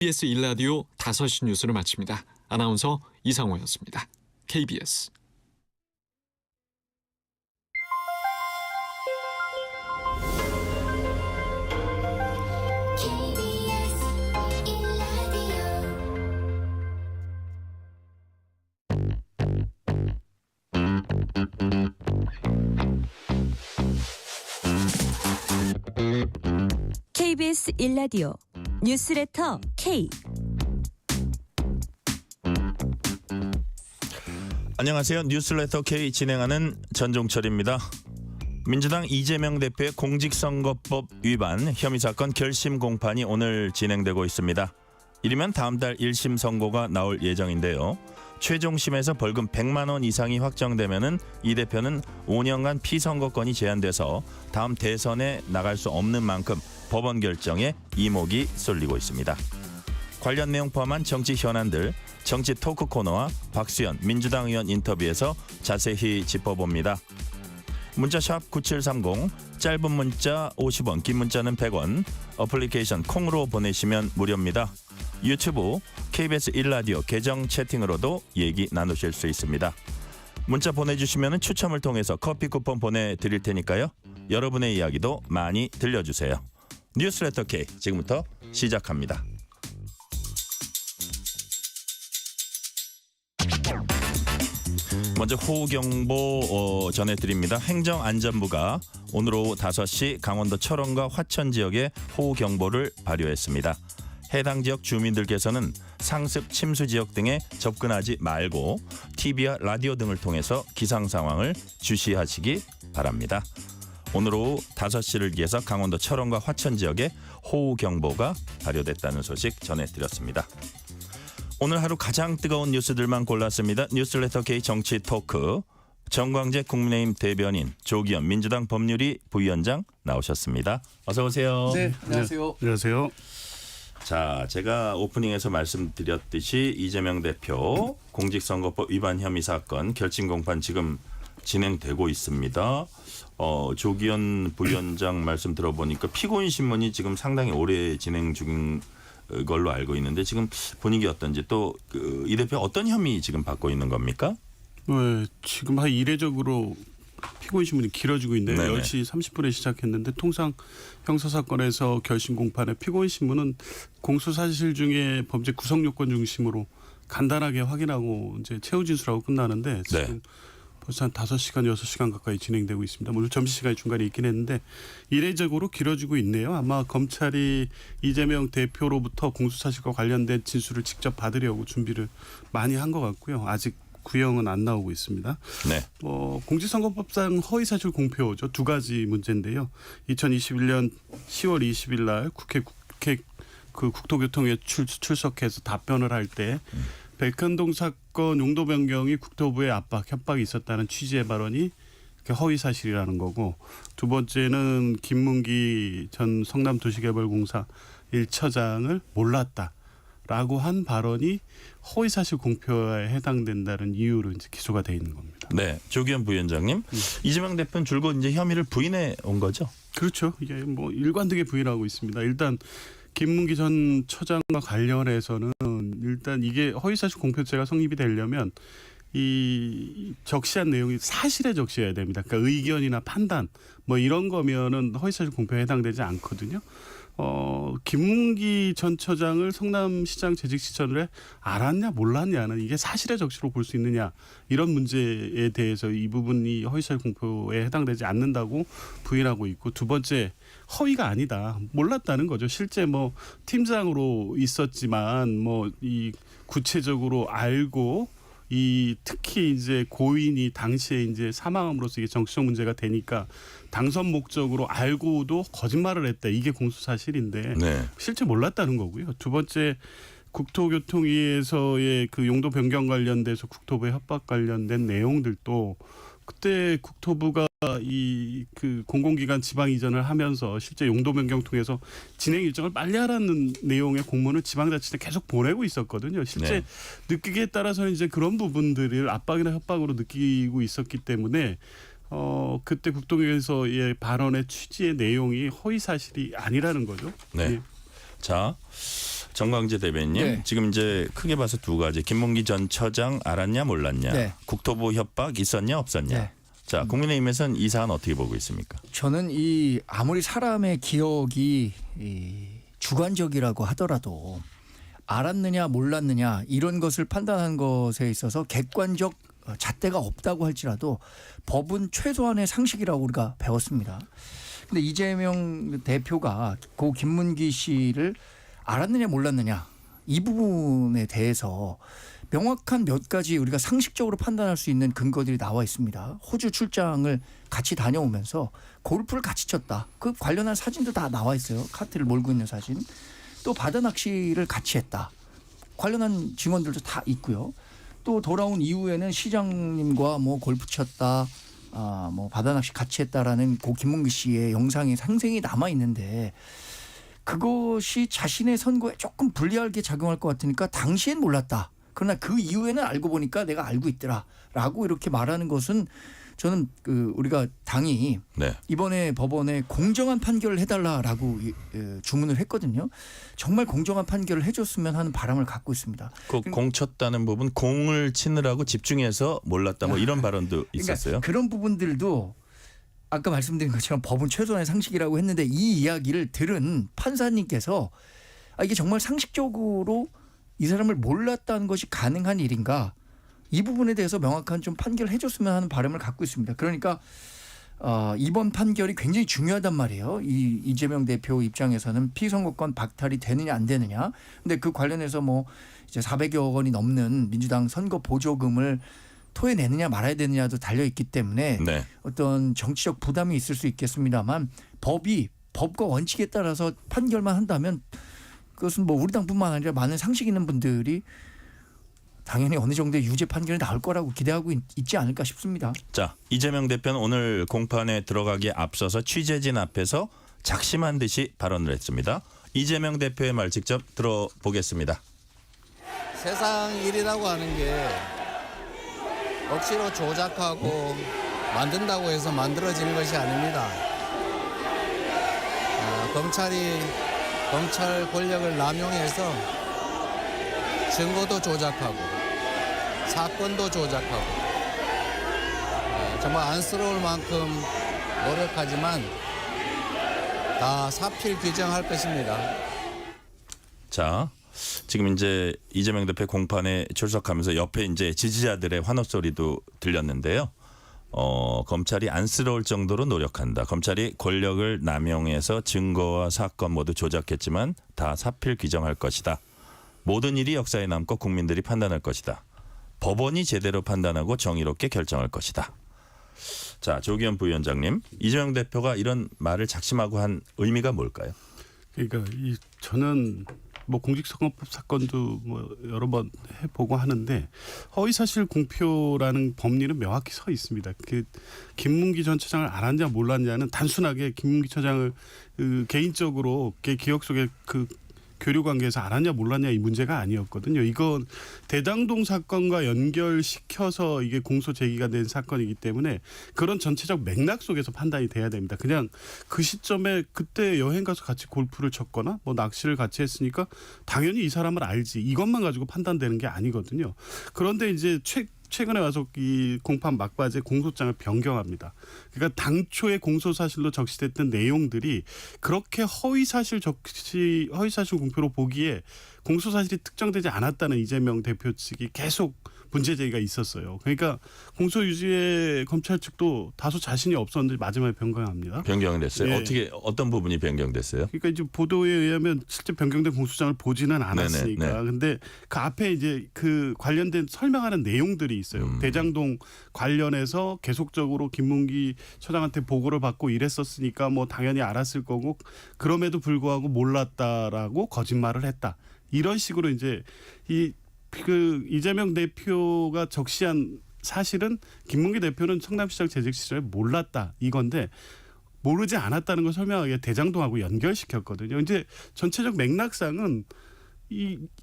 KBS 1라디오 5시 뉴스를 마칩니다. 아나운서 이상호였습니다. KBS KBS 1라디오 뉴스레터 K. 안녕하세요. 뉴스레터 K 진행하는 전종철입니다. 민주당 이재명 대표의 공직선거법 위반 혐의 사건 결심 공판이 오늘 진행되고 있습니다. 이르면 다음 달 1심 선고가 나올 예정인데요. 최종심에서 벌금 100만 원 이상이 확정되면은 이 대표는 5년간 피선거권이 제한돼서 다음 대선에 나갈 수 없는 만큼 법원 결정에 이목이 쏠리고 있습니다. 관련 내용 포함한 정치 현안들 정치 토크 코너와 박수현 민주당 의원 인터뷰에서 자세히 짚어봅니다. 문자샵 9730 짧은 문자 50원 긴 문자는 100원 어플리케이션 콩으로 보내시면 무료입니다. 유튜브 KBS 1라디오 계정 채팅으로도 얘기 나누실 수 있습니다. 문자 보내주시면 추첨을 통해서 커피 쿠폰 보내드릴 테니까요. 여러분의 이야기도 많이 들려주세요. 뉴스레터 K 지금부터 시작합니다. 먼저 호우경보 전해드립니다. 행정안전부가 오늘 오후 5시 강원도 철원과 화천 지역에 호우경보를 발효했습니다. 해당 지역 주민들께서는 상습 침수 지역 등에 접근하지 말고 TV와 라디오 등을 통해서 기상 상황을 주시하시기 바랍니다. 오늘 오후 5시를 기해서 강원도 철원과 화천 지역에 호우경보가 발효됐다는 소식 전해드렸습니다. 오늘 하루 가장 뜨거운 뉴스들만 골랐습니다. 뉴스레터 K 정치 토크 정광재 국민의힘 대변인 조기현 민주당 법률위 부위원장 나오셨습니다. 어서 오세요. 네, 안녕하세요. 안녕하세요. 자, 제가 오프닝에서 말씀드렸듯이 이재명 대표 공직선거법 위반 혐의 사건 결심 공판 지금 진행되고 있습니다. 조기현 부위원장 말씀 들어보니까 피고인 신문이 지금 상당히 오래 진행 중인 걸로 알고 있는데 지금 분위기 어떤지 또 이 대표 어떤 혐의 지금 받고 있는 겁니까? 네, 지금 이례적으로 피고인 신문이 길어지고 있네요. 네네. 10시 30분에 시작했는데 통상 형사사건에서 결심 공판에 피고인 신문은 공소사실 중에 범죄 구성 요건 중심으로 간단하게 확인하고 이제 최후 진술하고 끝나는데 지금 네. 벌써 한 5시간, 6시간 가까이 진행되고 있습니다. 물론 점심시간이 중간에 있긴 했는데 이례적으로 길어지고 있네요. 아마 검찰이 이재명 대표로부터 공소사실과 관련된 진술을 직접 받으려고 준비를 많이 한 것 같고요. 아직 구형은 안 나오고 있습니다. 네. 공직선거법상 허위사실 공표죠. 두 가지 문제인데요. 2021년 10월 20일 날 국회 그 국토교통위에 출석해서 답변을 할 때 백현동 사건 용도 변경이 국토부의 압박, 협박이 있었다는 취지의 발언이 허위 사실이라는 거고, 두 번째는 김문기 전 성남도시개발공사 1처장을 몰랐다라고 한 발언이 허위 사실 공표에 해당된다는 이유로 이제 기소가 돼 있는 겁니다. 네, 조기현 부위원장님, 이재명 대표는 줄곧 이제 혐의를 부인해 온 거죠? 그렇죠. 이게 뭐 일관되게 부인하고 있습니다. 일단 김문기 전 처장과 관련해서는 일단 이게 허위사실 공표죄가 성립이 되려면 이 적시한 내용이 사실에 적시해야 됩니다. 그러니까 의견이나 판단 뭐 이런 거면은 허위사실 공표에 해당되지 않거든요. 김문기 전 처장을 성남시장 재직 시절에 알았냐 몰랐냐는 이게 사실의 적시로 볼 수 있느냐 이런 문제에 대해서 이 부분이 허위사실 공표에 해당되지 않는다고 부인하고 있고, 두 번째 허위가 아니다 몰랐다는 거죠. 실제 뭐 팀장으로 있었지만 뭐 이 구체적으로 알고 이 특히 이제 고인이 당시에 이제 사망함으로써 이게 정치적 문제가 되니까 당선 목적으로 알고도 거짓말을 했다. 이게 공소사실인데 네. 실제 몰랐다는 거고요. 두 번째 국토교통위에서의 그 용도 변경 관련돼서 국토부의 협박 관련된 내용들도 그때 국토부가 이 그 공공기관 지방 이전을 하면서 실제 용도 변경 통해서 진행 일정을 빨리 하라는 내용의 공문을 지방자치에 계속 보내고 있었거든요. 실제 네. 느끼기에 따라서는 이제 그런 부분들을 압박이나 협박으로 느끼고 있었기 때문에 그때 국토부에서의 발언의 취지의 내용이 허위 사실이 아니라는 거죠. 네. 예. 자, 정광재 대변인, 네. 지금 이제 크게 봐서 두 가지. 김문기 전 처장 알았냐 몰랐냐. 네. 국토부 협박 있었냐 없었냐. 네. 자, 국민의힘에서는 이 사안 어떻게 보고 있습니까? 저는 이 아무리 사람의 기억이 이 주관적이라고 하더라도 알았느냐 몰랐느냐 이런 것을 판단하는 것에 있어서 객관적 잣대가 없다고 할지라도 법은 최소한의 상식이라고 우리가 배웠습니다. 근데 이재명 대표가 고 김문기 씨를 알았느냐 몰랐느냐 이 부분에 대해서 명확한 몇 가지 우리가 상식적으로 판단할 수 있는 근거들이 나와 있습니다. 호주 출장을 같이 다녀오면서 골프를 같이 쳤다. 그 관련한 사진도 다 나와 있어요. 카트를 몰고 있는 사진. 또 바다 낚시를 같이 했다. 관련한 증언들도 다 있고요. 또 돌아온 이후에는 시장님과 뭐 골프 쳤다. 뭐 바다 낚시 같이 했다라는 고 김문기 씨의 영상이 상생이 남아 있는데 그것이 자신의 선거에 조금 불리하게 작용할 것 같으니까 당시엔 몰랐다. 그러나 그 이후에는 알고 보니까 내가 알고 있더라라고 이렇게 말하는 것은 저는 우리가 당이 네. 이번에 법원에 공정한 판결을 해달라라고 주문을 했거든요. 정말 공정한 판결을 해줬으면 하는 바람을 갖고 있습니다. 그 공 쳤다는 부분, 공을 치느라고 집중해서 몰랐다 뭐 이런 발언도 있었어요. 그러니까 그런 부분들도 아까 말씀드린 것처럼 법은 최소한의 상식이라고 했는데 이 이야기를 들은 판사님께서 이게 정말 상식적으로 이 사람을 몰랐다는 것이 가능한 일인가 이 부분에 대해서 명확한 좀 판결을 해줬으면 하는 바람을 갖고 있습니다. 그러니까 이번 판결이 굉장히 중요하단 말이에요. 이재명 대표 입장에서는 피선거권 박탈이 되느냐 안 되느냐. 근데 그 관련해서 뭐 이제 400여 원이 넘는 민주당 선거 보조금을 토해내느냐 말아야 되느냐도 달려 있기 때문에 네. 어떤 정치적 부담이 있을 수 있겠습니다만 법과 원칙에 따라서 판결만 한다면 그것은 뭐 우리 당뿐만 아니라 많은 상식 있는 분들이 당연히 어느 정도의 유죄 판결이 나올 거라고 기대하고 있지 않을까 싶습니다. 자, 이재명 대표는 오늘 공판에 들어가기에 앞서서 취재진 앞에서 작심한 듯이 발언을 했습니다. 이재명 대표의 말 직접 들어보겠습니다. 세상 일이라고 하는 게 억지로 조작하고 만든다고 해서 만들어지는 것이 아닙니다. 검찰 권력을 남용해서 증거도 조작하고 사건도 조작하고 정말 안쓰러울 만큼 노력하지만 다 사필 규정할 것입니다. 자, 지금 이제 이재명 대표 공판에 출석하면서 옆에 이제 지지자들의 환호 소리도 들렸는데요. 검찰이 안쓰러울 정도로 노력한다. 검찰이 권력을 남용해서 증거와 사건 모두 조작했지만 다 사필 규정할 것이다. 모든 일이 역사에 남고 국민들이 판단할 것이다. 법원이 제대로 판단하고 정의롭게 결정할 것이다. 자, 조기현 부위원장님, 이재명 대표가 이런 말을 작심하고 한 의미가 뭘까요? 그러니까 저는 뭐 공직선거법 사건도 뭐 여러 번 해보고 하는데 허위사실 공표라는 법리는 명확히 서 있습니다. 그 김문기 전 처장을 알았냐 몰랐냐는 단순하게 김문기 처장을 개인적으로 기억 속에 교류 관계에서 알았냐 몰랐냐 이 문제가 아니었거든요. 이건 대장동 사건과 연결시켜서 이게 공소 제기가 된 사건이기 때문에 그런 전체적 맥락 속에서 판단이 돼야 됩니다. 그냥 그 시점에 그때 여행 가서 같이 골프를 쳤거나 뭐 낚시를 같이 했으니까 당연히 이 사람을 알지 이것만 가지고 판단되는 게 아니거든요. 그런데 이제 최근에 와서 이 공판 막바지에 공소장을 변경합니다. 그러니까 당초에 공소사실로 적시됐던 내용들이 그렇게 허위사실 공표로 보기에 공소사실이 특정되지 않았다는 이재명 대표 측이 계속 문제 제기가 있었어요. 그러니까 공소 유지에 검찰 측도 다소 자신이 없었는데 마지막에 변경합니다. 변경됐어요. 예. 어떻게 어떤 부분이 변경됐어요? 그러니까 이제 보도에 의하면 실제 변경된 공소장을 보지는 않았으니까. 네네, 네. 근데 그 앞에 이제 그 관련된 설명하는 내용들이 있어요. 대장동 관련해서 계속적으로 김문기 처장한테 보고를 받고 이랬었으니까 뭐 당연히 알았을 거고 그럼에도 불구하고 몰랐다라고 거짓말을 했다. 이런 식으로 이제 이재명 대표가 적시한 사실은 김문기 대표는 성남시장 재직 시절에 몰랐다 이건데 모르지 않았다는 걸 설명하기에 대장동하고 연결시켰거든요. 이제 전체적 맥락상은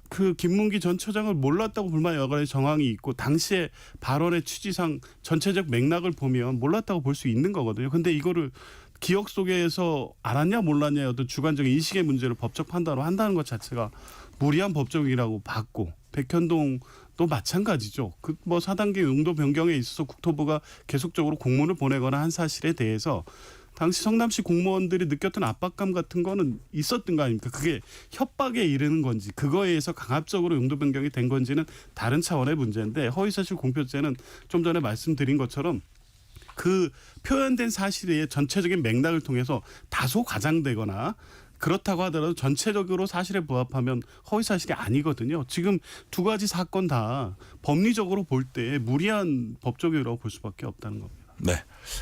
그 김문기 전 처장을 몰랐다고 불만 여간의 정황이 있고 당시에 발언의 취지상 전체적 맥락을 보면 몰랐다고 볼 수 있는 거거든요. 근데 이거를 기억 속에서 알았냐 몰랐냐의 어떤 주관적인 인식의 문제를 법적 판단으로 한다는 것 자체가 무리한 법정이라고 봤고 백현동도 마찬가지죠. 그 뭐 4단계 용도 변경에 있어서 국토부가 계속적으로 공문을 보내거나 한 사실에 대해서 당시 성남시 공무원들이 느꼈던 압박감 같은 거는 있었던 거 아닙니까? 그게 협박에 이르는 건지 그거에 의해서 강압적으로 용도 변경이 된 건지는 다른 차원의 문제인데 허위사실 공표죄는 좀 전에 말씀드린 것처럼 그 표현된 사실의 전체적인 맥락을 통해서 다소 과장되거나 그렇다고 하더라도 전체적으로 사실에 부합하면 허위사실이 아니거든요. 지금 두 가지 사건 다 법리적으로 볼 때 무리한 법조계라고 볼 수밖에 없다는 겁니다. 네.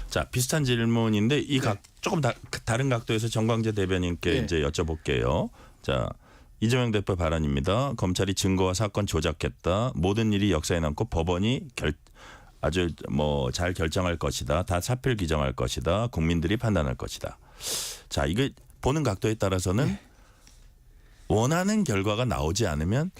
자, 비슷한 질문인데 조금 다른 각도에서 정광재 대변인께 이제 여쭤볼게요. 자, 이재명 대표 발언입니다. 검찰이 증거와 사건 조작했다. 모든 일이 역사에 남고 법원이 아주 뭐 잘 결정할 것이다. 다 사필 규정할 것이다. 국민들이 판단할 것이다. 자, 이게 보는 각도에 따라서는 원하는 결과가 나오지 않으면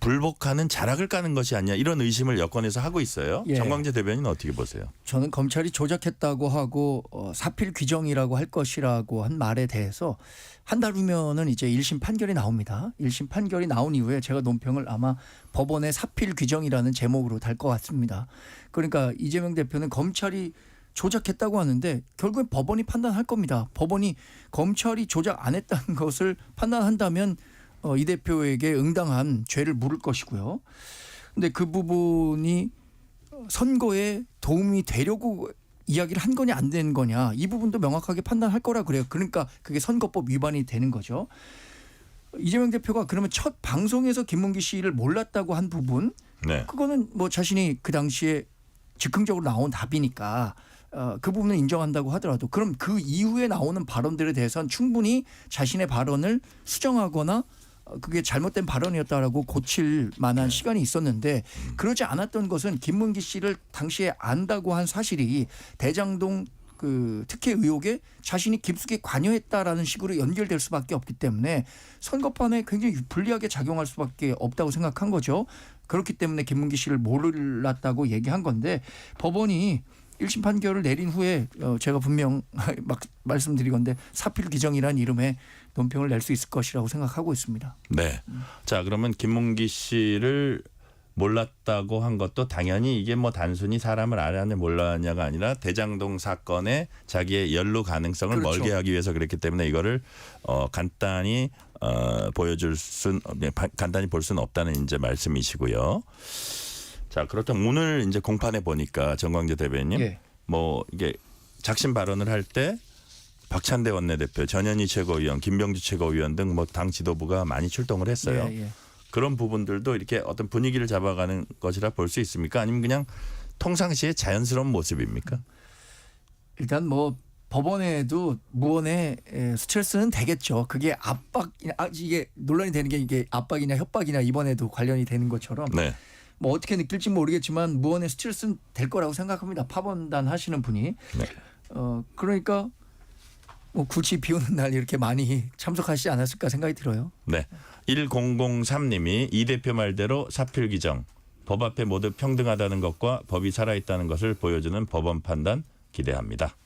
불복하는 자락을 까는 것이 아니냐 이런 의심을 여권에서 하고 있어요. 예. 정광재 대변인 어떻게 보세요? 저는 검찰이 조작했다고 하고 사필 규정이라고 할 것이라고 한 말에 대해서 한 달 후면은 이제 1심 판결이 나옵니다. 1심 판결이 나온 이후에 제가 논평을 아마 법원의 사필 규정이라는 제목으로 달 것 같습니다. 그러니까 이재명 대표는 검찰이 조작했다고 하는데 결국엔 법원이 판단할 겁니다. 법원이 검찰이 조작 안 했다는 것을 판단한다면 이 대표에게 응당한 죄를 물을 것이고요. 근데 그 부분이 선거에 도움이 되려고 이야기를 한 거냐 안 된 거냐 이 부분도 명확하게 판단할 거라 그래요. 그러니까 그게 선거법 위반이 되는 거죠. 이재명 대표가 그러면 첫 방송에서 김문기 씨를 몰랐다고 한 부분 그거는 뭐 자신이 그 당시에 즉흥적으로 나온 답이니까 그 부분은 인정한다고 하더라도 그럼 그 이후에 나오는 발언들에 대해서는 충분히 자신의 발언을 수정하거나 그게 잘못된 발언이었다라고 고칠 만한 시간이 있었는데 그러지 않았던 것은 김문기 씨를 당시에 안다고 한 사실이 대장동 그 특혜 의혹에 자신이 깊숙이 관여했다라는 식으로 연결될 수밖에 없기 때문에 선거판에 굉장히 불리하게 작용할 수밖에 없다고 생각한 거죠. 그렇기 때문에 김문기 씨를 몰랐다고 얘기한 건데 법원이 1심 판결을 내린 후에 제가 분명 막 말씀드리건데 사필 규정이라는 이름의 논평을 낼 수 있을 것이라고 생각하고 있습니다. 네. 자, 그러면 김문기 씨를 몰랐다고 한 것도 당연히 이게 뭐 단순히 사람을 알았냐 몰랐냐가 아니라 대장동 사건에 자기의 연루 가능성을 그렇죠. 멀게 하기 위해서 그랬기 때문에 이거를 간단히 간단히 볼 수는 없다는 이제 말씀이시고요. 자, 그렇다면 오늘 이제 공판에 보니까 정광재 대변인 뭐 이게 작심 발언을 할 때 박찬대 원내대표, 전현희 최고위원, 김병주 최고위원 등 뭐 당 지도부가 많이 출동을 했어요. 그런 부분들도 이렇게 어떤 분위기를 잡아가는 것이라 볼 수 있습니까? 아니면 그냥 평상시의 자연스러운 모습입니까? 일단 뭐 법원에도 무언의 스트레스는 되겠죠. 그게 이게 논란이 되는 게 이게 압박이냐 협박이냐 이번에도 관련이 되는 것처럼 네. 뭐 어떻게 느낄지 모르겠지만 무언의 스트레스는 될 거라고 생각합니다. 파범단 하시는 분이. 네. 그러니까 뭐 굳이 비 오는 날 이렇게 많이 참석하시지 않았을까 생각이 들어요. 네. 1003님이 이 대표 말대로 사필 규정, 법 앞에 모두 평등하다는 것과 법이 살아있다는 것을 보여주는 법원 판단 기대합니다.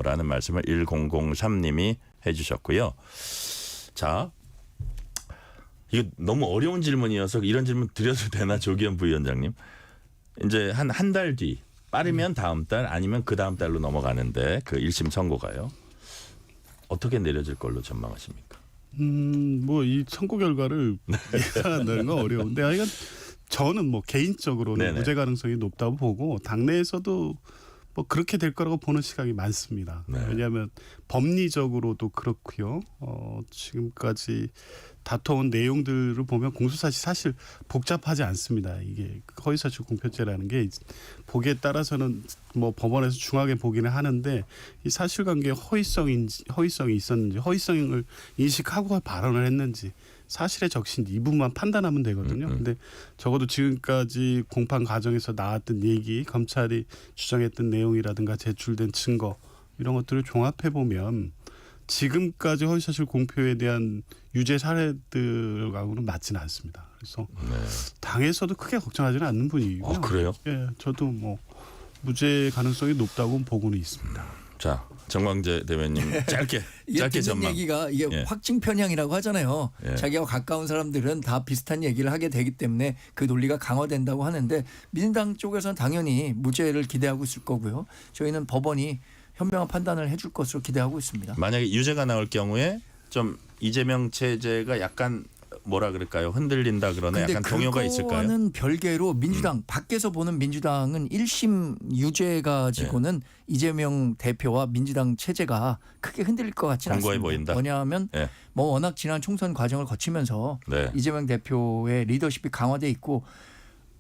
라는 말씀을 1003님이 해주셨고요. 자, 이거 너무 어려운 질문이어서 이런 질문 드려도 되나 조기현 부위원장님? 이제 한 달 뒤, 빠르면 다음 달 아니면 그 다음 달로 넘어가는데 그 1심 선고가요. 어떻게 내려질 걸로 전망하십니까? 뭐 이 선고 결과를 예상한다는 건 어려운데 하여간 저는 뭐 개인적으로는 네네. 무죄 가능성이 높다고 보고 당내에서도 뭐 그렇게 될 거라고 보는 시각이 많습니다. 네. 왜냐하면 법리적으로도 그렇고요. 지금까지 다퉈온 내용들을 보면 공소사실 사실 복잡하지 않습니다. 이게 허위사실 공표죄라는 게 보기에 따라서는 뭐 법원에서 중하게 보기는 하는데 이 사실관계에 허위성이 있었는지 허위성을 인식하고 발언을 했는지 사실의 적신지 이 부분만 판단하면 되거든요. 근데 적어도 지금까지 공판 과정에서 나왔던 얘기, 검찰이 주장했던 내용이라든가 제출된 증거 이런 것들을 종합해 보면 지금까지 허위사실 공표에 대한 유죄 사례들하고는 맞지는 않습니다. 그래서 당에서도 크게 걱정하지는 않는 분위기고요. 그래요? 예, 저도 뭐 무죄 가능성이 높다고 보고는 있습니다. 자, 정광재 대변인 짧게 이게 짧게 듣는 전망. 얘기가 이게 예. 확증 편향이라고 하잖아요. 예. 자기와 가까운 사람들은 다 비슷한 얘기를 하게 되기 때문에 그 논리가 강화된다고 하는데 민주당 쪽에서는 당연히 무죄를 기대하고 있을 거고요. 저희는 법원이 현명한 판단을 해줄 것으로 기대하고 있습니다. 만약에 유죄가 나올 경우에 좀 이재명 체제가 약간 뭐라 그럴까요? 흔들린다 그러나 약간 동요가 있을까요? 그거와는 별개로 민주당 밖에서 보는 민주당은 1심 유죄 가지고는 이재명 대표와 민주당 체제가 크게 흔들릴 것 같지는 공고해 않습니다. 보인다. 왜냐하면 예. 뭐 워낙 지난 총선 과정을 거치면서 네. 이재명 대표의 리더십이 강화돼 있고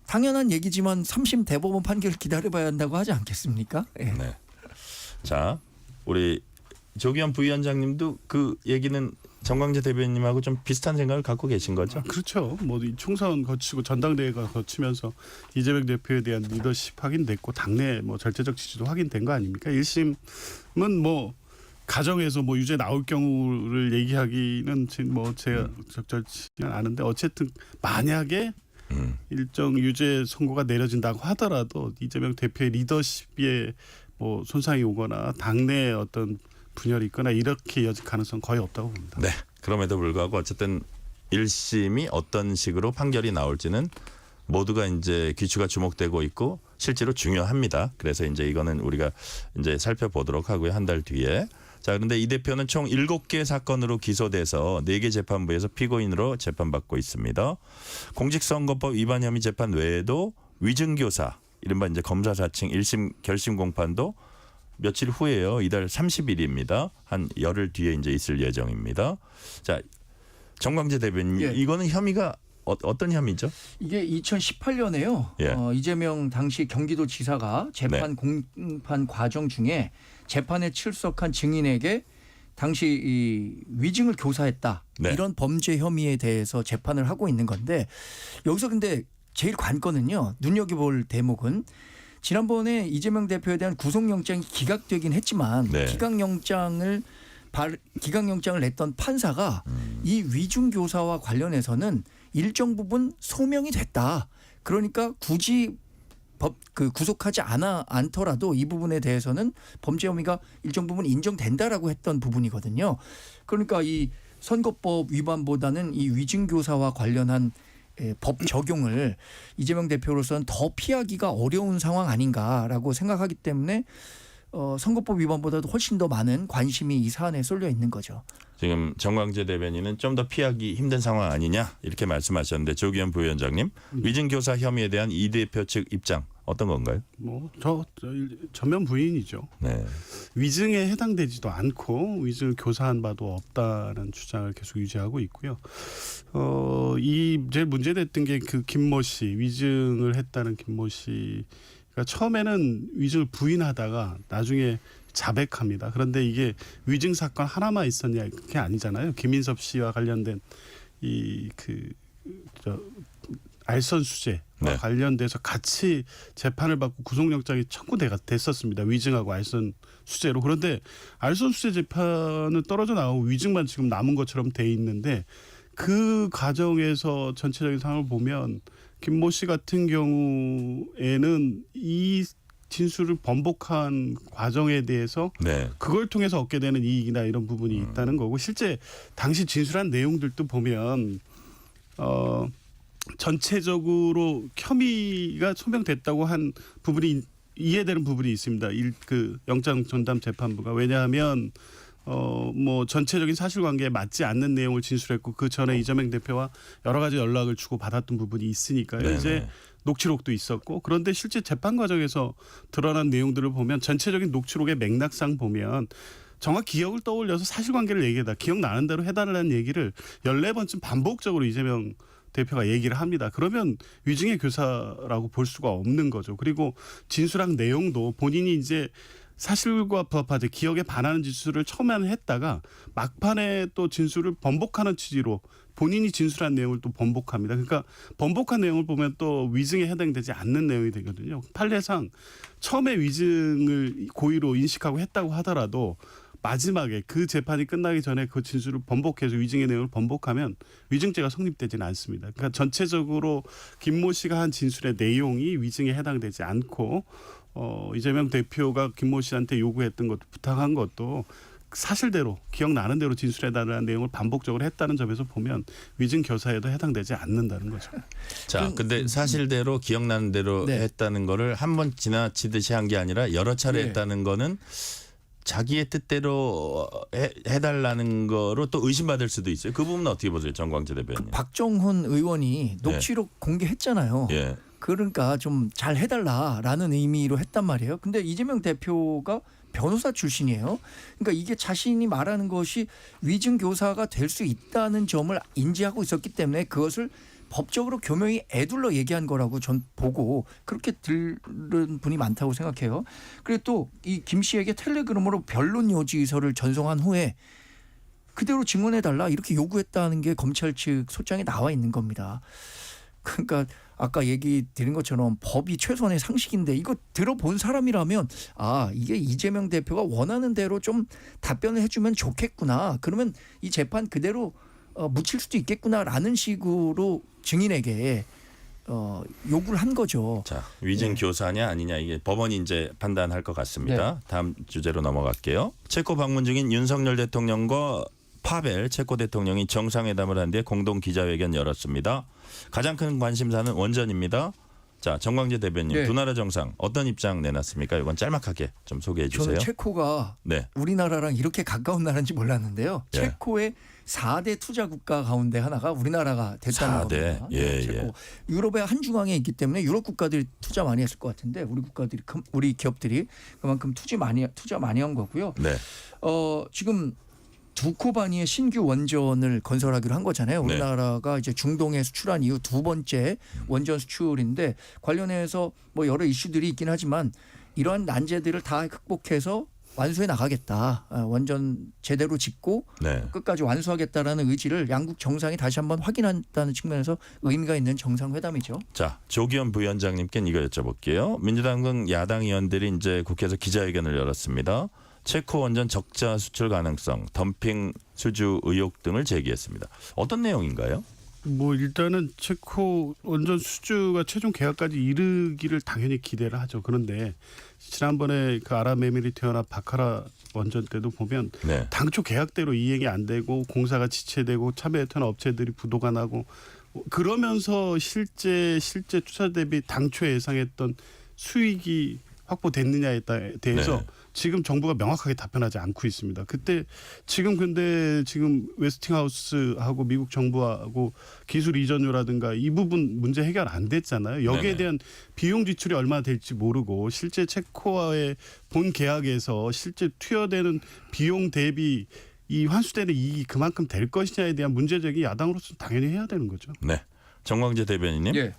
당연한 얘기지만 3심 대법원 판결을 기다려봐야 한다고 하지 않겠습니까? 예. 네. 자, 우리 조기현 부위원장님도 그 얘기는 정광재 대변인님하고 좀 비슷한 생각을 갖고 계신 거죠? 그렇죠. 뭐 이 총선 거치고 전당대회가 거치면서 이재명 대표에 대한 리더십 확인됐고 당내 뭐 절대적 지지도 확인된 거 아닙니까? 1심은 뭐 가정에서 뭐 유죄 나올 경우를 얘기하기는 지금 뭐 제가 적절치는 않은데 어쨌든 만약에 일정 유죄 선고가 내려진다고 하더라도 이재명 대표의 리더십에 뭐 손상이 오거나 당내에 어떤 분열이 있거나 이렇게 이어질 가능성 거의 없다고 봅니다. 네. 그럼에도 불구하고 어쨌든 1심이 어떤 식으로 판결이 나올지는 모두가 이제 귀추가 주목되고 있고 실제로 중요합니다. 그래서 이제 이거는 우리가 이제 살펴보도록 하고요. 한 달 뒤에. 자, 그런데 이 대표는 총 7개 사건으로 기소돼서 4개 재판부에서 피고인으로 재판받고 있습니다. 공직선거법 위반 혐의 재판 외에도 위증교사, 이른바 이제 검사 사칭 1심 결심 공판도 며칠 후에요. 이달 30일입니다. 한 열흘 뒤에 이제 있을 예정입니다. 자, 정광재 대변인, 예. 이거는 혐의가 어떤 혐의죠? 이게 2018년에요. 예. 이재명 당시 경기도지사가 재판 공판 과정 중에 재판에 출석한 증인에게 당시 이 위증을 교사했다. 네. 이런 범죄 혐의에 대해서 재판을 하고 있는 건데 여기서 근데 제일 관건은요. 눈여겨볼 대목은 지난번에 이재명 대표에 대한 구속영장이 기각되긴 했지만 네. 기각영장을 냈던 판사가 이 위중교사와 관련해서는 일정 부분 소명이 됐다. 그러니까 굳이 구속하지 않더라도 이 부분에 대해서는 범죄 혐의가 일정 부분 인정된다라고 했던 부분이거든요. 그러니까 이 선거법 위반보다는 이 위증교사와 관련한 법 적용을 이재명 대표로서는 더 피하기가 어려운 상황 아닌가라고 생각하기 때문에 선거법 위반보다도 훨씬 더 많은 관심이 이 사안에 쏠려 있는 거죠. 지금 정광재 대변인은 좀 더 피하기 힘든 상황 아니냐 이렇게 말씀하셨는데 조기현 부위원장님 위증교사 혐의에 대한 이 대표 측 입장 어떤 건가요? 뭐 전면 부인이죠. 네. 위증에 해당되지도 않고 위증을 교사한 바도 없다는 주장을 계속 유지하고 있고요. 이 제일 문제됐던 게 그 김모 씨 위증을 했다는 김모 씨가 처음에는 위증을 부인하다가 나중에 자백합니다. 그런데 이게 위증 사건 하나만 있었냐 그게 아니잖아요. 김인섭 씨와 관련된 알선 수재와 네. 관련돼서 같이 재판을 받고 구속영장이 청구됐었습니다. 위증하고 알선 수재로. 그런데 알선 수재 재판은 떨어져 나오고 위증만 지금 남은 것처럼 돼 있는데 그 과정에서 전체적인 상황을 보면 김모 씨 같은 경우에는 이 진술을 번복한 과정에 대해서 네. 그걸 통해서 얻게 되는 이익이나 이런 부분이 있다는 거고 실제 당시 진술한 내용들도 보면 전체적으로 혐의가 소명됐다고 한 부분이 이해되는 부분이 있습니다. 그 영장 전담 재판부가 왜냐하면 뭐 전체적인 사실관계에 맞지 않는 내용을 진술했고 그 전에 이재명 대표와 여러 가지 연락을 주고 받았던 부분이 있으니까요. 네네. 이제 녹취록도 있었고 그런데 실제 재판 과정에서 드러난 내용들을 보면 전체적인 녹취록의 맥락상 보면 정확히 기억을 떠올려서 사실관계를 얘기하다 기억나는 대로 해달라는 얘기를 14번쯤 반복적으로 이재명 대표가 얘기를 합니다. 그러면 위증의 교사라고 볼 수가 없는 거죠. 그리고 진술한 내용도 본인이 이제 사실과 부합하지 기억에 반하는 진술을 처음에는 했다가 막판에 또 진술을 번복하는 취지로 본인이 진술한 내용을 또 번복합니다. 그러니까 번복한 내용을 보면 또 위증에 해당되지 않는 내용이 되거든요. 판례상 처음에 위증을 고의로 인식하고 했다고 하더라도 마지막에 그 재판이 끝나기 전에 그 진술을 번복해서 위증의 내용을 번복하면 위증죄가 성립되지는 않습니다. 그러니까 전체적으로 김모 씨가 한 진술의 내용이 위증에 해당되지 않고 이재명 대표가 김모 씨한테 요구했던 것도 부탁한 것도 사실대로 기억나는 대로 진술해달라는 내용을 반복적으로 했다는 점에서 보면 위증 교사에도 해당되지 않는다는 거죠. 자, 근데 사실대로 기억나는 대로 네. 했다는 거를 한 번 지나치듯이 한 게 아니라 여러 차례 네. 했다는 거는 자기의 뜻대로 해달라는 거로 또 의심받을 수도 있어요. 그 부분은 어떻게 보세요, 정광재 대변인? 박정훈 의원이 녹취록 공개했잖아요. 예, 그러니까 좀 잘 해달라라는 의미로 했단 말이에요. 근데 이재명 대표가 변호사 출신이에요. 그러니까 이게 자신이 말하는 것이 위증 교사가 될 수 있다는 점을 인지하고 있었기 때문에 그것을 법적으로 교묘히 애둘러 얘기한 거라고 전 보고 그렇게 들은 분이 많다고 생각해요. 그리고 또 이 김 씨에게 텔레그램으로 변론 요지서를 전송한 후에 그대로 증언해달라 이렇게 요구했다는 게 검찰 측 소장에 나와 있는 겁니다. 그러니까 아까 얘기 드린 것처럼 법이 최소한의 상식인데 이거 들어본 사람이라면 아 이게 이재명 대표가 원하는 대로 좀 답변을 해주면 좋겠구나. 그러면 이 재판 그대로 묻힐 수도 있겠구나라는 식으로 증인에게 요구를 한 거죠. 자, 위증 네. 교사냐 아니냐 이게 법원이 이제 판단할 것 같습니다. 다음 주제로 넘어갈게요. 체코 방문 중인 윤석열 대통령과 파벨 체코 대통령이 정상회담을 한 뒤에 공동 기자회견 열었습니다. 가장 큰 관심사는 원전입니다. 자, 정광재 대변인, 네. 두 나라 정상 어떤 입장 내놨습니까? 이건 짤막하게 좀 소개해 주세요. 저는 체코가 네, 우리나라랑 이렇게 가까운 나라인지 몰랐는데요. 예. 체코의 4대 투자 국가 가운데 하나가 우리나라가 됐다는 4대? 겁니다. 예, 체코. 유럽의 한 중앙에 있기 때문에 유럽 국가들이 투자 많이 했을 것 같은데 우리 기업들이 그만큼 투자 많이 한 거고요. 네, 지금 두코바니의 신규 원전을 건설하기로 한 거잖아요. 네. 우리나라가 이제 중동에 수출한 이후 두 번째 원전 수출인데 관련해서 뭐 여러 이슈들이 있긴 하지만 이러한 난제들을 다 극복해서 완수해 나가겠다. 원전 제대로 짓고 네. 끝까지 완수하겠다라는 의지를 양국 정상이 다시 한번 확인한다는 측면에서 의미가 있는 정상회담이죠. 자, 조기현 부위원장님께 이거 여쭤볼게요. 민주당 등 야당 의원들이 이제 국회에서 기자회견을 열었습니다. 체코 원전 적자 수출 가능성, 덤핑 수주 의혹 등을 제기했습니다. 어떤 내용인가요? 뭐 일단은 체코 원전 수주가 최종 계약까지 이르기를 당연히 기대를 하죠. 그런데 지난번에 그 아랍에미리트연합 바카라 원전 때도 보면 네. 당초 계약대로 이행이 안 되고 공사가 지체되고 참여했던 업체들이 부도가 나고 그러면서 실제 투자 대비 당초 예상했던 수익이 확보됐느냐에 대해서 네. 지금 정부가 명확하게 답변하지 않고 있습니다. 근데 지금 웨스팅하우스하고 미국 정부하고 기술 이전료라든가 이 부분 문제 해결 안 됐잖아요. 여기에 네네. 대한 비용 지출이 얼마나 될지 모르고 실제 체코와의 본 계약에서 실제 투여되는 비용 대비 이 환수되는 이익이 그만큼 될 것이냐에 대한 문제제기 야당으로서 당연히 해야 되는 거죠. 네. 정광재 대변인님. 예.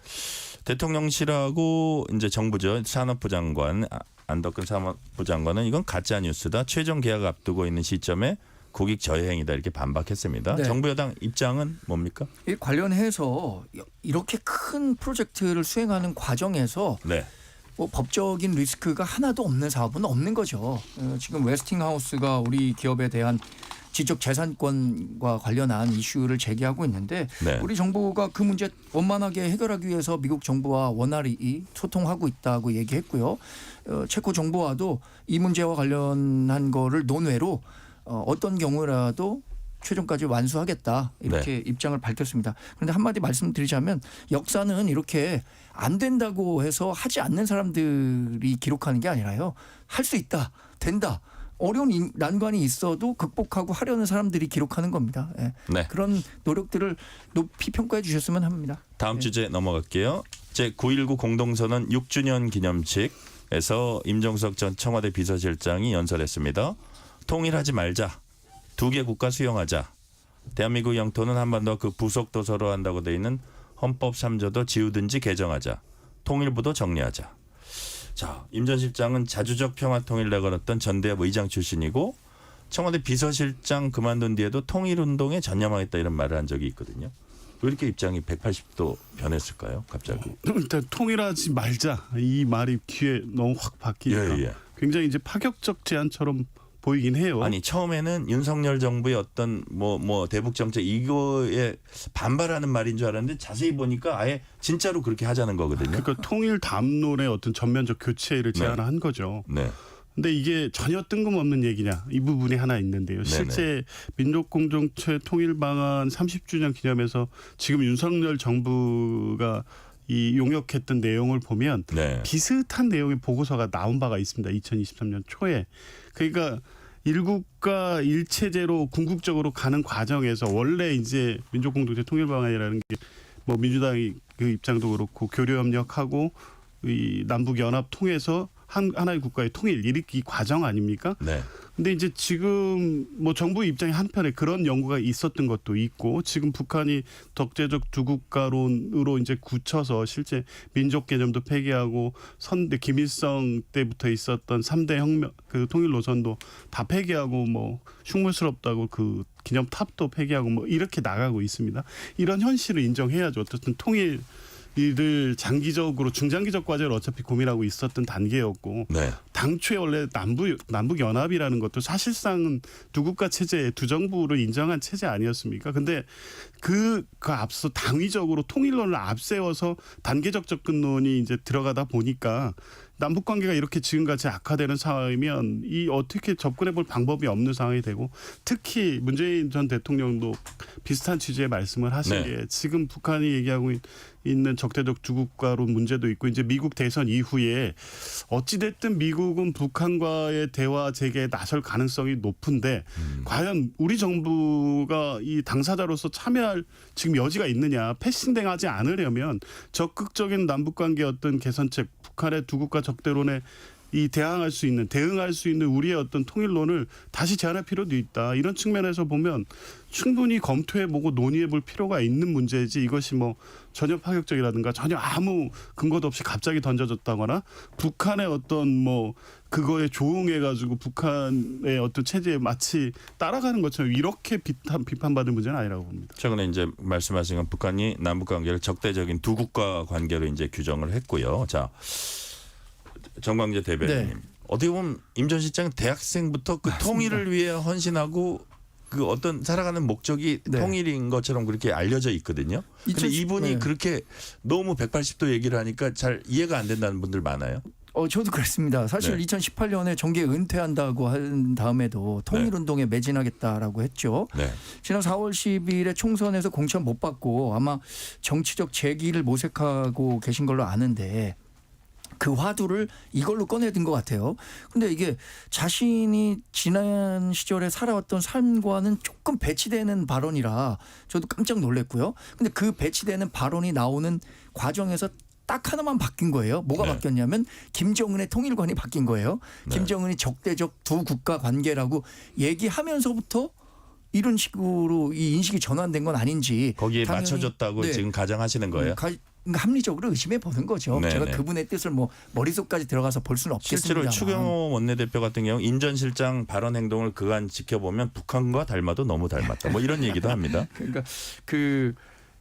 대통령실하고 이제 정부죠. 산업부 장관 안덕근 산업부 장관은 이건 가짜 뉴스다. 최종 계약 앞두고 있는 시점에 국익 저해행위다 이렇게 반박했습니다. 네. 정부 여당 입장은 뭡니까? 이 관련해서 이렇게 큰 프로젝트를 수행하는 과정에서 네. 뭐 법적인 리스크가 하나도 없는 사업은 없는 거죠. 지금 웨스팅하우스가 우리 기업에 대한 지적 재산권과 관련한 이슈를 제기하고 있는데 네. 우리 정부가 그 문제 원만하게 해결하기 위해서 미국 정부와 원활히 소통하고 있다고 얘기했고요. 체코 정부와도 이 문제와 관련한 거를 논외로 어떤 경우라도 최종까지 완수하겠다 이렇게 입장을 밝혔습니다. 그런데 한마디 말씀드리자면 역사는 이렇게 안 된다고 해서 하지 않는 사람들이 기록하는 게 아니라요. 할 수 있다, 된다. 어려운 난관이 있어도 극복하고 하려는 사람들이 기록하는 겁니다. 예. 네. 그런 노력들을 높이 평가해 주셨으면 합니다. 다음 주제 넘어갈게요. 제9.19 공동선언 6주년 기념식에서 임종석 전 청와대 비서실장이 연설했습니다. 통일하지 말자. 두 개 국가 수용하자. 대한민국 영토는 한반도와 그 부속도 서로 한다고 돼 있는 헌법 3조도 지우든지 개정하자. 통일부도 정리하자. 자, 임 전 실장은 자주적 평화통일 내걸었던 전대협 의장 출신이고 청와대 비서실장 그만둔 뒤에도 통일운동에 전념하겠다 이런 말을 한 적이 있거든요. 왜 이렇게 입장이 180도 변했을까요? 갑자기. 일단 통일하지 말자 이 말이 귀에 너무 확 박히니까 예. 굉장히 이제 파격적 제안처럼 보이긴 해요. 아니 처음에는 윤석열 정부의 어떤 뭐 대북 정책 이거에 반발하는 말인 줄 알았는데 자세히 보니까 아예 진짜로 그렇게 하자는 거거든요. 그러니까 통일 담론의 어떤 전면적 교체를 제안한 거죠. 네. 근데 이게 전혀 뜬금없는 얘기냐 이 부분이 하나 있는데요. 실제 민족공동체 통일방안 30주년 기념해서 지금 윤석열 정부가 이 용역했던 내용을 보면 네. 비슷한 내용의 보고서가 나온 바가 있습니다. 2023년 초에. 그러니까 일국가 일체제로 궁극적으로 가는 과정에서 원래 이제 민족공동체 통일방안이라는 게 뭐 민주당이 그 입장도 그렇고 교류협력하고 이 남북연합 통해서 하나의 국가의 통일 이 과정 아닙니까? 네. 근데 이제 지금 뭐 정부 입장에 한편에 그런 연구가 있었던 것도 있고 지금 북한이 독재적 두 국가론으로 이제 굳혀서 실제 민족 개념도 폐기하고 선대 김일성 때부터 있었던 3대 혁명 그 통일 노선도 다 폐기하고 뭐 흉물스럽다고 그 기념탑도 폐기하고 뭐 이렇게 나가고 있습니다. 이런 현실을 인정해야죠. 어쨌든 통일 이를 장기적으로 중장기적 과제를 어차피 고민하고 있었던 단계였고 네. 당초에 원래 남북 연합이라는 것도 사실상은 두 국가 체제 두 정부를 인정한 체제 아니었습니까? 근데 그 앞서 당위적으로 통일론을 앞세워서 단계적 접근론이 이제 들어가다 보니까 남북 관계가 이렇게 지금같이 악화되는 상황이면 이 어떻게 접근해 볼 방법이 없는 상황이 되고 특히 문재인 전 대통령도 비슷한 취지의 말씀을 하신 게 지금 북한이 얘기하고 있는 적대적 두 국가론 문제도 있고 이제 미국 대선 이후에 어찌됐든 미국은 북한과의 대화 재개에 나설 가능성이 높은데 과연 우리 정부가 이 당사자로서 참여할 지금 여지가 있느냐 패싱당하지 않으려면 적극적인 남북관계 어떤 개선책 북한의 두 국가 적대론에 이 대응할 수 있는 우리의 어떤 통일론을 다시 제안할 필요도 있다. 이런 측면에서 보면 충분히 검토해보고 논의해볼 필요가 있는 문제지 이것이 뭐 전혀 파격적이라든가 전혀 아무 근거도 없이 갑자기 던져졌다거나 북한의 어떤 뭐 그거에 조응해가지고 북한의 어떤 체제에 마치 따라가는 것처럼 이렇게 비판받을 문제는 아니라고 봅니다. 최근에 이제 말씀하신 건 북한이 남북 관계를 적대적인 두 국가 관계로 이제 규정을 했고요. 자. 정광재 대변인 어떻게 보면 임 전 실장은 대학생부터 그 맞습니다. 통일을 위해 헌신하고 그 어떤 살아가는 목적이 통일인 것처럼 그렇게 알려져 있거든요. 그런데 이분이 그렇게 너무 180도 얘기를 하니까 잘 이해가 안 된다는 분들 많아요. 저도 그렇습니다. 사실 2018년에 정계 은퇴한다고 한 다음에도 통일운동에 매진하겠다라고 했죠. 지난 4월 10일에 총선에서 공천 못 받고 아마 정치적 재기를 모색하고 계신 걸로 아는데 그 화두를 이걸로 꺼내든 것 같아요. 근데 이게 자신이 지난 시절에 살아왔던 삶과는 조금 배치되는 발언이라 저도 깜짝 놀랐고요. 근데 그 배치되는 발언이 나오는 과정에서 딱 하나만 바뀐 거예요. 뭐가 바뀌었냐면 김정은의 통일관이 바뀐 거예요. 김정은이 적대적 두 국가 관계라고 얘기하면서부터 이런 식으로 이 인식이 전환된 건 아닌지 거기에 맞춰줬다고 지금 가정하시는 거예요? 합리적으로 의심해 보는 거죠. 네네. 제가 그분의 뜻을 뭐 머릿속까지 들어가서 볼 수는 실제로 없겠습니다만. 추경호 원내대표 같은 경우 임 전 실장 발언 행동을 그간 지켜보면 북한과 닮아도 너무 닮았다. 뭐 이런 얘기도 합니다. 그러니까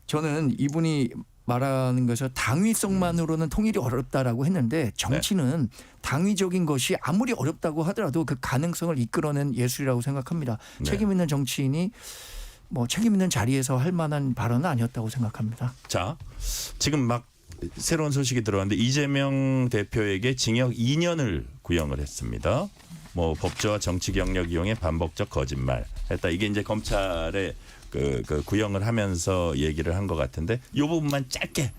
저는 이분이 말하는 것은 당위성만으로는 통일이 어렵다라고 했는데 정치는 당위적인 것이 아무리 어렵다고 하더라도 그 가능성을 이끌어낸 예술이라고 생각합니다. 책임 있는 정치인이 뭐 책임 있는 자리에서 할 만한 발언은 아니었다고 생각합니다. 자, 지금 막 새로운 소식이 들어왔는데 이재명 대표에게 징역 2년을 구형을 했습니다. 뭐 법조와 정치 경력 이용해 반복적 거짓말 했다. 이게 이제 검찰의 그 구형을 하면서 얘기를 한 것 같은데 이 부분만 짧게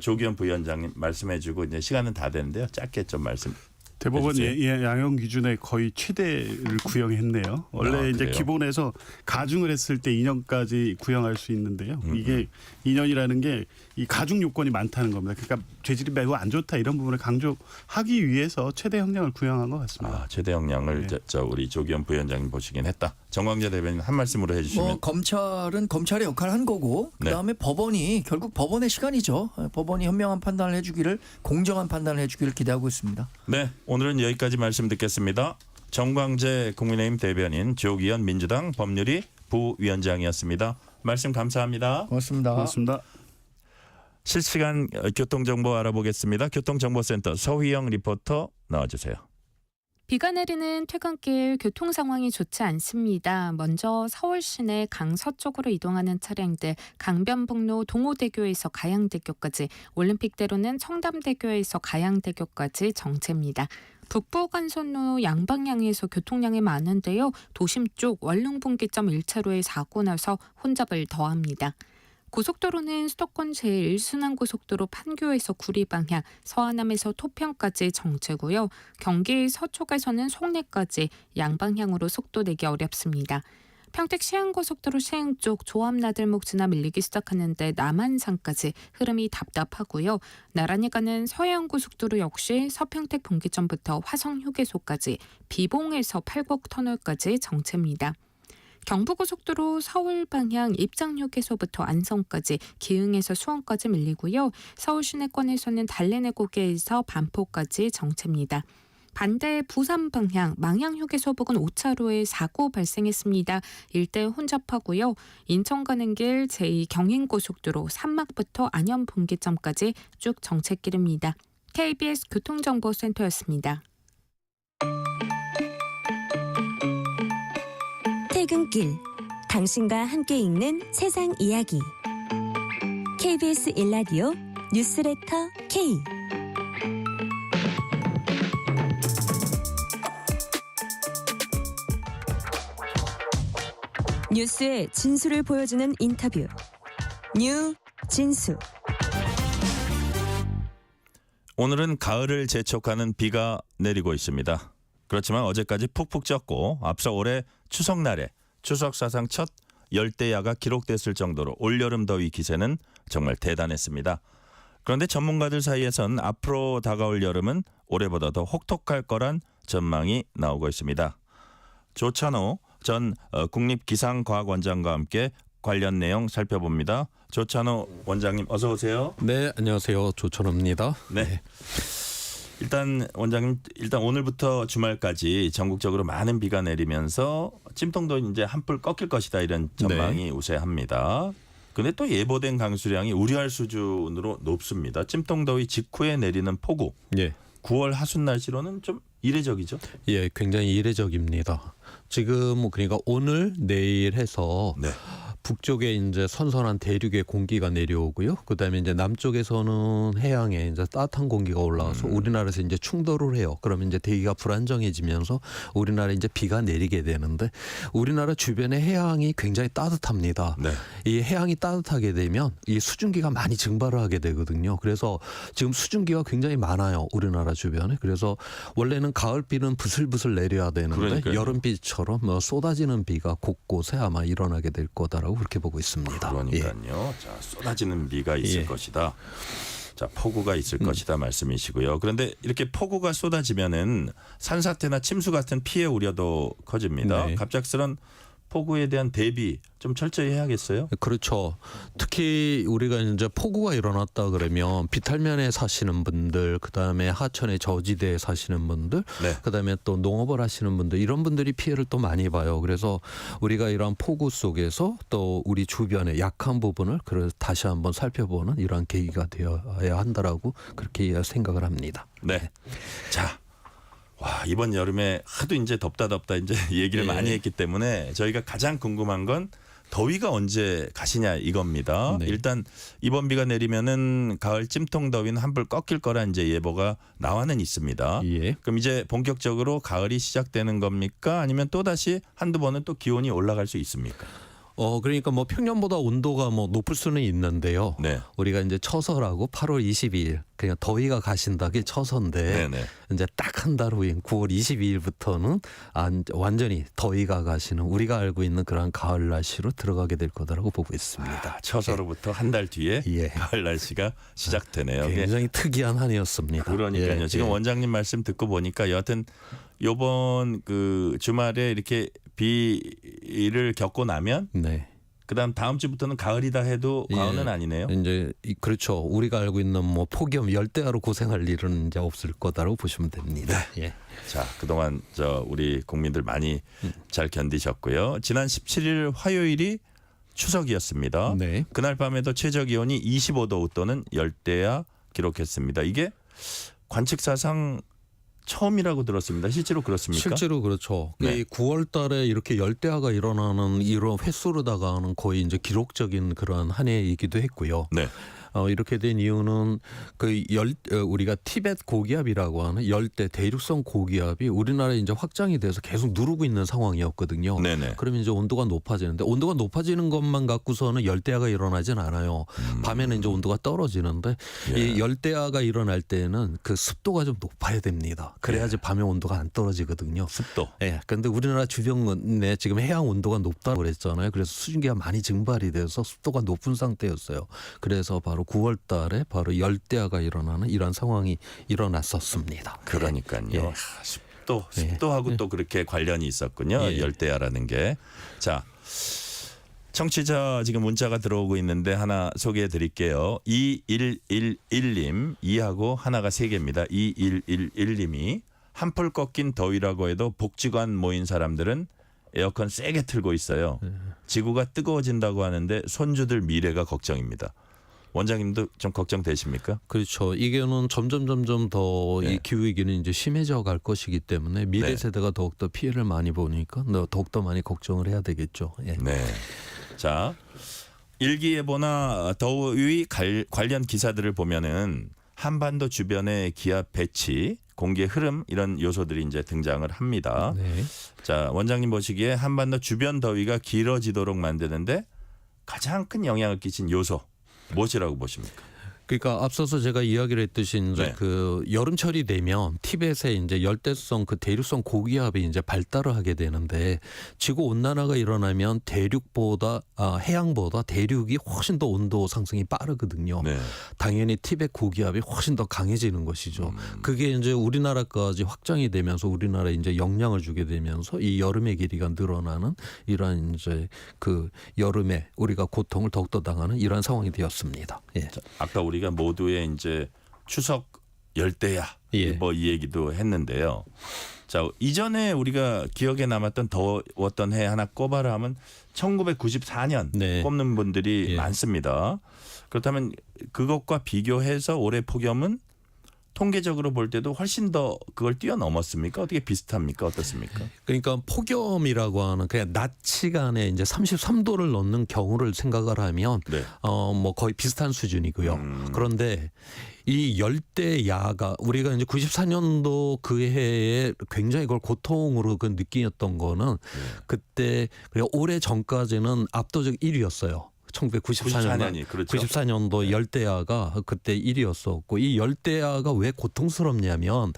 조기현 부위원장님 말씀해주고 이제 시간은 다 됐는데요. 짧게 좀 말씀. 대법원 양형 기준에 거의 최대를 구형했네요. 원래 이제 기본에서 가중을 했을 때 2년까지 구형할 수 있는데요. 이게 2년이라는 게 이 가중 요건이 많다는 겁니다. 그러니까 죄질이 매우 안 좋다 이런 부분을 강조하기 위해서 최대 형량을 구형한 것 같습니다. 최대 형량을 우리 조기현 부위원장님 보시긴 했다. 정광재 대변인 한 말씀으로 해주시면. 검찰은 검찰의 역할을 한 거고 그다음에 법원이 결국 법원의 시간이죠. 법원이 현명한 판단을 해주기를 공정한 판단을 해주기를 기대하고 있습니다. 네, 오늘은 여기까지 말씀 듣겠습니다. 정광재 국민의힘 대변인, 조기현 민주당 법률위 부위원장이었습니다. 말씀 감사합니다. 고맙습니다. 고맙습니다. 실시간 교통정보 알아보겠습니다. 교통정보센터 서휘영 리포터 나와주세요. 비가 내리는 퇴근길 교통 상황이 좋지 않습니다. 먼저 서울 시내 강서쪽으로 이동하는 차량들 강변북로 동호대교에서 가양대교까지, 올림픽대로는 청담대교에서 가양대교까지 정체입니다. 북부간선로 양방향에서 교통량이 많은데요. 도심 쪽 원룸분기점 1차로에 사고 나서 혼잡을 더합니다. 고속도로는 수도권 제1순환고속도로 판교에서 구리방향, 서하남에서 토평까지 정체고요. 경기 서쪽에서는 송내까지 양방향으로 속도 내기 어렵습니다. 평택 시흥고속도로 시흥 쪽 조합나들목 지나 밀리기 시작하는데 남한산까지 흐름이 답답하고요. 나란히 가는 서해안고속도로 역시 서평택 분기점부터 화성휴게소까지, 비봉에서 팔곡터널까지 정체입니다. 경부고속도로 서울 방향 입장휴게소부터 안성까지, 기흥에서 수원까지 밀리고요. 서울 시내권에서는 달래내고개에서 반포까지 정체입니다. 반대 부산 방향 망향휴게소 부근 5차로에 사고 발생했습니다. 일대 혼잡하고요. 인천 가는 길 제2경인고속도로 산막부터 안현분기점까지 쭉 정체길입니다. KBS 교통정보센터였습니다. 퇴근길, 당신과 함께 읽는 세상 이야기. KBS 1라디오 뉴스레터 K. 뉴스의 진수를 보여주는 인터뷰. 뉴 진수. 오늘은 가을을 재촉하는 비가 내리고 있습니다. 그렇지만 어제까지 푹푹 쪘고 앞서 올해 추석날에 추석 사상 첫 열대야가 기록됐을 정도로 올여름 더위 기세는 정말 대단했습니다. 그런데 전문가들 사이에선 앞으로 다가올 여름은 올해보다 더 혹독할 거란 전망이 나오고 있습니다. 조찬호 전 국립기상과학원장과 함께 관련 내용 살펴봅니다. 조찬호 원장님 어서 오세요. 네, 안녕하세요. 조천호입니다. 네. 일단 원장님, 오늘부터 주말까지 전국적으로 많은 비가 내리면서 찜통도 이제 한풀 꺾일 것이다, 이런 전망이 우세합니다. 근데 또 예보된 강수량이 우려할 수준으로 높습니다. 찜통더위 직후에 내리는 폭우. 예. 9월 하순 날씨로는 좀 이례적이죠. 예, 굉장히 이례적입니다. 지금 그러니까 오늘 내일 해서 네. 북쪽에 이제 선선한 대륙의 공기가 내려오고요. 그다음에 이제 남쪽에서는 해양에 이제 따뜻한 공기가 올라와서 우리나라에서 이제 충돌을 해요. 그러면 이제 대기가 불안정해지면서 우리나라에 이제 비가 내리게 되는데, 우리나라 주변의 해양이 굉장히 따뜻합니다. 네. 이 해양이 따뜻하게 되면 이 수증기가 많이 증발을 하게 되거든요. 그래서 지금 수증기가 굉장히 많아요, 우리나라 주변에. 그래서 원래는 가을비는 부슬부슬 내려야 되는데 그러니까요. 여름비처럼 뭐 쏟아지는 비가 곳곳에 아마 일어나게 될 거다라고 그렇게 보고 있습니다. 그러니까요. 자, 쏟아지는 비가 있을 예. 것이다. 자, 폭우가 있을 것이다 말씀이시고요. 그런데 이렇게 폭우가 쏟아지면은 산사태나 침수 같은 피해 우려도 커집니다. 네. 갑작스런 폭우에 대한 대비 좀 철저히 해야겠어요. 그렇죠. 특히 우리가 이제 폭우가 일어났다 그러면 비탈면에 사시는 분들, 그다음에 하천의 저지대에 사시는 분들, 네. 그다음에 또 농업을 하시는 분들, 이런 분들이 피해를 또 많이 봐요. 그래서 우리가 이러한 폭우 속에서 또 우리 주변의 약한 부분을 다시 한번 살펴보는 이러한 계기가 되어야 한다라고 그렇게 생각을 합니다. 네. 자. 와, 이번 여름에 하도 이제 덥다 이제 얘기를 예. 많이 했기 때문에 저희가 가장 궁금한 건 더위가 언제 가시냐 이겁니다. 네. 일단 이번 비가 내리면은 가을 찜통 더위는 한풀 꺾일 거라 이제 예보가 나와는 있습니다. 예. 그럼 이제 본격적으로 가을이 시작되는 겁니까? 아니면 또 다시 한두 번은 또 기온이 올라갈 수 있습니까? 그러니까 뭐 평년보다 온도가 뭐 높을 수는 있는데요. 네. 우리가 이제 처서라고 8월 22일 그냥 더위가 가신다기 처서인데 네네. 이제 딱 한 달 후인 9월 22일부터는 완전히 더위가 가시는 우리가 알고 있는 그런 가을 날씨로 들어가게 될 거다라고 보고 있습니다. 처서로부터 한 달 뒤에 예. 가을 날씨가 시작되네요. 굉장히 특이한 한 해였습니다. 그러니까요. 예, 지금 예. 원장님 말씀 듣고 보니까 여하튼 요번 그 주말에 이렇게 비를 겪고 나면 네. 그다음 다음 주부터는 가을이다 해도 과언은 예. 아니네요. 이제 그렇죠. 우리가 알고 있는 뭐 폭염 열대야로 고생할 일은 이제 없을 거다라고 보시면 됩니다. 예. 자, 그동안 우리 국민들 많이 잘 견디셨고요. 지난 17일 화요일이 추석이었습니다. 네. 그날 밤에도 최저 기온이 25도 웃도는 열대야 기록했습니다. 이게 관측 사상 처음이라고 들었습니다. 실제로 그렇습니까? 실제로 그렇죠. 네. 9월 달에 이렇게 열대야가 일어나는 이런 횟수로다가는 거의 이제 기록적인 그런 한 해이기도 했고요. 네. 이렇게 된 이유는 우리가 티벳 고기압이라고 하는 열대 대륙성 고기압이 우리나라에 이제 확장이 돼서 계속 누르고 있는 상황이었거든요. 네네. 그러면 이제 온도가 높아지는데 온도가 높아지는 것만 갖고서는 열대야가 일어나진 않아요. 밤에는 이제 온도가 떨어지는데 예. 이 열대야가 일어날 때는 그 습도가 좀 높아야 됩니다. 그래야지 밤에 온도가 안 떨어지거든요. 습도. 예. 그런데 우리나라 주변에 지금 해양 온도가 높다고 그랬잖아요. 그래서 수증기가 많이 증발이 돼서 습도가 높은 상태였어요. 그래서 바로 9월 달에 바로 열대야가 일어나는 이런 상황이 일어났었습니다. 그러니까요. 예. 습도하고 예. 또 그렇게 관련이 있었군요. 예. 열대야라는 게. 자, 청취자 지금 문자가 들어오고 있는데 하나 소개해 드릴게요. 2111님 2하고 하나가 3개입니다. 2111님이 한풀 꺾인 더위라고 해도 복지관 모인 사람들은 에어컨 세게 틀고 있어요. 지구가 뜨거워진다고 하는데 손주들 미래가 걱정입니다. 원장님도 좀 걱정되십니까? 그렇죠. 이게는 점점 더 이 네. 기후 위기는 이제 심해져 갈 것이기 때문에 미래 네. 세대가 더욱더 피해를 많이 보니까 더욱더 많이 걱정을 해야 되겠죠. 예. 네. 자, 일기예보나 더위 관련 기사들을 보면은 한반도 주변의 기압 배치, 공기의 흐름 이런 요소들이 이제 등장을 합니다. 네. 자, 원장님 보시기에 한반도 주변 더위가 길어지도록 만드는데 가장 큰 영향을 끼친 요소 무엇이라고 보십니까? 그러니까 앞서서 제가 이야기를 했듯이 이제 네. 그 여름철이 되면 티벳에 이제 열대성 그 대륙성 고기압이 이제 발달을 하게 되는데 지구 온난화가 일어나면 해양보다 대륙이 훨씬 더 온도 상승이 빠르거든요. 네. 당연히 티벳 고기압이 훨씬 더 강해지는 것이죠. 그게 이제 우리나라까지 확장이 되면서 우리나라에 이제 영향을 주게 되면서 이 여름의 길이가 늘어나는 이러한 이제 그 여름에 우리가 고통을 더욱더 당하는 이러한 상황이 되었습니다. 예. 자, 아까 우리가 모두의 이제 추석 열대야 예. 뭐 이 얘기도 했는데요. 자, 이전에 우리가 기억에 남았던 더웠던 해 하나 꼽아라 하면 1994년 네. 꼽는 분들이 예. 많습니다. 그렇다면 그것과 비교해서 올해 폭염은 통계적으로 볼 때도 훨씬 더 그걸 뛰어넘었습니까? 어떻게 비슷합니까? 어떻습니까? 그러니까 폭염이라고 하는 그냥 낮 시간에 이제 33도를 넘는 경우를 생각을 하면 네. 뭐 거의 비슷한 수준이고요. 그런데 이 열대야가 우리가 이제 94년도 그 해에 굉장히 그걸 고통으로 그 느끼었던 거는 그때 그리고 오래 전까지는 압도적 1위였어요. 1994년이 그렇죠. 94년도 열대야가 그때 1위였었고 이 열대야가 왜 고통스럽냐면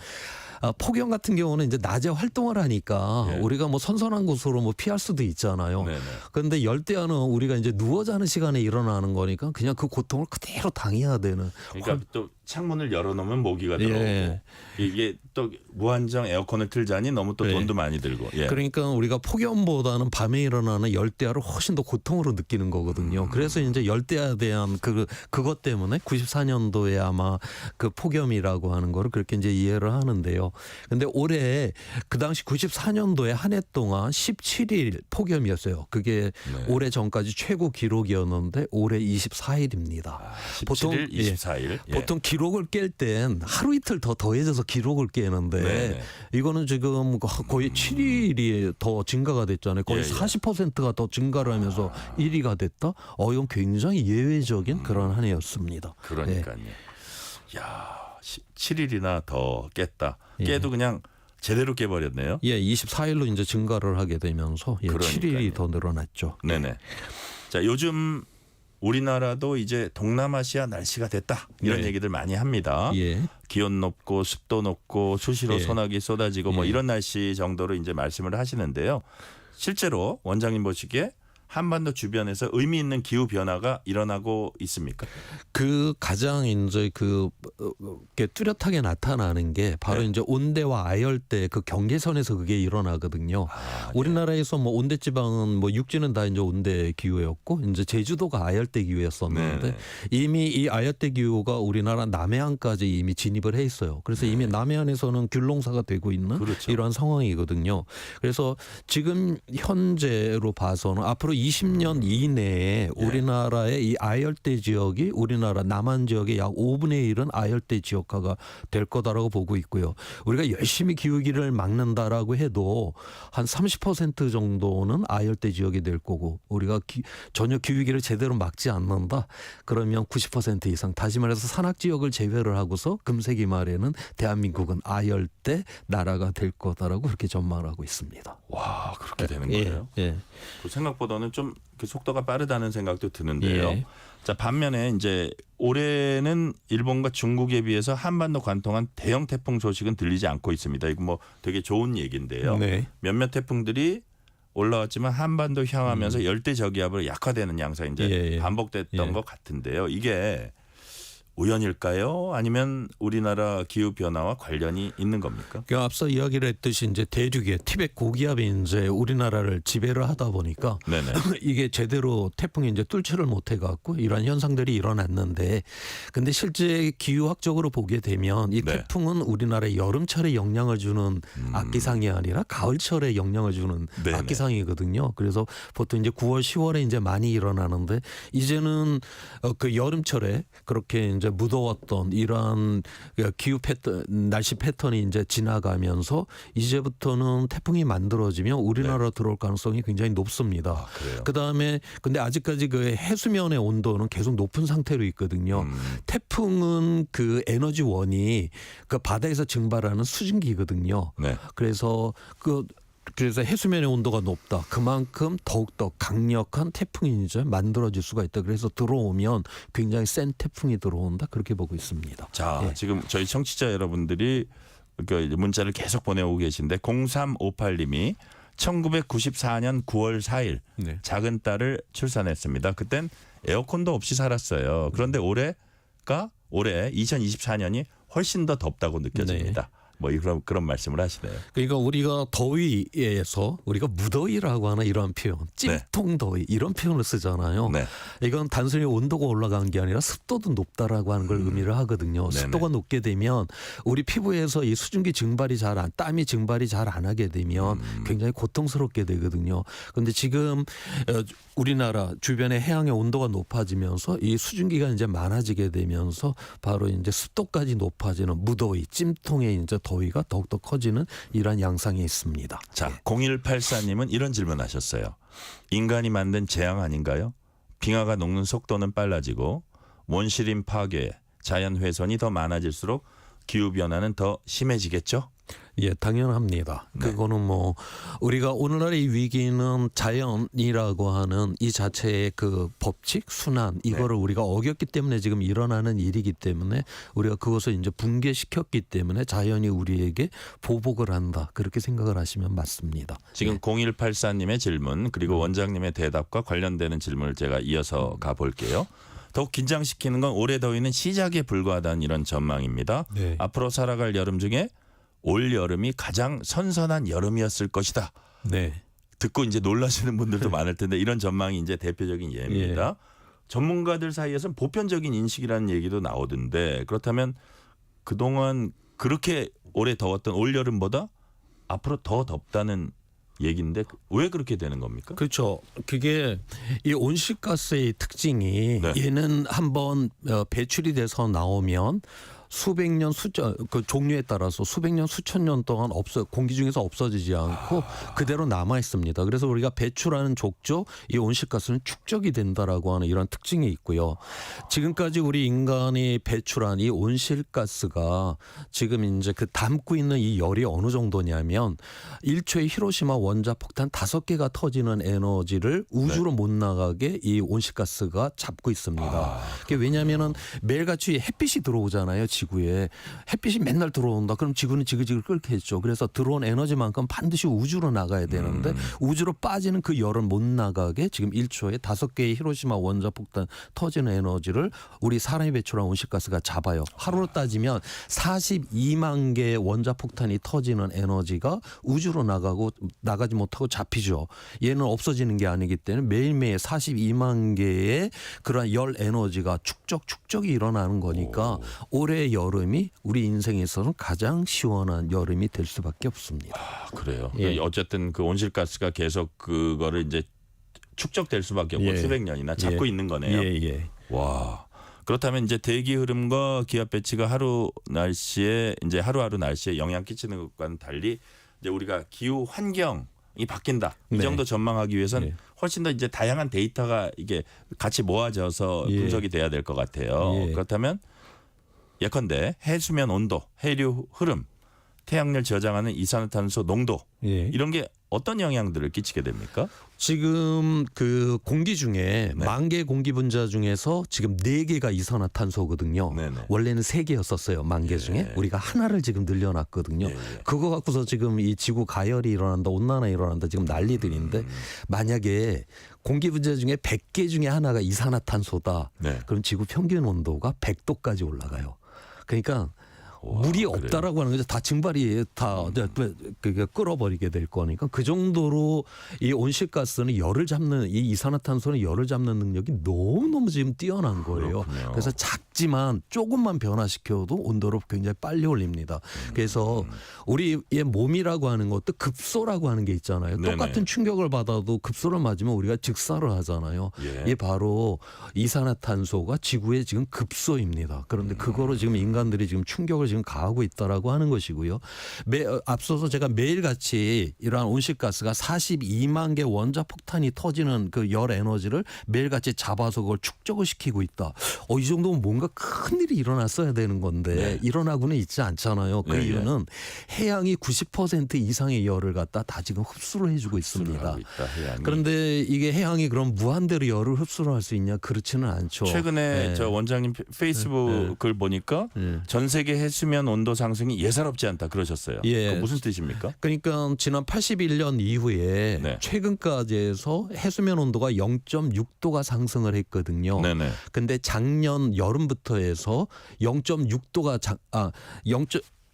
폭염 같은 경우는 이제 낮에 활동을 하니까 예. 우리가 뭐 선선한 곳으로 뭐 피할 수도 있잖아요. 네네. 그런데 열대야는 우리가 이제 누워 자는 시간에 일어나는 거니까 그냥 그 고통을 그대로 당해야 되는. 그러니까 또 창문을 열어놓으면 모기가 들어오고 예. 이게 또 무한정 에어컨을 틀자니 너무 또 예. 돈도 많이 들고. 예. 그러니까 우리가 폭염보다는 밤에 일어나는 열대야를 훨씬 더 고통으로 느끼는 거거든요. 그래서 이제 열대야에 대한 그것 때문에 94년도에 아마 그 폭염이라고 하는 거를 그렇게 이제 이해를 하는데요. 근데 올해 그 당시 94년도에 한 해 동안 17일 폭염이었어요. 그게 네. 올해 전까지 최고 기록이었는데 올해 24일입니다. 17일, 24일. 예. 보통 기록을 깰 땐 하루 이틀 더 더해져서 기록을 깨는데 네네. 이거는 지금 거의 7일이 더 증가가 됐잖아요. 거의 예, 예. 40%가 더 증가를 하면서 1위가 됐다. 이건 굉장히 예외적인 그런 한 해였습니다. 그러니까요. 야, 7일이나 더 깼다. 예. 깨도 그냥 제대로 깨버렸네요. 예, 24일로 이제 증가를 하게 되면서 그러니까요. 7일이 더 늘어났죠. 네네. 자, 요즘 우리나라도 이제 동남아시아 날씨가 됐다 이런 네. 얘기들 많이 합니다. 예. 기온 높고 습도 높고 수시로 예. 소나기 쏟아지고 뭐 예. 이런 날씨 정도로 이제 말씀을 하시는데요. 실제로 원장님 보시기에 한반도 주변에서 의미 있는 기후 변화가 일어나고 있습니까? 그 가장 이제 게 뚜렷하게 나타나는 게 바로 네. 이제 온대와 아열대 그 경계선에서 그게 일어나거든요. 아, 우리나라에서 뭐 온대 지방은 뭐 육지는 다 이제 온대 기후였고 이제 제주도가 아열대 기후였었는데 네. 이미 이 아열대 기후가 우리나라 남해안까지 이미 진입을 해 있어요. 그래서 이미 남해안에서는 귤농사가 되고 있는 그렇죠. 이러한 상황이거든요. 그래서 지금 현재로 봐서는 앞으로 20년 이내에 우리나라의 이 아열대 지역이 우리나라 남한 지역의 약 5분의 1은 아열대 지역화가 될 거다라고 보고 있고요. 우리가 열심히 기후위기를 막는다라고 해도 한 30% 정도는 아열대 지역이 될 거고 우리가 전혀 기후위기를 제대로 막지 않는다. 그러면 90% 이상 다시 말해서 산악 지역을 제외를 하고서 금세기 말에는 대한민국은 아열대 나라가 될 거다라고 그렇게 전망하고 있습니다. 와, 그렇게 되는 거예요? 예. 그 생각보다는 좀 속도가 빠르다는 생각도 드는데요. 예. 자, 반면에 이제 올해는 일본과 중국에 비해서 한반도 관통한 대형 태풍 소식은 들리지 않고 있습니다. 이거 뭐 되게 좋은 얘기인데요. 네. 몇몇 태풍들이 올라왔지만 한반도 향하면서 열대 저기압으로 약화되는 양상이 이제 반복됐던 것 같은데요. 이게 우연일까요? 아니면 우리나라 기후 변화와 관련이 있는 겁니까? 그 앞서 이야기를 했듯이 이제 대륙의 티벳 고기압이 이제 우리나라를 지배를 하다 보니까 네네. 이게 제대로 태풍이 이제 뚫지를 못해 갖고 이런 현상들이 일어났는데 근데 실제 기후학적으로 보게 되면 이 네. 태풍은 우리나라의 여름철에 영향을 주는 악기상이 아니라 가을철에 영향을 주는 네네. 악기상이거든요. 그래서 보통 이제 9월, 10월에 이제 많이 일어나는데 이제는 그 여름철에 그렇게 이제 무더웠던 이러한 기후 패턴, 날씨 패턴이 이제 지나가면서 이제부터는 태풍이 만들어지면 우리나라로 들어올 가능성이 굉장히 높습니다. 아, 그래요? 그다음에 근데 아직까지 그 해수면의 온도는 계속 높은 상태로 있거든요. 태풍은 그 에너지원이 그 바다에서 증발하는 수증기거든요. 네. 그래서 해수면의 온도가 높다. 그만큼 더욱더 강력한 태풍이 이제 만들어질 수가 있다. 그래서 들어오면 굉장히 센 태풍이 들어온다. 그렇게 보고 있습니다. 자, 예. 지금 저희 청취자 여러분들이 그 문자를 계속 보내오고 계신데 0358님이 1994년 9월 4일 네. 작은 딸을 출산했습니다. 그땐 에어컨도 없이 살았어요. 그런데 올해 2024년이 훨씬 더 덥다고 느껴집니다. 뭐 그런 말씀을 하시네요. 그러니까 우리가 더위에서 우리가 무더위라고 하나 이런 표현, 찜통더위 이런 표현을 쓰잖아요. 네. 이건 단순히 온도가 올라간 게 아니라 습도도 높다라고 하는 걸 의미를 하거든요. 네네. 습도가 높게 되면 우리 피부에서 이 수증기 증발이 땀이 증발이 잘 안 하게 되면 굉장히 고통스럽게 되거든요. 그런데 지금 우리나라 주변의 해양의 온도가 높아지면서 이 수증기가 이제 많아지게 되면서 바로 이제 습도까지 높아지는 무더위, 찜통의 이제 더위가 더욱더 커지는 이러한 양상이 있습니다. 자, 0184님은 이런 질문하셨어요. 인간이 만든 재앙 아닌가요? 빙하가 녹는 속도는 빨라지고 원시림 파괴, 자연 훼손이 더 많아질수록 기후 변화는 더 심해지겠죠? 예, 당연합니다. 네. 그거는 뭐 우리가 오늘날의 이 위기는 자연이라고 하는 이 자체의 그 법칙, 순환 이거를 우리가 어겼기 때문에 지금 일어나는 일이기 때문에 우리가 그것을 이제 붕괴시켰기 때문에 자연이 우리에게 보복을 한다. 그렇게 생각을 하시면 맞습니다. 지금 0184님의 질문 그리고 원장님의 대답과 관련되는 질문을 제가 이어서 가볼게요. 더욱 긴장시키는 건 올해 더위는 시작에 불과하다는 이런 전망입니다. 네. 앞으로 살아갈 여름 중에 올 여름이 가장 선선한 여름이었을 것이다. 네. 듣고 이제 놀라시는 분들도 많을 텐데 이런 전망이 이제 대표적인 예입니다. 전문가들 사이에서는 보편적인 인식이라는 얘기도 나오던데 그렇다면 그동안 그렇게 오래 더웠던 올 여름보다 앞으로 더 덥다는 얘기인데 왜 그렇게 되는 겁니까? 그렇죠. 그게 이 온실가스의 특징이 네. 얘는 한번 배출이 돼서 나오면 수백 년 그 종류에 따라서 수백 년 수천 년 동안 공기 중에서 없어지지 않고 그대로 남아 있습니다. 그래서 우리가 배출하는 족조 이 온실가스는 축적이 된다라고 하는 이런 특징이 있고요. 지금까지 우리 인간이 배출한 이 온실가스가 지금 이제 그 담고 있는 이 열이 어느 정도냐면 1초에 히로시마 원자 폭탄 5개가 터지는 에너지를 우주로 못 나가게 이 온실가스가 잡고 있습니다. 그게 왜냐하면은 매일같이 햇빛이 들어오잖아요. 지구에 햇빛이 맨날 들어온다. 그럼 지구는 지그지그 끓겠죠. 그래서 들어온 에너지만큼 반드시 우주로 나가야 되는데 우주로 빠지는 그 열을 못 나가게 지금 1초에 5개의 히로시마 원자폭탄 터지는 에너지를 우리 사람이 배출한 온실가스가 잡아요. 하루로 따지면 42만 개의 원자폭탄이 터지는 에너지가 우주로 나가지 못하고 잡히죠. 얘는 없어지는 게 아니기 때문에 매일매일 42만 개의 그런 열 에너지가 축적이 일어나는 거니까 올해 여름이 우리 인생에 있어서 가장 시원한 여름이 될 수밖에 없습니다. 아, 그래요. 예. 어쨌든 그 온실가스가 계속 그거를 이제 축적될 수밖에 없고 예. 수백 년이나 잡고 예. 있는 거네요. 예. 와. 그렇다면 이제 대기 흐름과 기압 배치가 하루 날씨에 이제 하루하루 날씨에 영향 끼치는 것과는 달리 이제 우리가 기후 환경이 바뀐다. 이 네. 정도 전망하기 위해서는 예. 훨씬 더 이제 다양한 데이터가 이게 같이 모아져서 예. 분석이 돼야 될 것 같아요. 예. 그렇다면 예컨대 해수면 온도, 해류 흐름, 태양열 저장하는 이산화탄소 농도 예. 이런 게 어떤 영향들을 끼치게 됩니까? 지금 그 공기 중에 네. 10,000개 공기 분자 중에서 지금 4개가 이산화탄소거든요. 네네. 원래는 3개였었어요. 10,000개 예. 중에 우리가 하나를 지금 늘려놨거든요. 예, 예. 그거 갖고서 지금 이 지구 가열이 일어난다, 온난화 일어난다 지금 난리들인데 만약에 공기 분자 중에 100개 중에 하나가 이산화탄소다. 네. 그럼 지구 평균 온도가 100도까지 올라가요. 그러니까 와, 물이 그래요? 없다라고 하는 거죠. 다 증발이 다 그게 끌어버리게 될 거니까 그 정도로 이 온실가스는 열을 잡는 이 이산화탄소는 열을 잡는 능력이 너무너무 지금 뛰어난 거예요. 그렇군요. 그래서 작지만 조금만 변화시켜도 온도를 굉장히 빨리 올립니다. 그래서 우리의 몸이라고 하는 것도 급소라고 하는 게 있잖아요. 네네. 똑같은 충격을 받아도 급소를 맞으면 우리가 즉사를 하잖아요. 예. 이게 바로 이산화탄소가 지구의 지금 급소입니다. 그런데 그거로 지금 인간들이 지금 충격을 지금 가하고 있다라고 하는 것이고요. 앞서서 제가 매일같이 이러한 온실가스가 42만 개 원자 폭탄이 터지는 그 열 에너지를 매일같이 잡아서 그걸 축적을 시키고 있다. 이 정도면 뭔가 큰 일이 일어났어야 되는 건데 네. 일어나고는 있지 않잖아요. 그 네, 이유는 해양이 90% 이상의 열을 갖다 다 지금 흡수를 해주고 흡수를 있습니다. 하고 있다, 해양이. 그런데 이게 해양이 그럼 무한대로 열을 흡수를 할 수 있냐? 그렇지는 않죠. 최근에 네. 저 원장님 페이스북 글 보니까 네. 전 세계 해수면 온도 상승이 예사롭지 않다 그러셨어요. 예. 그거 무슨 뜻입니까? 그러니까 지난 81년 이후에 네. 최근까지 해서 해수면 온도가 0.6도가 상승을 했거든요. 네네. 근데 작년 여름부터 해서 0.6도가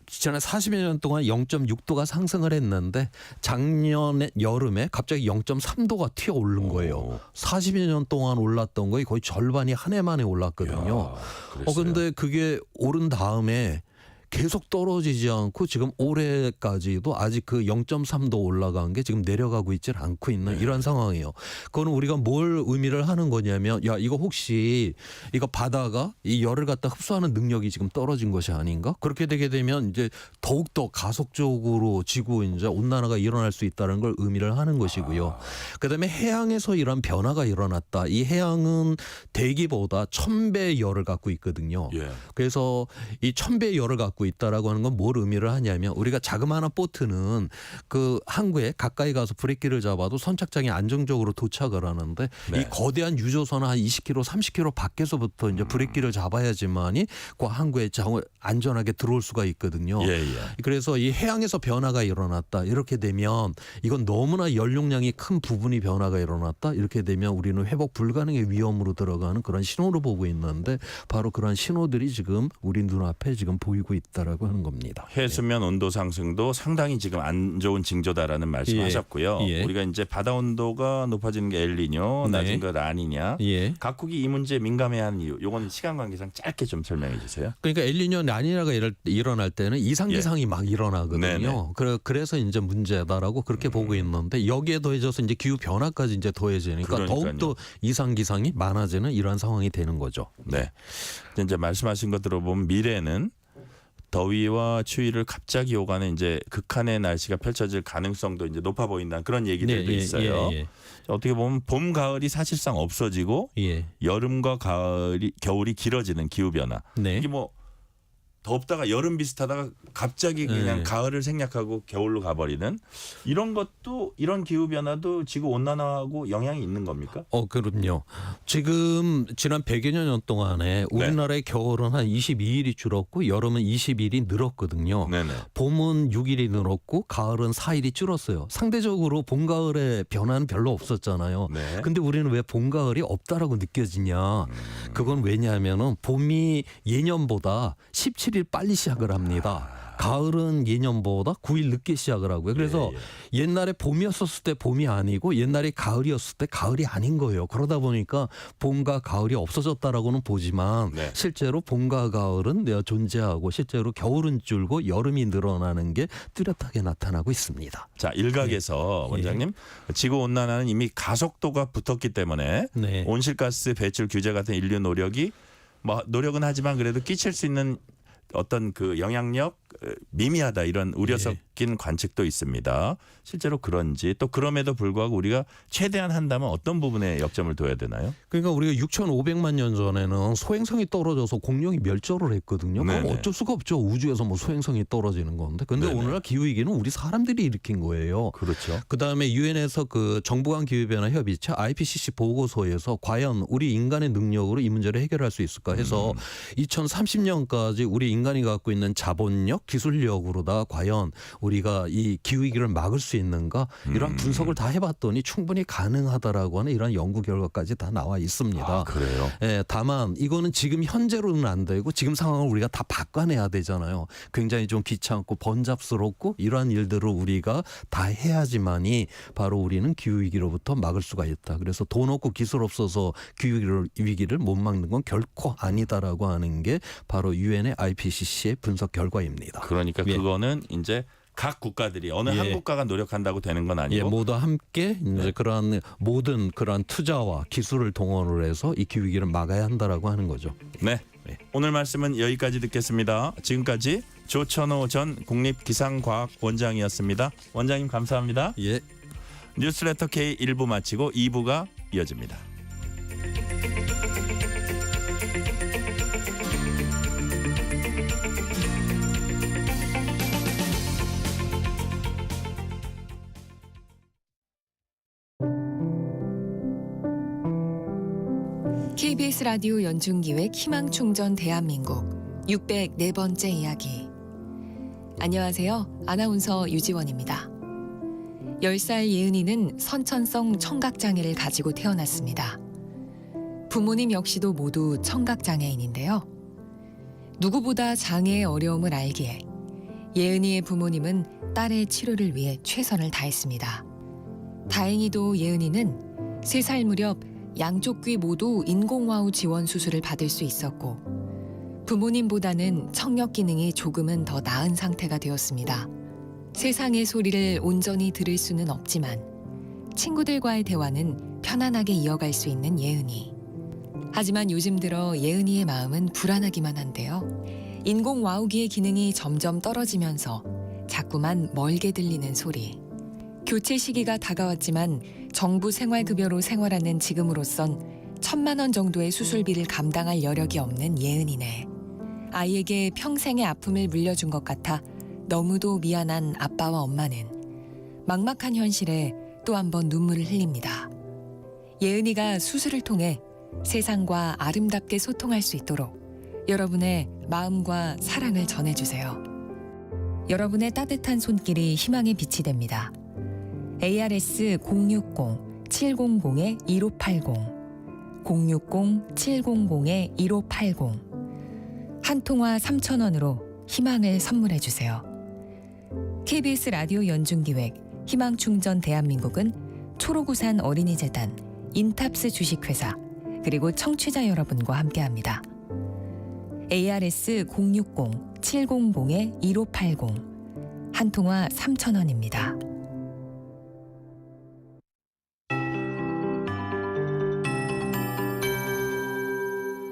지난 40여 년 동안 0.6도가 상승을 했는데 작년에 여름에 갑자기 0.3도가 튀어 오른 거예요. 오. 40여 년 동안 올랐던 거에 거의 절반이 한 해 만에 올랐거든요. 그랬어요. 근데 그게 오른 다음에 계속 떨어지지 않고 지금 올해까지도 아직 그 0.3도 올라간 게 지금 내려가고 있질 않고 있는 이런 상황이에요. 그거는 우리가 뭘 의미를 하는 거냐면 야 이거 혹시 이거 바다가 이 열을 갖다 흡수하는 능력이 지금 떨어진 것이 아닌가? 그렇게 되게 되면 이제 더욱더 가속적으로 지구 이제 온난화가 일어날 수 있다는 걸 의미를 하는 것이고요. 그다음에 해양에서 이런 변화가 일어났다. 이 해양은 대기보다 1000배 열을 갖고 있거든요. 예. 그래서 이 1000배 열을 갖고 있다라고 하는 건 뭘 의미를 하냐면 우리가 자그마한 보트는 그 항구에 가까이 가서 브레이크를 잡아도 선착장에 안정적으로 도착을 하는데 네. 이 거대한 유조선은 한 20km, 30km 밖에서부터 이제 브레이크를 잡아야지만이 그 항구에 안전하게 들어올 수가 있거든요. 예, 예. 그래서 이 해양에서 변화가 일어났다. 이렇게 되면 이건 너무나 연용량이 큰 부분이 변화가 일어났다. 이렇게 되면 우리는 회복 불가능의 위험으로 들어가는 그런 신호를 보고 있는데 바로 그런 신호들이 지금 우리 눈앞에 지금 보이고 있다라고 하는 겁니다. 해수면 온도 상승도 상당히 지금 안 좋은 징조다라는 말씀하셨고요. 예. 우리가 이제 바다 온도가 높아지는 게 엘니뇨, 네. 낮은 거 라니냐. 예. 각국이 이 문제에 민감해하는 이유, 요건 시간 관계상 짧게 좀 설명해 주세요. 그러니까 엘니뇨 라니냐가 일어날 때는 이상 기상이 막 일어나거든요. 예. 네네. 그래서 이제 문제다라고 그렇게 보고 있는데 여기에 더해져서 이제 기후 변화까지 이제 더해지니까 그러니까요. 더욱더 이상 기상이 많아지는 이러한 상황이 되는 거죠. 네. 이제 말씀하신 것 들어보면 미래는 더위와 추위를 갑자기 오가는 이제 극한의 날씨가 펼쳐질 가능성도 이제 높아 보인다는 그런 얘기들도 있어요. 예. 어떻게 보면 봄, 가을이 사실상 없어지고 예. 여름과 겨울이 길어지는 기후 변화. 네. 이게 뭐 덥다가 여름 비슷하다가 갑자기 그냥 네. 가을을 생략하고 겨울로 가버리는 이런 것도 이런 기후 변화도 지구 온난화하고 영향이 있는 겁니까? 그럼요. 지금 지난 100여 년 동안에 우리나라의 겨울은 한 22일이 줄었고 여름은 20일이 늘었거든요. 네네. 봄은 6일이 늘었고 가을은 4일이 줄었어요. 상대적으로 봄, 가을의 변화는 별로 없었잖아요. 네. 근데 우리는 왜 봄, 가을이 없다라고 느껴지냐. 그건 왜냐하면은 봄이 예년보다 17일 빨리 시작을 합니다. 가을은 예년보다 9일 늦게 시작을 하고요. 그래서 옛날에 봄이었었을 때 봄이 아니고 옛날에 가을이었을 때 가을이 아닌 거예요. 그러다 보니까 봄과 가을이 없어졌다라고는 보지만 네. 실제로 봄과 가을은 존재하고 실제로 겨울은 줄고 여름이 늘어나는 게 뚜렷하게 나타나고 있습니다. 자, 일각에서 원장님 지구 온난화는 이미 가속도가 붙었기 때문에 네. 온실가스 배출 규제 같은 인류 노력이 뭐 노력은 하지만 그래도 끼칠 수 있는 어떤 그 영향력 미미하다 이런 우려 섞인 관측도 있습니다. 실제로 그런지 또 그럼에도 불구하고 우리가 최대한 한다면 어떤 부분에 역점을 둬야 되나요? 그러니까 우리가 6,500만 년 전에는 소행성이 떨어져서 공룡이 멸종을 했거든요. 그럼 네네. 어쩔 수가 없죠. 우주에서 뭐 소행성이 떨어지는 건데. 근데 네네. 오늘날 기후위기는 우리 사람들이 일으킨 거예요. 그렇죠. 그다음에 유엔에서 그 정부 간 기후변화 협의체 IPCC 보고서에서 과연 우리 인간의 능력으로 이 문제를 해결할 수 있을까 해서 2030년까지 우리 인간이 갖고 있는 자본력, 기술력으로다 과연 우리가 이 기후위기를 막을 수 있는가 이런 분석을 다 해봤더니 충분히 가능하다라고 하는 이런 연구 결과까지 다 나와 있습니다. 아, 그래요? 예, 다만 이거는 지금 현재로는 안 되고 지금 상황을 우리가 다 바꿔내야 되잖아요. 굉장히 좀 귀찮고 번잡스럽고 이러한 일들을 우리가 다 해야지만이 바로 우리는 기후위기로부터 막을 수가 있다. 그래서 돈 없고 기술 없어서 기후위기를 못 막는 건 결코 아니다라고 하는 게 바로 유엔의 IPCC의 분석 결과입니다. 그러니까 예. 그거는 이제 각 국가들이 어느 예. 한 국가가 노력한다고 되는 건 아니고 예, 모두 함께 이제 그러한 모든 그러한 투자와 기술을 동원을 해서 이 기후위기를 막아야 한다라고 하는 거죠. 네. 오늘 말씀은 여기까지 듣겠습니다. 지금까지 조천호 전 국립기상과학원장이었습니다. 원장님 감사합니다. 예. 뉴스레터 K 1부 마치고 2부가 이어집니다. KBS 라디오 연중기획 희망충전 대한민국 604번째 이야기. 안녕하세요. 아나운서 유지원입니다. 10살 예은이는 선천성 청각장애를 가지고 태어났습니다. 부모님 역시도 모두 청각장애인인데요. 누구보다 장애의 어려움을 알기에 예은이의 부모님은 딸의 치료를 위해 최선을 다했습니다. 다행히도 예은이는 3살 무렵 양쪽 귀 모두 인공와우 지원 수술을 받을 수 있었고 부모님보다는 청력 기능이 조금은 더 나은 상태가 되었습니다. 세상의 소리를 온전히 들을 수는 없지만 친구들과의 대화는 편안하게 이어갈 수 있는 예은이. 하지만 요즘 들어 예은이의 마음은 불안하기만 한데요. 인공와우기의 기능이 점점 떨어지면서 자꾸만 멀게 들리는 소리. 교체 시기가 다가왔지만 정부 생활급여로 생활하는 지금으로선 1,000만 원 정도의 수술비를 감당할 여력이 없는 예은이네. 아이에게 평생의 아픔을 물려준 것 같아 너무도 미안한 아빠와 엄마는 막막한 현실에 또 한 번 눈물을 흘립니다. 예은이가 수술을 통해 세상과 아름답게 소통할 수 있도록 여러분의 마음과 사랑을 전해주세요. 여러분의 따뜻한 손길이 희망의 빛이 됩니다. ARS 060-700-1580 060-700-1580 한 통화 3,000원으로 희망을 선물해 주세요. KBS 라디오 연중기획 희망충전 대한민국은 초록우산 어린이재단, 인탑스 주식회사 그리고 청취자 여러분과 함께합니다. ARS 060-700-1580 한 통화 3,000원입니다.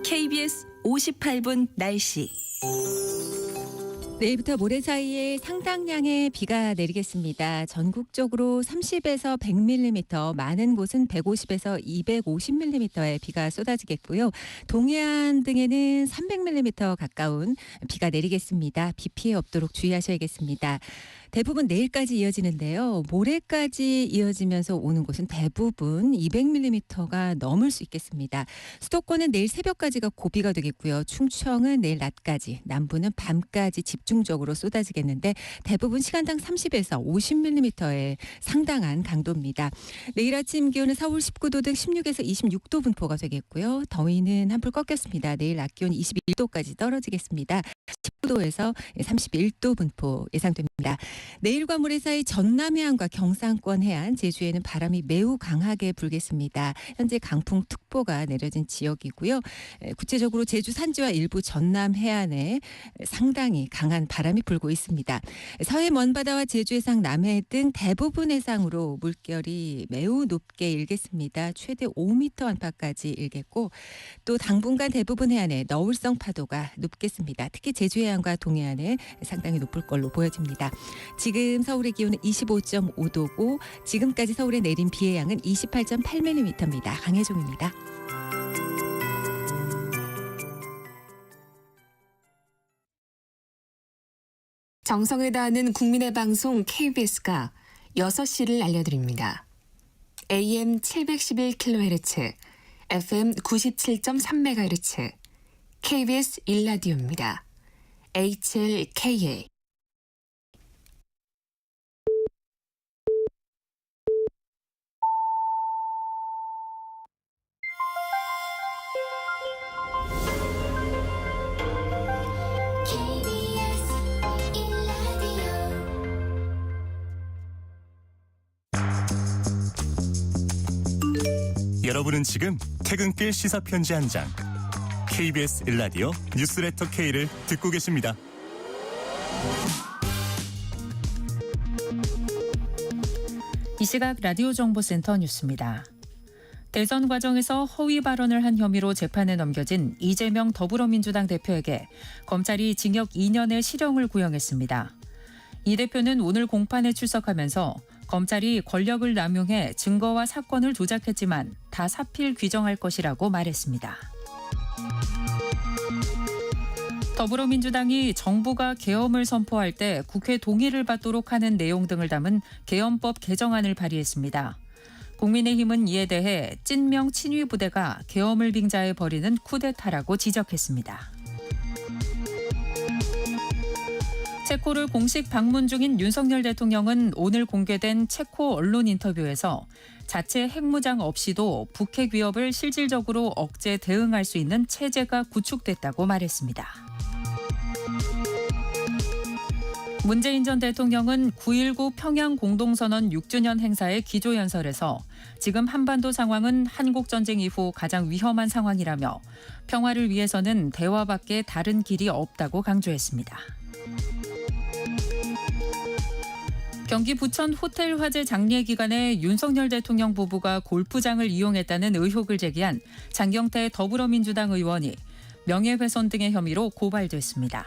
KBS 58분 날씨. 내일부터 모레 사이에 상당량의 비가 내리겠습니다. 전국적으로 30에서 100mm, 많은 곳은 150에서 250mm의 비가 쏟아지겠고요. 동해안 등에는 300mm 가까운 비가 내리겠습니다. 비 피해 없도록 주의하셔야겠습니다. 대부분 내일까지 이어지는데요. 모레까지 이어지면서 오는 곳은 대부분 200mm가 넘을 수 있겠습니다. 수도권은 내일 새벽까지가 고비가 되겠고요. 충청은 내일 낮까지, 남부는 밤까지 집중적으로 쏟아지겠는데 대부분 시간당 30에서 50mm의 상당한 강도입니다. 내일 아침 기온은 서울 19도 등 16에서 26도 분포가 되겠고요. 더위는 한풀 꺾였습니다. 내일 낮 기온 21도까지 떨어지겠습니다. 19도에서 31도 분포 예상됩니다. 내일과 모레 사이 전남 해안과 경상권 해안, 제주에는 바람이 매우 강하게 불겠습니다. 현재 강풍특보가 내려진 지역이고요. 구체적으로 제주 산지와 일부 전남 해안에 상당히 강한 바람이 불고 있습니다. 서해 먼바다와 제주 해상, 남해 등 대부분 해상으로 물결이 매우 높게 일겠습니다. 최대 5m 안팎까지 일겠고 또 당분간 대부분 해안에 너울성 파도가 높겠습니다. 특히 제주 해안과 동해안에 상당히 높을 걸로 보여집니다. 지금 서울의 기온은 25.5도고 지금까지 서울에 내린 비의 양은 28.8mm입니다. 강혜종입니다. 정성을 다하는 국민의 방송 KBS가 6시를 알려드립니다. AM 711kHz, FM 97.3MHz, KBS 1라디오입니다. HLKA. 여러분은 지금 퇴근길 시사편지 한 장, KBS 1라디오 뉴스레터 K를 듣고 계십니다. 이 시각 라디오 정보센터 뉴스입니다. 대선 과정에서 허위 발언을 한 혐의로 재판에 넘겨진 이재명 더불어민주당 대표에게 검찰이 징역 2년의 실형을 구형했습니다. 이 대표는 오늘 공판에 출석하면서 검찰이 권력을 남용해 증거와 사건을 조작했지만 다 사필 규정할 것이라고 말했습니다. 더불어민주당이 정부가 계엄을 선포할 때 국회 동의를 받도록 하는 내용 등을 담은 계엄법 개정안을 발의했습니다. 국민의힘은 이에 대해 찐명 친위 부대가 계엄을 빙자해 벌이는 쿠데타라고 지적했습니다. 체코를 공식 방문 중인 윤석열 대통령은 오늘 공개된 체코 언론 인터뷰에서 자체 핵무장 없이도 북핵 위협을 실질적으로 억제 대응할 수 있는 체제가 구축됐다고 말했습니다. 문재인 전 대통령은 9.19 평양 공동선언 6주년 행사의 기조연설에서 지금 한반도 상황은 한국전쟁 이후 가장 위험한 상황이라며 평화를 위해서는 대화밖에 다른 길이 없다고 강조했습니다. 경기 부천 호텔 화재 장례 기간에 윤석열 대통령 부부가 골프장을 이용했다는 의혹을 제기한 장경태 더불어민주당 의원이 명예훼손 등의 혐의로 고발됐습니다.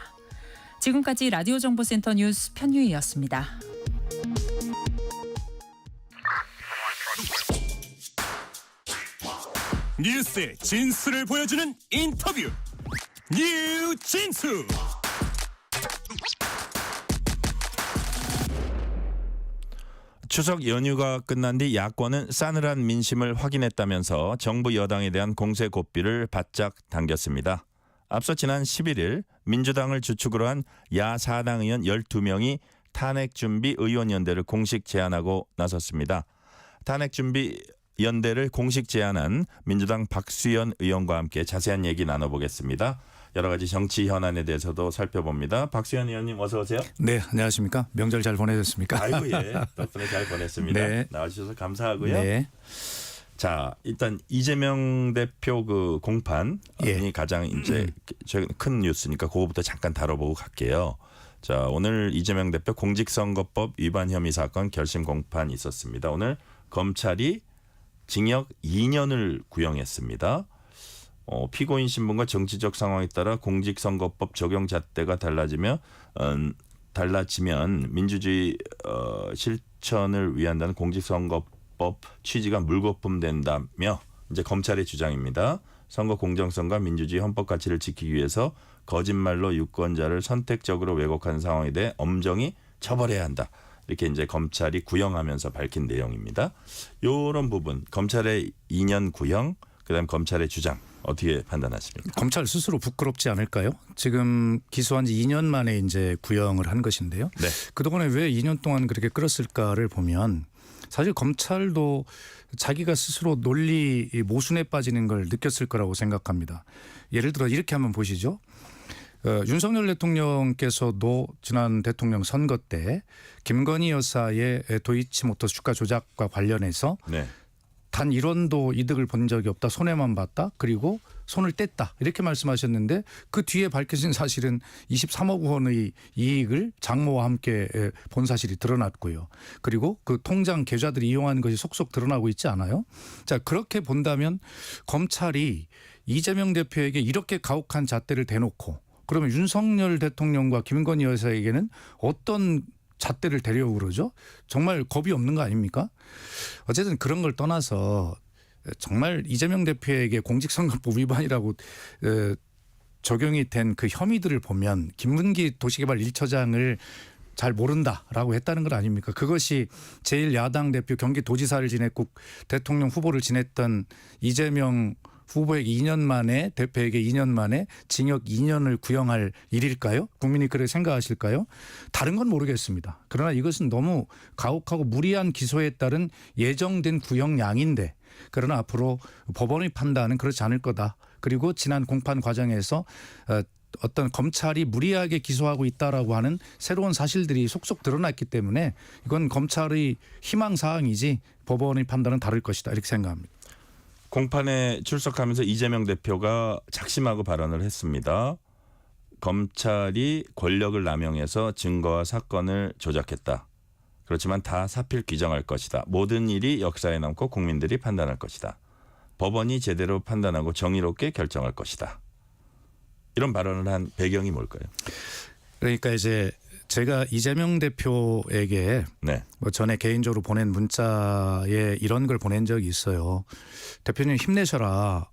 지금까지 라디오 정보센터 뉴스 편유희였습니다. 뉴스의 진수를 보여주는 인터뷰, 뉴진수. 추석 연휴가 끝난 뒤 야권은 싸늘한 민심을 확인했다면서 정부 여당에 대한 공세 고삐를 바짝 당겼습니다. 앞서 지난 11일 민주당을 주축으로 한 야4당 의원 12명이 탄핵준비의원연대를 공식 제안하고 나섰습니다. 탄핵준비연대를 공식 제안한 민주당 박수현 의원과 함께 자세한 얘기 나눠보겠습니다. 여러 가지 정치 현안에 대해서도 살펴봅니다. 박수현 의원님 어서 오세요. 네, 안녕하십니까. 명절 잘 보내셨습니까? 아이고 예, 덕분에 잘 보냈습니다. 네. 나와주셔서 감사하고요. 네. 자, 일단 이재명 대표 그 공판이 가장 이제 최근 큰 뉴스니까 그거부터 잠깐 다뤄보고 갈게요. 자, 오늘 이재명 대표 공직선거법 위반 혐의 사건 결심 공판이 있었습니다. 오늘 검찰이 징역 2년을 구형했습니다. 피고인 신분과 정치적 상황에 따라 공직선거법 적용 잣대가 달라지면 민주주의 실천을 위한다는 공직선거법 취지가 물거품된다며 이제 검찰의 주장입니다. 선거 공정성과 민주주의 헌법 가치를 지키기 위해서 거짓말로 유권자를 선택적으로 왜곡하는 상황에 대해 엄정히 처벌해야 한다. 이렇게 이제 검찰이 구형하면서 밝힌 내용입니다. 이런 부분 검찰의 2년 구형, 그다음 검찰의 주장 어떻게 판단하십니까? 검찰 스스로 부끄럽지 않을까요? 지금 기소한 지 2년 만에 이제 구형을 한 것인데요. 네. 그동안에 왜 2년 동안 그렇게 끌었을까를 보면 사실 검찰도 자기가 스스로 논리 모순에 빠지는 걸 느꼈을 거라고 생각합니다. 예를 들어 이렇게 한번 보시죠. 윤석열 대통령께서도 지난 대통령 선거 때 김건희 여사의 도이치모터스 주가 조작과 관련해서 네. 단 1원도 이득을 본 적이 없다. 손해만 봤다. 그리고 손을 뗐다. 이렇게 말씀하셨는데 그 뒤에 밝혀진 사실은 23억 원의 이익을 장모와 함께 본 사실이 드러났고요. 그리고 그 통장 계좌들이 이용한 것이 속속 드러나고 있지 않아요? 자, 그렇게 본다면 검찰이 이재명 대표에게 이렇게 가혹한 잣대를 대놓고 그러면 윤석열 대통령과 김건희 여사에게는 어떤 잣대를 대려고 그러죠? 정말 겁이 없는 거 아닙니까? 어쨌든 그런 걸 떠나서 정말 이재명 대표에게 공직선거법 위반이라고 적용이 된 그 혐의들을 보면 김문기 도시개발 1처장을 잘 모른다라고 했다는 건 아닙니까? 그것이 제1야당 대표 경기도지사를 지냈고 대통령 후보를 지냈던 이재명 후보에게 2년 만에 대표에게 2년 만에 징역 2년을 구형할 일일까요? 국민이 그렇게 생각하실까요? 다른 건 모르겠습니다. 그러나 이것은 너무 가혹하고 무리한 기소에 따른 예정된 구형량인데 그러나 앞으로 법원의 판단은 그렇지 않을 거다. 그리고 지난 공판 과정에서 어떤 검찰이 무리하게 기소하고 있다라고 하는 새로운 사실들이 속속 드러났기 때문에 이건 검찰의 희망사항이지 법원의 판단은 다를 것이다. 이렇게 생각합니다. 공판에 출석하면서 이재명 대표가 작심하고 발언을 했습니다. 검찰이 권력을 남용해서 증거와 사건을 조작했다. 그렇지만 다 사필 규정할 것이다. 모든 일이 역사에 남고 국민들이 판단할 것이다. 법원이 제대로 판단하고 정의롭게 결정할 것이다. 이런 발언을 한 배경이 뭘까요? 그러니까 이제 제가 이재명 대표에게 네. 뭐 전에 개인적으로 보낸 문자에 이런 걸 보낸 적이 있어요. 대표님 힘내셔라.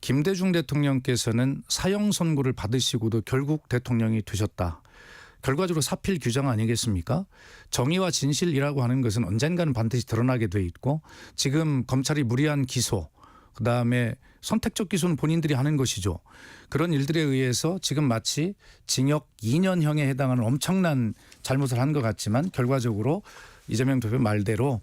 김대중 대통령께서는 사형 선고를 받으시고도 결국 대통령이 되셨다. 결과적으로 사필 규정 아니겠습니까? 정의와 진실이라고 하는 것은 언젠가는 반드시 드러나게 돼 있고 지금 검찰이 무리한 기소 그다음에 선택적 기소는 본인들이 하는 것이죠. 그런 일들에 의해서 지금 마치 징역 2년형에 해당하는 엄청난 잘못을 한 것 같지만 결과적으로 이재명 대표 말대로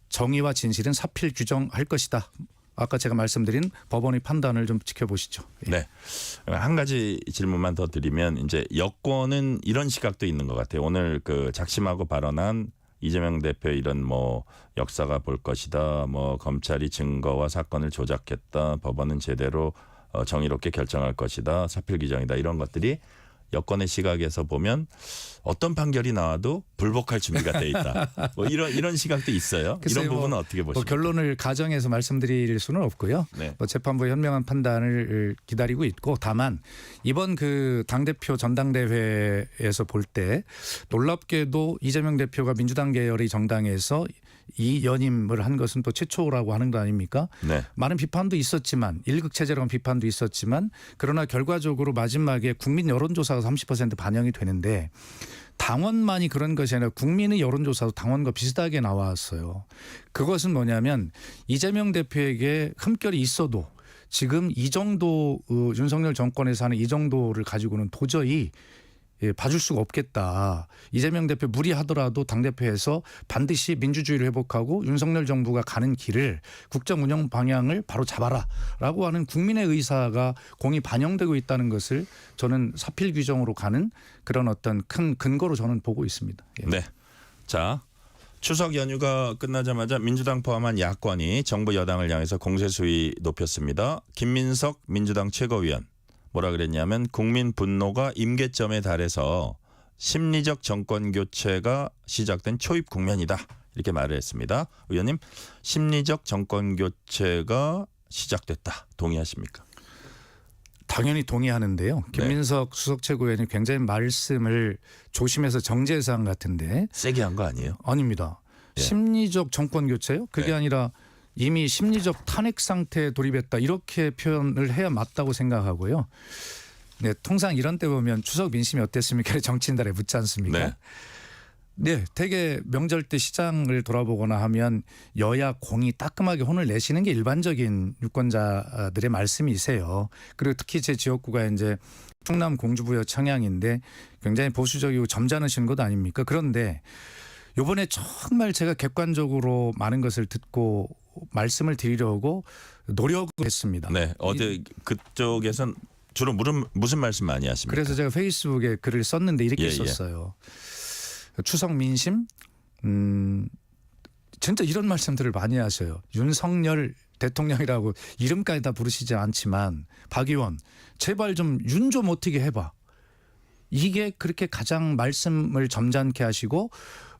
정의와 진실은 사필 규정할 것이다. 아까 제가 말씀드린 법원의 판단을 좀 지켜보시죠. 예. 네. 한 가지 질문만 더 드리면 이제 여권은 이런 시각도 있는 것 같아요. 오늘 그 작심하고 발언한 이재명 대표의 이런 뭐 역사가 볼 것이다. 뭐 검찰이 증거와 사건을 조작했다. 법원은 제대로 정의롭게 결정할 것이다. 사필 규정이다. 이런 것들이 여권의 시각에서 보면 어떤 판결이 나와도 불복할 준비가 돼 있다. 뭐 이런 시각도 있어요. 이런 부분은 어떻게 보십니까? 결론을 가정해서 말씀드릴 수는 없고요. 네. 재판부의 현명한 판단을 기다리고 있고 다만 이번 그 당대표 전당대회에서 볼 때 놀랍게도 이재명 대표가 민주당 계열의 정당에서 이 연임을 한 것은 또 최초라고 하는 거 아닙니까? 네. 많은 비판도 있었지만 일극체제라는 비판도 있었지만 그러나 결과적으로 마지막에 국민 여론조사가 30% 반영이 되는데 당원만이 그런 것이 아니라 국민의 여론조사도 당원과 비슷하게 나왔어요. 그것은 뭐냐면 이재명 대표에게 흠결이 있어도 지금 이 정도 윤석열 정권에서 하는 이 정도를 가지고는 도저히 봐줄 수가 없겠다. 이재명 대표 무리하더라도 당대표에서 반드시 민주주의를 회복하고 윤석열 정부가 가는 길을 국정 운영 방향을 바로 잡아라라고 하는 국민의 의사가 공히 반영되고 있다는 것을 저는 사필 규정으로 가는 그런 어떤 큰 근거로 저는 보고 있습니다. 예. 네. 자, 추석 연휴가 끝나자마자 민주당 포함한 야권이 정부 여당을 향해서 공세 수위 높였습니다. 김민석 민주당 최고위원. 뭐라 그랬냐면 국민 분노가 임계점에 달해서 심리적 정권 교체가 시작된 초입 국면이다. 이렇게 말을 했습니다. 의원님, 심리적 정권 교체가 시작됐다. 동의하십니까? 당연히 동의하는데요. 김민석 수석 최고위원이 굉장히 말씀을 조심해서 정제해서 한 것 같은데. 세게 한 거 아니에요? 아닙니다. 예. 심리적 정권 교체요? 그게 네. 아니라 이미 심리적 탄핵 상태에 돌입했다. 이렇게 표현을 해야 맞다고 생각하고요. 네, 통상 이런 때 보면 추석 민심이 어땠습니까? 정치인들에 묻지 않습니까? 네. 네, 되게 명절 때 시장을 돌아보거나 하면 여야 공이 따끔하게 혼을 내시는 게 일반적인 유권자들의 말씀이세요. 그리고 특히 제 지역구가 이제 충남 공주부여 청양인데 굉장히 보수적이고 점잖으신 곳 아닙니까? 그런데 이번에 정말 제가 객관적으로 많은 것을 듣고 말씀을 드리려고 노력을 했습니다. 네, 어제 그쪽에선 주로 무슨 말씀 많이 하십니까? 그래서 제가 페이스북에 글을 썼는데 이렇게 예, 예. 썼어요. 추석 민심, 진짜 이런 말씀들을 많이 하셔요. 윤석열 대통령이라고 이름까지 다 부르시지 않지만 박 의원 제발 좀 윤 좀 어떻게 해봐. 이게 그렇게 가장 말씀을 점잖게 하시고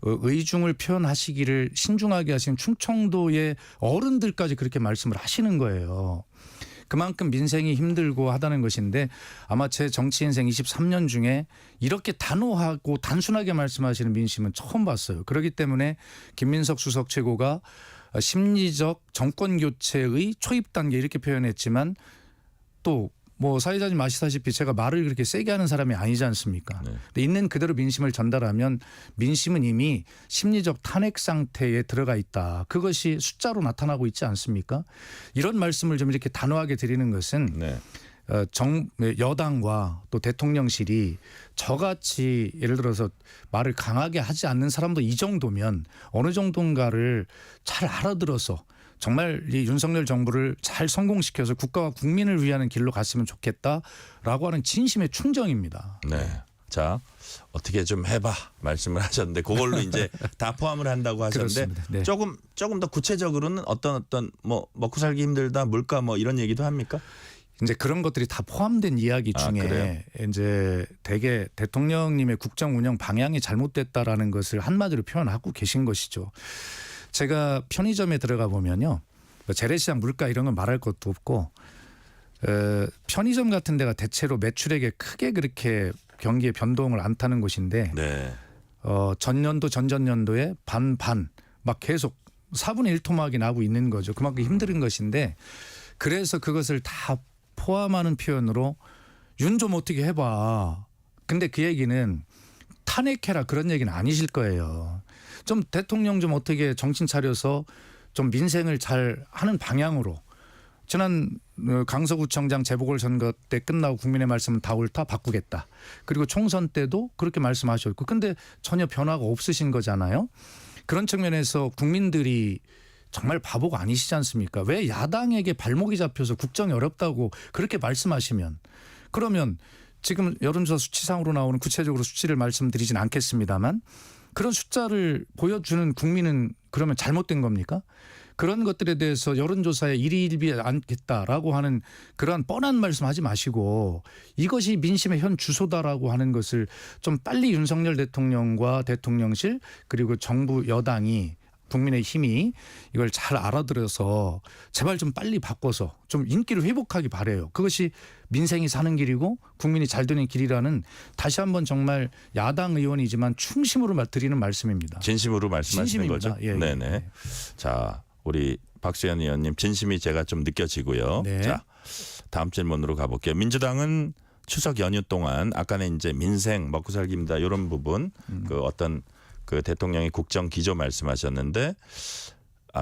의중을 표현하시기를 신중하게 하시는 충청도의 어른들까지 그렇게 말씀을 하시는 거예요. 그만큼 민생이 힘들고 하다는 것인데 아마 제 정치 인생 23년 중에 이렇게 단호하고 단순하게 말씀하시는 민심은 처음 봤어요. 그렇기 때문에 김민석 수석 최고가 심리적 정권 교체의 초입 단계 이렇게 표현했지만 또 뭐 사회자님 아시다시피 제가 말을 그렇게 세게 하는 사람이 아니지 않습니까? 네. 근데 있는 그대로 민심을 전달하면 민심은 이미 심리적 탄핵 상태에 들어가 있다. 그것이 숫자로 나타나고 있지 않습니까? 이런 말씀을 좀 이렇게 단호하게 드리는 것은 네. 여당과 또 대통령실이 저같이 예를 들어서 말을 강하게 하지 않는 사람도 이 정도면 어느 정도인가를 잘 알아들어서 정말 이 윤석열 정부를 잘 성공시켜서 국가와 국민을 위하는 길로 갔으면 좋겠다라고 하는 진심의 충정입니다. 네. 자, 어떻게 좀 해봐 말씀을 하셨는데 그걸로 이제 다 포함을 한다고 하셨는데 네. 조금 더 구체적으로는 어떤 뭐 먹고 살기 힘들다 물가 뭐 이런 얘기도 합니까? 이제 그런 것들이 다 포함된 이야기 중에 그래요? 이제 대개 대통령님의 국정 운영 방향이 잘못됐다라는 것을 한마디로 표현하고 계신 것이죠. 제가 편의점에 들어가 보면요, 재래시장 물가 이런 건 말할 것도 없고 편의점 같은 데가 대체로 매출액에 크게 그렇게 경기에 변동을 안 타는 곳인데 네. 전년도 전전년도에 반반 막 계속 4분의 1토막이 나고 있는 거죠. 그만큼 힘든 것인데 그래서 그것을 다 포함하는 표현으로 윤 좀 어떻게 해봐. 근데 그 얘기는 탄핵해라 그런 얘기는 아니실 거예요. 좀 대통령 좀 어떻게 정신 차려서 좀 민생을 잘 하는 방향으로 지난 강서구청장 재보궐선거 때 끝나고 국민의 말씀은 다 옳다 바꾸겠다. 그리고 총선 때도 그렇게 말씀하셨고 근데 전혀 변화가 없으신 거잖아요. 그런 측면에서 국민들이 정말 바보가 아니시지 않습니까? 왜 야당에게 발목이 잡혀서 국정이 어렵다고 그렇게 말씀하시면 그러면 지금 여론조사 수치상으로 나오는 구체적으로 수치를 말씀드리진 않겠습니다만 그런 숫자를 보여주는 국민은 그러면 잘못된 겁니까? 그런 것들에 대해서 여론조사에 일희일비 않겠다라고 하는 그러한 뻔한 말씀하지 마시고 이것이 민심의 현 주소다라고 하는 것을 좀 빨리 윤석열 대통령과 대통령실 그리고 정부 여당이 국민의힘이 이걸 잘 알아들어서 제발 좀 빨리 바꿔서 좀 인기를 회복하기 바라요. 그것이 민생이 사는 길이고 국민이 잘 되는 길이라는 다시 한번 정말 야당 의원이지만 충심으로 드리는 말씀입니다. 진심으로 말씀하시는 진심입니다. 거죠? 예, 예. 네네. 자, 우리 박수현 의원님 진심이 제가 좀 느껴지고요. 네. 자, 다음 질문으로 가볼게요. 민주당은 추석 연휴 동안 아까는 이제 민생 먹고 살기입니다. 이런 부분 그 어떤 그 대통령이 국정 기조 말씀하셨는데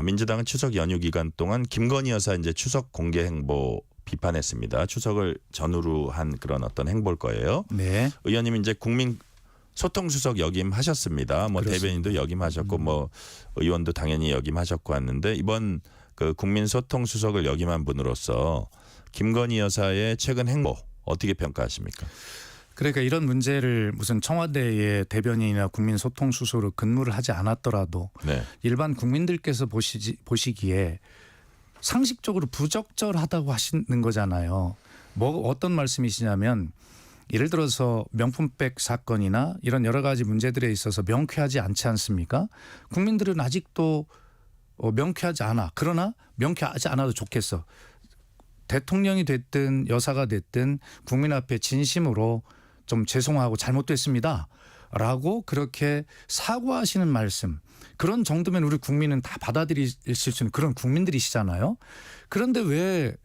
민주당은 추석 연휴 기간 동안 김건희 여사 이제 추석 공개 행보 비판했습니다. 추석을 전후로 한 그런 어떤 행보일 거예요. 네. 의원님 이제 국민 소통수석 역임하셨습니다. 뭐 그렇습니다. 대변인도 역임하셨고 뭐 의원도 당연히 역임하셨고 왔는데 이번 그 국민 소통수석을 역임한 분으로서 김건희 여사의 최근 행보 어떻게 평가하십니까? 그러니까 이런 문제를 무슨 청와대의 대변인이나 국민소통수석으로 근무를 하지 않았더라도 네. 일반 국민들께서 보시기에 상식적으로 부적절하다고 하시는 거잖아요. 뭐 어떤 말씀이시냐면 예를 들어서 명품백 사건이나 이런 여러 가지 문제들에 있어서 명쾌하지 않지 않습니까? 국민들은 아직도 명쾌하지 않아. 그러나 명쾌하지 않아도 좋겠어. 대통령이 됐든 여사가 됐든 국민 앞에 진심으로 좀 죄송하고 잘못됐습니다. 라고 그렇게 사과하시는 말씀. 그런 정도면 우리 국민은 다 받아들이실 수 있는 그런 국민들이시잖아요. 그런데 왜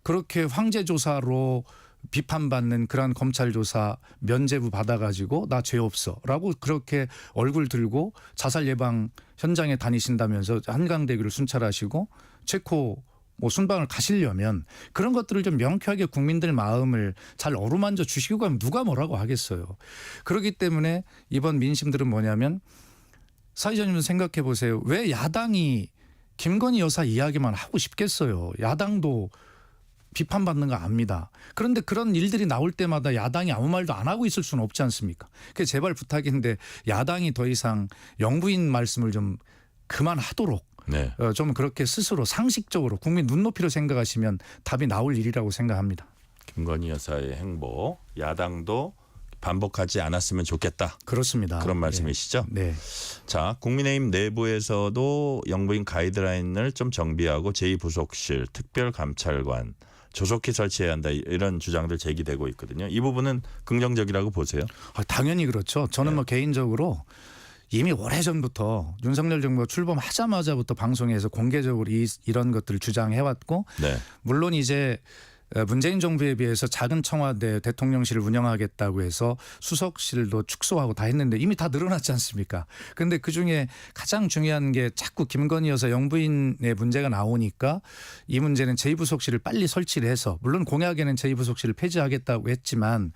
그렇게 황제조사로 비판받는 그런 검찰 조사 면죄부 받아가지고 나 죄 없어라고 그렇게 얼굴 들고 자살 예방 현장에 다니신다면서 한강대교를 순찰하시고 체코 뭐 순방을 가시려면 그런 것들을 좀 명쾌하게 국민들 마음을 잘 어루만져 주시고 가면 누가 뭐라고 하겠어요. 그렇기 때문에 이번 민심들은 뭐냐면 사회자님은 생각해 보세요. 왜 야당이 김건희 여사 이야기만 하고 싶겠어요. 야당도 비판받는 거 압니다. 그런데 그런 일들이 나올 때마다 야당이 아무 말도 안 하고 있을 수는 없지 않습니까? 그래서 제발 부탁인데 야당이 더 이상 영부인 말씀을 좀 그만하도록 네. 좀 그렇게 스스로 상식적으로 국민 눈높이로 생각하시면 답이 나올 일이라고 생각합니다. 김건희 여사의 행보 야당도 반복하지 않았으면 좋겠다. 그렇습니다. 그런 말씀이시죠? 네. 자, 국민의힘 내부에서도 영부인 가이드라인을 좀 정비하고 제2부속실, 특별감찰관 조속히 설치해야 한다 이런 주장들 제기되고 있거든요. 이 부분은 긍정적이라고 보세요? 당연히 그렇죠. 저는 네. 뭐 개인적으로 이미 오래전부터 윤석열 정부가 출범하자마자부터 방송에서 공개적으로 이런 것들을 주장해왔고 네. 물론 이제 문재인 정부에 비해서 작은 청와대 대통령실을 운영하겠다고 해서 수석실도 축소하고 다 했는데 이미 다 늘어났지 않습니까? 그런데 그중에 가장 중요한 게 자꾸 김건희 여사 영부인의 문제가 나오니까 이 문제는 제2부속실을 빨리 설치를 해서 물론 공약에는 제2부속실을 폐지하겠다고 했지만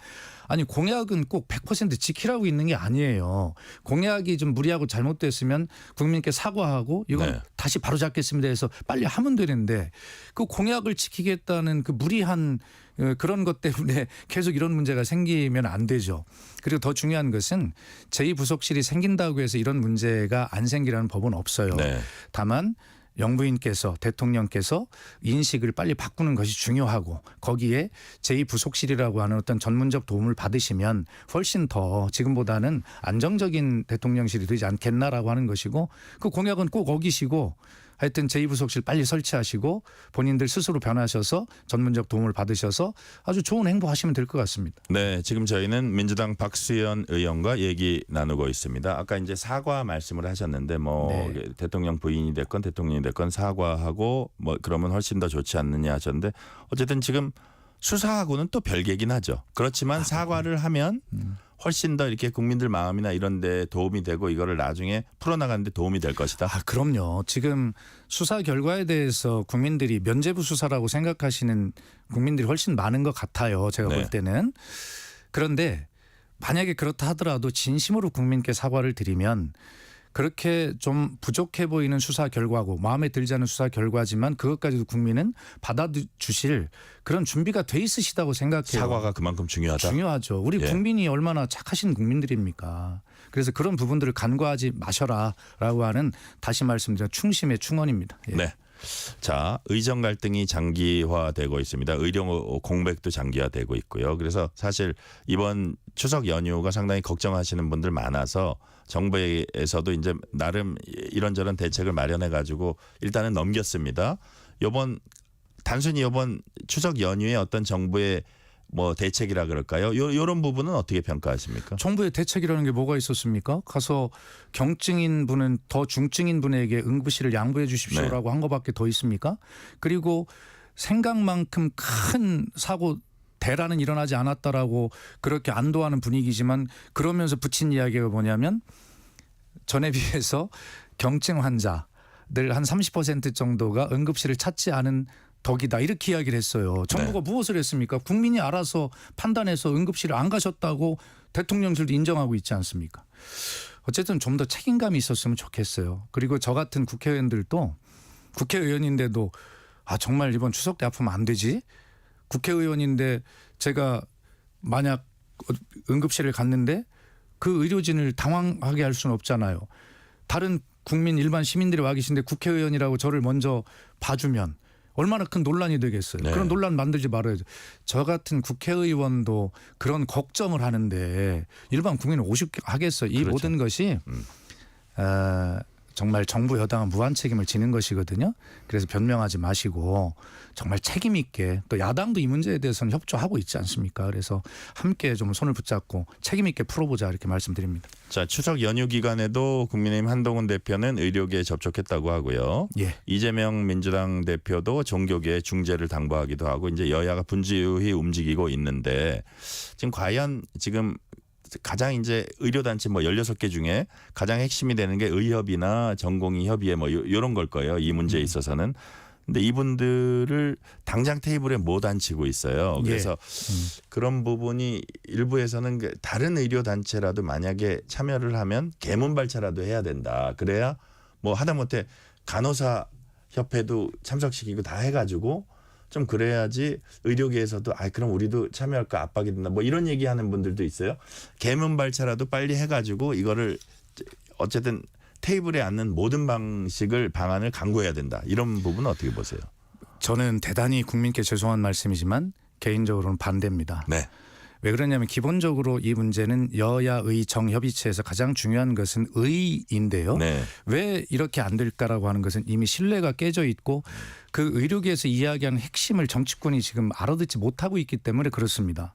아니 공약은 꼭 100% 지키라고 있는 게 아니에요. 공약이 좀 무리하고 잘못됐으면 국민께 사과하고 이건 네. 다시 바로잡겠습니다 해서 빨리 하면 되는데 그 공약을 지키겠다는 그 무리한 그런 것 때문에 계속 이런 문제가 생기면 안 되죠. 그리고 더 중요한 것은 제2부속실이 생긴다고 해서 이런 문제가 안 생기라는 법은 없어요. 네. 다만 영부인께서 대통령께서 인식을 빨리 바꾸는 것이 중요하고 거기에 제2부속실이라고 하는 어떤 전문적 도움을 받으시면 훨씬 더 지금보다는 안정적인 대통령실이 되지 않겠나라고 하는 것이고 그 공약은 꼭 어기시고 하여튼 제2부속실 빨리 설치하시고 본인들 스스로 변하셔서 전문적 도움을 받으셔서 아주 좋은 행보하시면 될 것 같습니다. 네, 지금 저희는 민주당 박수현 의원과 얘기 나누고 있습니다. 아까 이제 사과 말씀을 하셨는데 뭐 네. 대통령 부인이 됐건 대통령이 됐건 사과하고 뭐 그러면 훨씬 더 좋지 않느냐 하셨는데 어쨌든 지금 수사하고는 또 별개긴 하죠. 그렇지만 사과를 하면 훨씬 더 이렇게 국민들 마음이나 이런 데 도움이 되고 이거를 나중에 풀어나가는 데 도움이 될 것이다. 그럼요. 지금 수사 결과에 대해서 국민들이 면죄부 수사라고 생각하시는 국민들이 훨씬 많은 것 같아요. 제가 네. 볼 때는. 그런데 만약에 그렇다 하더라도 진심으로 국민께 사과를 드리면 그렇게 좀 부족해 보이는 수사 결과고 마음에 들지 않은 수사 결과지만 그것까지도 국민은 받아주실 그런 준비가 돼 있으시다고 생각해요. 사과가 그만큼 중요하다. 중요하죠. 우리 예. 국민이 얼마나 착하신 국민들입니까. 그래서 그런 부분들을 간과하지 마셔라라고 하는 다시 말씀드려 충심의 충언입니다. 예. 네. 자, 의정 갈등이 장기화되고 있습니다. 의료 공백도 장기화되고 있고요. 그래서 사실 이번 추석 연휴가 상당히 걱정하시는 분들 많아서 정부에서도 이제 나름 이런저런 대책을 마련해 가지고 일단은 넘겼습니다. 단순히 이번 추석 연휴에 어떤 정부의 뭐 대책이라 그럴까요? 이런 부분은 어떻게 평가하십니까? 정부의 대책이라는 게 뭐가 있었습니까? 가서 경증인 분은 더 중증인 분에게 응급실을 양보해 주십시오라고 한 것밖에 더 있습니까? 그리고 생각만큼 큰 사고 대란은 일어나지 않았다라고 그렇게 안도하는 분위기지만 그러면서 붙인 이야기가 뭐냐면 전에 비해서 경증 환자들 한 30% 정도가 응급실을 찾지 않은 덕이다 이렇게 이야기를 했어요. 정부가 무엇을 했습니까? 국민이 알아서 판단해서 응급실을 안 가셨다고 대통령실도 인정하고 있지 않습니까? 어쨌든 좀 더 책임감이 있었으면 좋겠어요. 그리고 저 같은 국회의원들도 국회의원인데도 정말 이번 추석 때 아프면 안 되지? 국회의원인데 제가 만약 응급실을 갔는데 그 의료진을 당황하게 할 수는 없잖아요. 다른 국민 일반 시민들이 와 계신데 국회의원이라고 저를 먼저 봐주면 얼마나 큰 논란이 되겠어요. 네. 그런 논란 만들지 말아야죠. 저 같은 국회의원도 그런 걱정을 하는데 일반 국민은 오죽 하겠어요. 이 그렇죠. 모든 것이 정말 정부 여당은 무한 책임을 지는 것이거든요. 그래서 변명하지 마시고 정말 책임 있게, 또 야당도 이 문제에 대해서는 협조하고 있지 않습니까? 그래서 함께 좀 손을 붙잡고 책임 있게 풀어보자 이렇게 말씀드립니다. 자, 추석 연휴 기간에도 국민의힘 한동훈 대표는 의료계에 접촉했다고 하고요. 예. 이재명 민주당 대표도 종교계에 중재를 당부하기도 하고 이제 여야가 분주히 움직이고 있는데 지금 과연 지금 가장 이제 의료단체 뭐 16개 중에 가장 핵심이 되는 게 의협이나 전공의협의회 뭐 이런 걸 거예요. 이 문제에 있어서는. 근데 이분들을 당장 테이블에 못 앉히고 있어요. 그래서 그런 부분이 일부에서는 다른 의료단체라도 만약에 참여를 하면 개문발차라도 해야 된다. 그래야 뭐 하다못해 간호사 협회도 참석시키고 다 해가지고 좀 그래야지 의료계에서도 그럼 우리도 참여할까 압박이 된다. 뭐 이런 얘기하는 분들도 있어요. 개문발차라도 빨리 해가지고 이거를 어쨌든 테이블에 앉는 모든 방안을 강구해야 된다. 이런 부분은 어떻게 보세요? 저는 대단히 국민께 죄송한 말씀이지만 개인적으로는 반대입니다. 네. 왜 그러냐면 기본적으로 이 문제는 여야의 정협의체에서 가장 중요한 것은 의인데요. 네. 왜 이렇게 안 될까라고 하는 것은 이미 신뢰가 깨져 있고 그 의료계에서 이야기하는 핵심을 정치권이 지금 알아듣지 못하고 있기 때문에 그렇습니다.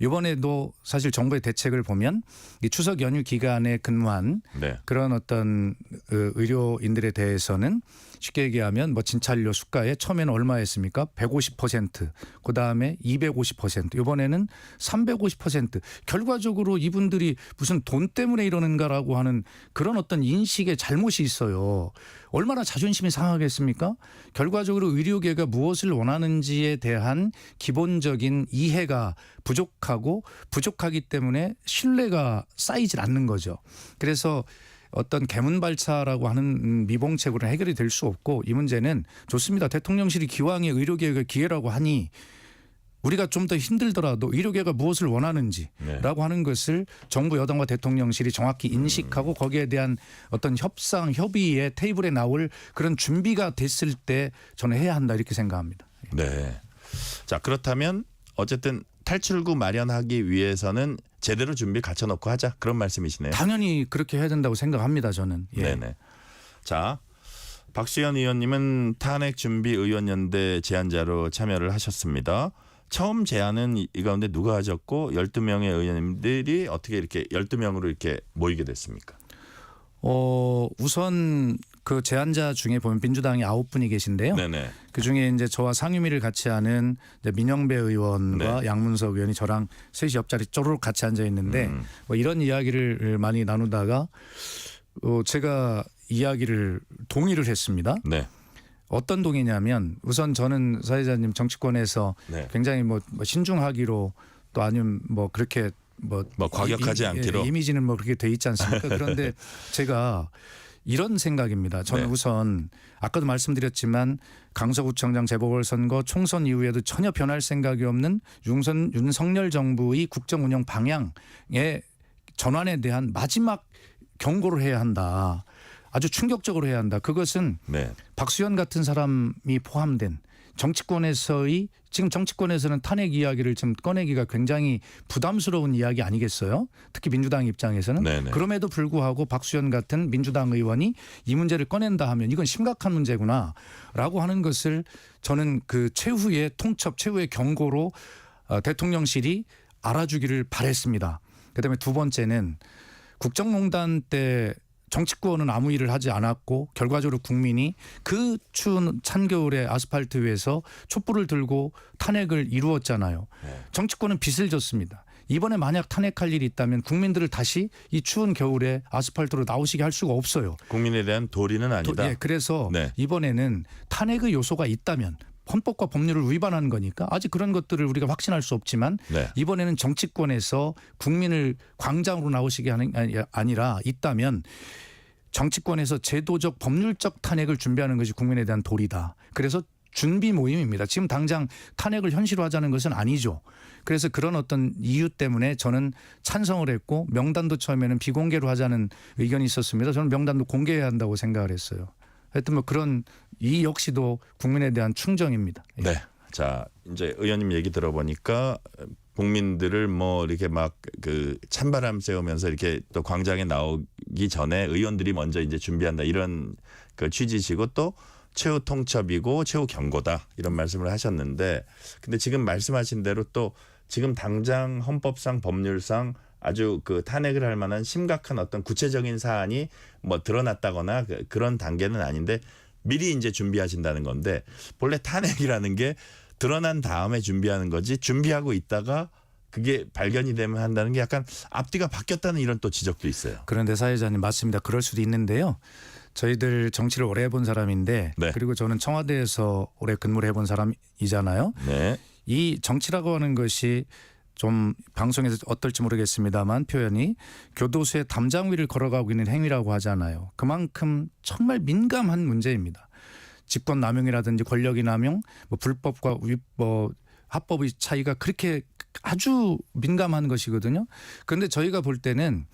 이번에도 사실 정부의 대책을 보면 이 추석 연휴 기간에 근무한 네. 그런 어떤 의료인들에 대해서는 쉽게 얘기하면 뭐 진찰료 수가에 처음에는 얼마였습니까? 150%, 그다음에 250%, 이번에는 350%. 결과적으로 이분들이 무슨 돈 때문에 이러는가라고 하는 그런 어떤 인식의 잘못이 있어요. 얼마나 자존심이 상하겠습니까? 결과적으로 의료계가 무엇을 원하는지에 대한 기본적인 이해가 부족하기 때문에 신뢰가 쌓이질 않는 거죠. 그래서 어떤 개문발차라고 하는 미봉책으로 해결이 될 수 없고, 이 문제는 좋습니다. 대통령실이 기왕에 의료개혁의 기회라고 하니 우리가 좀 더 힘들더라도 의료계가 무엇을 원하는지라고 하는 것을 정부 여당과 대통령실이 정확히 인식하고 거기에 대한 어떤 협상 협의의 테이블에 나올 그런 준비가 됐을 때 저는 해야 한다 이렇게 생각합니다. 네. 자, 그렇다면 어쨌든 탈출구 마련하기 위해서는 제대로 준비 갖춰놓고 하자, 그런 말씀이시네요. 당연히 그렇게 해야 된다고 생각합니다. 저는. 예. 네네. 자, 박수현 의원님은 탄핵준비의원연대 제안자로 참여를 하셨습니다. 처음 제안은 이 가운데 누가 하셨고 12명의 의원님들이 어떻게 이렇게 12명으로 이렇게 모이게 됐습니까? 우선 그 제안자 중에 보면 민주당이 9분이 계신데요. 네네. 그 중에 이제 저와 상임위를 같이 하는 민영배 의원과 네. 양문석 의원이 저랑 셋이 옆자리 쪼르륵 같이 앉아 있는데 뭐 이런 이야기를 많이 나누다가 제가 이야기를 동의를 했습니다. 네. 어떤 동의냐면 우선 저는 사회자님 정치권에서 네. 굉장히 뭐 신중하기로 또 아니면 뭐 그렇게 뭐 과격하지 않기로 이미지는 뭐 그렇게 돼 있지 않습니까? 그런데 제가 이런 생각입니다. 저는 네. 우선 아까도 말씀드렸지만 강서구청장 재보궐선거 총선 이후에도 전혀 변할 생각이 없는 윤석열 정부의 국정 운영 방향의 전환에 대한 마지막 경고를 해야 한다. 아주 충격적으로 해야 한다. 그것은 네. 박수현 같은 사람이 포함된 정치권에서의 지금 정치권에서는 탄핵 이야기를 좀 꺼내기가 굉장히 부담스러운 이야기 아니겠어요? 특히 민주당 입장에서는. 네네. 그럼에도 불구하고 박수현 같은 민주당 의원이 이 문제를 꺼낸다 하면 이건 심각한 문제구나라고 하는 것을 저는 그 최후의 통첩, 최후의 경고로 대통령실이 알아주기를 바랬습니다. 그다음에 두 번째는 국정농단 때 정치권은 아무 일을 하지 않았고 결과적으로 국민이 그 추운 찬겨울에 아스팔트 위에서 촛불을 들고 탄핵을 이루었잖아요. 네. 정치권은 빚을 졌습니다. 이번에 만약 탄핵할 일이 있다면 국민들을 다시 이 추운 겨울에 아스팔트로 나오시게 할 수가 없어요. 국민에 대한 도리는 아니다. 예, 그래서 네. 이번에는 탄핵의 요소가 있다면 헌법과 법률을 위반한 거니까 아직 그런 것들을 우리가 확신할 수 없지만 네. 이번에는 정치권에서 국민을 광장으로 나오시게 하는 아니라 있다면 정치권에서 제도적 법률적 탄핵을 준비하는 것이 국민에 대한 도리다. 그래서 준비 모임입니다. 지금 당장 탄핵을 현실화하자는 것은 아니죠. 그래서 그런 어떤 이유 때문에 저는 찬성을 했고 명단도 처음에는 비공개로 하자는 의견이 있었습니다. 저는 명단도 공개해야 한다고 생각을 했어요. 하여튼 뭐 그런 이 역시도 국민에 대한 충정입니다. 네. 자, 이제 의원님 얘기 들어보니까 국민들을 뭐 이렇게 막 그 찬바람 쐬우면서 이렇게 또 광장에 나오게 들어가기 전에 의원들이 먼저 이제 준비한다 이런 그 취지시고 또 최후 통첩이고 최후 경고다 이런 말씀을 하셨는데 근데 지금 말씀하신 대로 또 지금 당장 헌법상 법률상 아주 그 탄핵을 할 만한 심각한 어떤 구체적인 사안이 뭐 드러났다거나 그런 단계는 아닌데 미리 이제 준비하신다는 건데 본래 탄핵이라는 게 드러난 다음에 준비하는 거지 준비하고 있다가 그게 발견이 되면 한다는 게 약간 앞뒤가 바뀌었다는 이런 또 지적도 있어요. 그런데 사회자님 맞습니다. 그럴 수도 있는데요. 저희들 정치를 오래 해본 사람인데 네. 그리고 저는 청와대에서 오래 근무를 해본 사람이잖아요. 네. 이 정치라고 하는 것이 좀 방송에서 어떨지 모르겠습니다만 표현이 교도소의 담장 위를 걸어가고 있는 행위라고 하잖아요. 그만큼 정말 민감한 문제입니다. 직권 남용이라든지 권력의 남용, 뭐 불법과 합법의 차이가 그렇게 아주 민감한 것이거든요. 그런데 저희가 볼 때는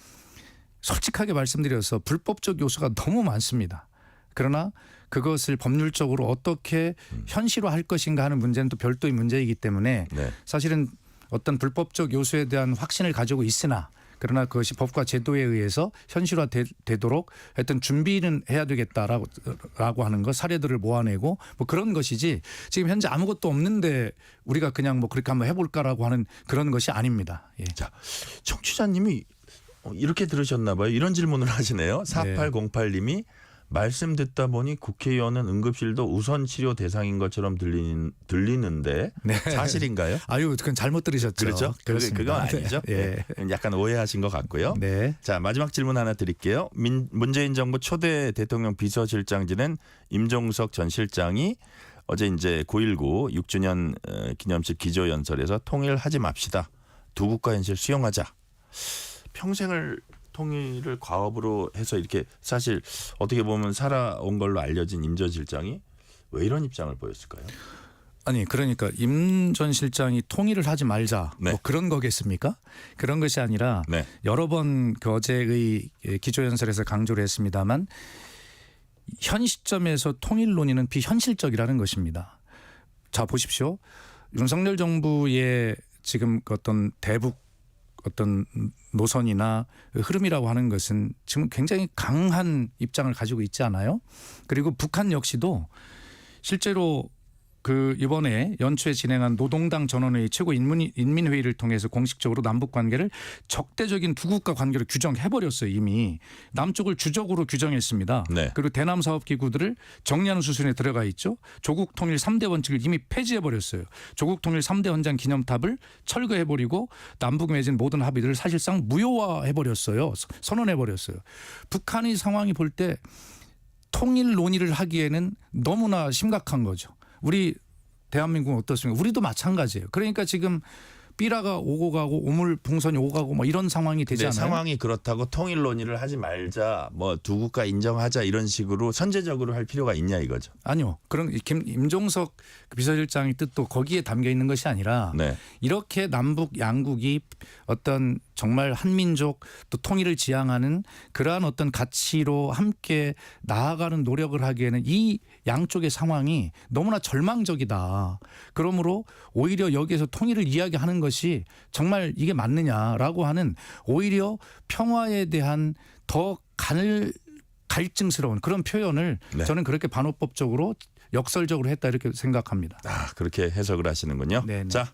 솔직하게 말씀드려서 불법적 요소가 너무 많습니다. 그러나 그것을 법률적으로 어떻게 현실화할 것인가 하는 문제는 또 별도의 문제이기 때문에 네. 사실은 어떤 불법적 요소에 대한 확신을 가지고 있으나 그러나 그것이 법과 제도에 의해서 현실화되도록 하여튼 준비는 해야 되겠다라고 하는 것 사례들을 모아내고 뭐 그런 것이지 지금 현재 아무것도 없는데 우리가 그냥 뭐 그렇게 한번 해볼까라고 하는 그런 것이 아닙니다. 예. 자, 청취자님이 이렇게 들으셨나 봐요. 이런 질문을 하시네요. 4808님이 말씀 듣다 보니 국회의원은 응급실도 우선 치료 대상인 것처럼 들리는데 네. 사실인가요? 아유, 그건 잘못 들으셨죠. 그렇죠? 그건 아니죠. 네. 네. 약간 오해하신 것 같고요. 네. 자, 마지막 질문 하나 드릴게요. 문재인 정부 초대 대통령 비서실장 지낸 임종석 전 실장이 어제 이제 9.19 6주년 기념식 기조연설에서 통일하지 맙시다. 두 국가 현실 수용하자. 평생을 통일을 과업으로 해서 이렇게 사실 어떻게 보면 살아온 걸로 알려진 임 전 실장이 왜 이런 입장을 보였을까요? 아니 그러니까 임 전 실장이 통일을 하지 말자 네. 뭐 그런 거겠습니까? 그런 것이 아니라 네. 여러 번 그 어제의 기조연설에서 강조를 했습니다만 현 시점에서 통일 논의는 비현실적이라는 것입니다. 자 보십시오. 윤석열 정부의 지금 어떤 대북 어떤 노선이나 흐름이라고 하는 것은 지금 굉장히 강한 입장을 가지고 있지 않아요? 그리고 북한 역시도 실제로 그 이번에 연초에 진행한 노동당 전원회의 최고 인민회의를 통해서 공식적으로 남북 관계를 적대적인 두 국가 관계로 규정해버렸어요. 이미 남쪽을 주적으로 규정했습니다. 네. 그리고 대남 사업 기구들을 정리하는 수순에 들어가 있죠. 조국 통일 3대 원칙을 이미 폐지해버렸어요. 조국 통일 3대 헌장 기념탑을 철거해버리고 남북 맺은 모든 합의들을 사실상 무효화해버렸어요. 선언해버렸어요. 북한의 상황이 볼 때 통일 논의를 하기에는 너무나 심각한 거죠. 우리 대한민국은 어떻습니까? 우리도 마찬가지예요. 그러니까 지금 삐라가 오고 가고 오물 풍선이 오고 가고 뭐 이런 상황이 되지 않아요? 상황이 그렇다고 통일 논의를 하지 말자, 뭐 두 국가 인정하자 이런 식으로 선제적으로 할 필요가 있냐 이거죠. 아니요. 그런 임종석 비서실장의 뜻도 거기에 담겨 있는 것이 아니라 네. 이렇게 남북 양국이 어떤 정말 한민족 또 통일을 지향하는 그러한 어떤 가치로 함께 나아가는 노력을 하기에는 이 양쪽의 상황이 너무나 절망적이다. 그러므로 오히려 여기에서 통일을 이야기하는 것이 정말 이게 맞느냐라고 하는 오히려 평화에 대한 더 갈증스러운 그런 표현을 네. 저는 그렇게 반호법적으로 역설적으로 했다 이렇게 생각합니다. 아, 그렇게 해석을 하시는군요. 네네. 자,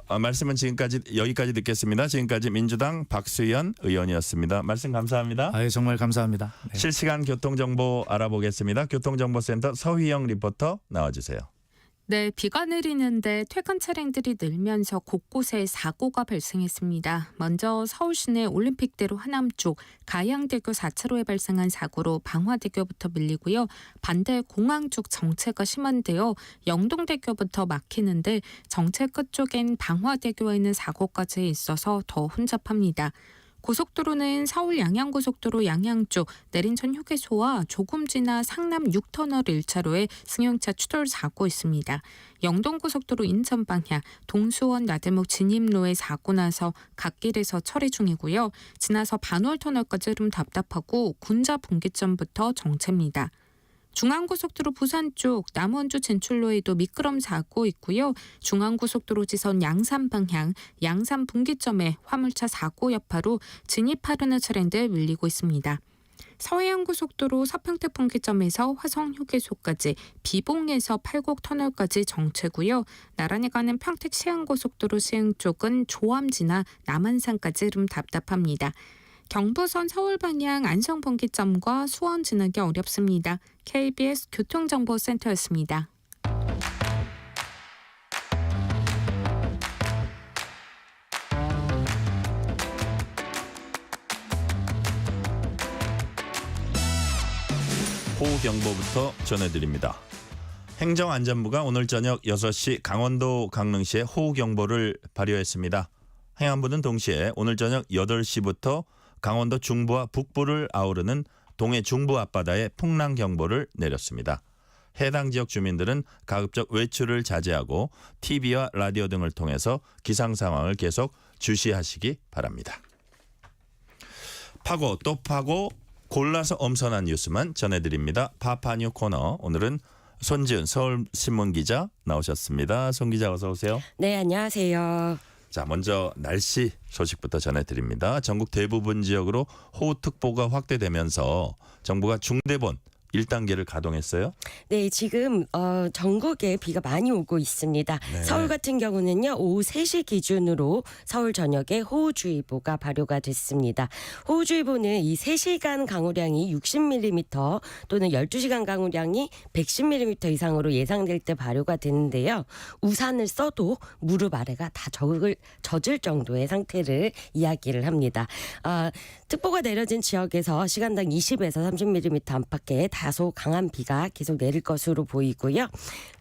말씀은 지금까지 여기까지 듣겠습니다. 지금까지 민주당 박수현 의원이었습니다. 말씀 감사합니다. 아유, 정말 감사합니다. 네. 실시간 교통정보 알아보겠습니다. 교통정보센터 서휘영 리포터 나와주세요. 네, 비가 내리는데 퇴근 차량들이 늘면서 곳곳에 사고가 발생했습니다. 먼저 서울 시내 올림픽대로 하남 쪽 가양대교 4차로에 발생한 사고로 방화대교부터 밀리고요. 반대 공항 쪽 정체가 심한데요. 영동대교부터 막히는데 정체 끝쪽엔 방화대교에 있는 사고까지 있어서 더 혼잡합니다. 고속도로는 서울 양양고속도로 양양 쪽 내린천 휴게소와 조금 지나 상남 6터널 1차로에 승용차 추돌 사고 있습니다. 영동고속도로 인천 방향 동수원 나들목 진입로에 사고 나서 갓길에서 처리 중이고요. 지나서 반월터널까지 좀 답답하고 군자 분기점부터 정체입니다. 중앙고속도로 부산 쪽 남원주 진출로에도 미끄럼 사고 있고요. 중앙고속도로 지선 양산 방향 양산 분기점에 화물차 사고 여파로 진입하려는 차량들 밀리고 있습니다. 서해안고속도로 서평택 분기점에서 화성휴게소까지 비봉에서 팔곡터널까지 정체고요. 나란히 가는 평택 시흥고속도로 시흥 쪽은 조암 지나 남한산까지 흐름 답답합니다. 경부선 서울 방향 안성 분기점과 수원 지나기 어렵습니다. KBS 교통정보센터였습니다. 호우경보부터 전해드립니다. 행정안전부가 오늘 저녁 6시 강원도 강릉시에 호우경보를 발효했습니다. 행안부는 동시에 오늘 저녁 8시부터 강원도 중부와 북부를 아우르는 동해 중부 앞바다에 풍랑경보를 내렸습니다. 해당 지역 주민들은 가급적 외출을 자제하고 TV와 라디오 등을 통해서 기상 상황을 계속 주시하시기 바랍니다. 파고 또 파고 골라서 엄선한 뉴스만 전해드립니다. 파파뉴 코너, 오늘은 손지은 서울신문 기자 나오셨습니다. 손 기자 어서 오세요. 네, 안녕하세요. 자, 먼저 날씨 소식부터 전해드립니다. 전국 대부분 지역으로 호우특보가 확대되면서 정부가 중대본 1단계를 가동했어요. 네, 지금 전국에 비가 많이 오고 있습니다. 네. 서울 같은 경우는요, 오후 3시 기준으로 서울 전역에 호우주의보가 발효가 됐습니다. 호우주의보는 이 3시간 강우량이 60mm 또는 12시간 강우량이 110mm 이상으로 예상될 때 발효가 되는데요. 우산을 써도 무릎 아래가 다 젖을 정도의 상태를 이야기를 합니다. 특보가 내려진 지역에서 시간당 20에서 30mm 안팎의 다소 강한 비가 계속 내릴 것으로 보이고요.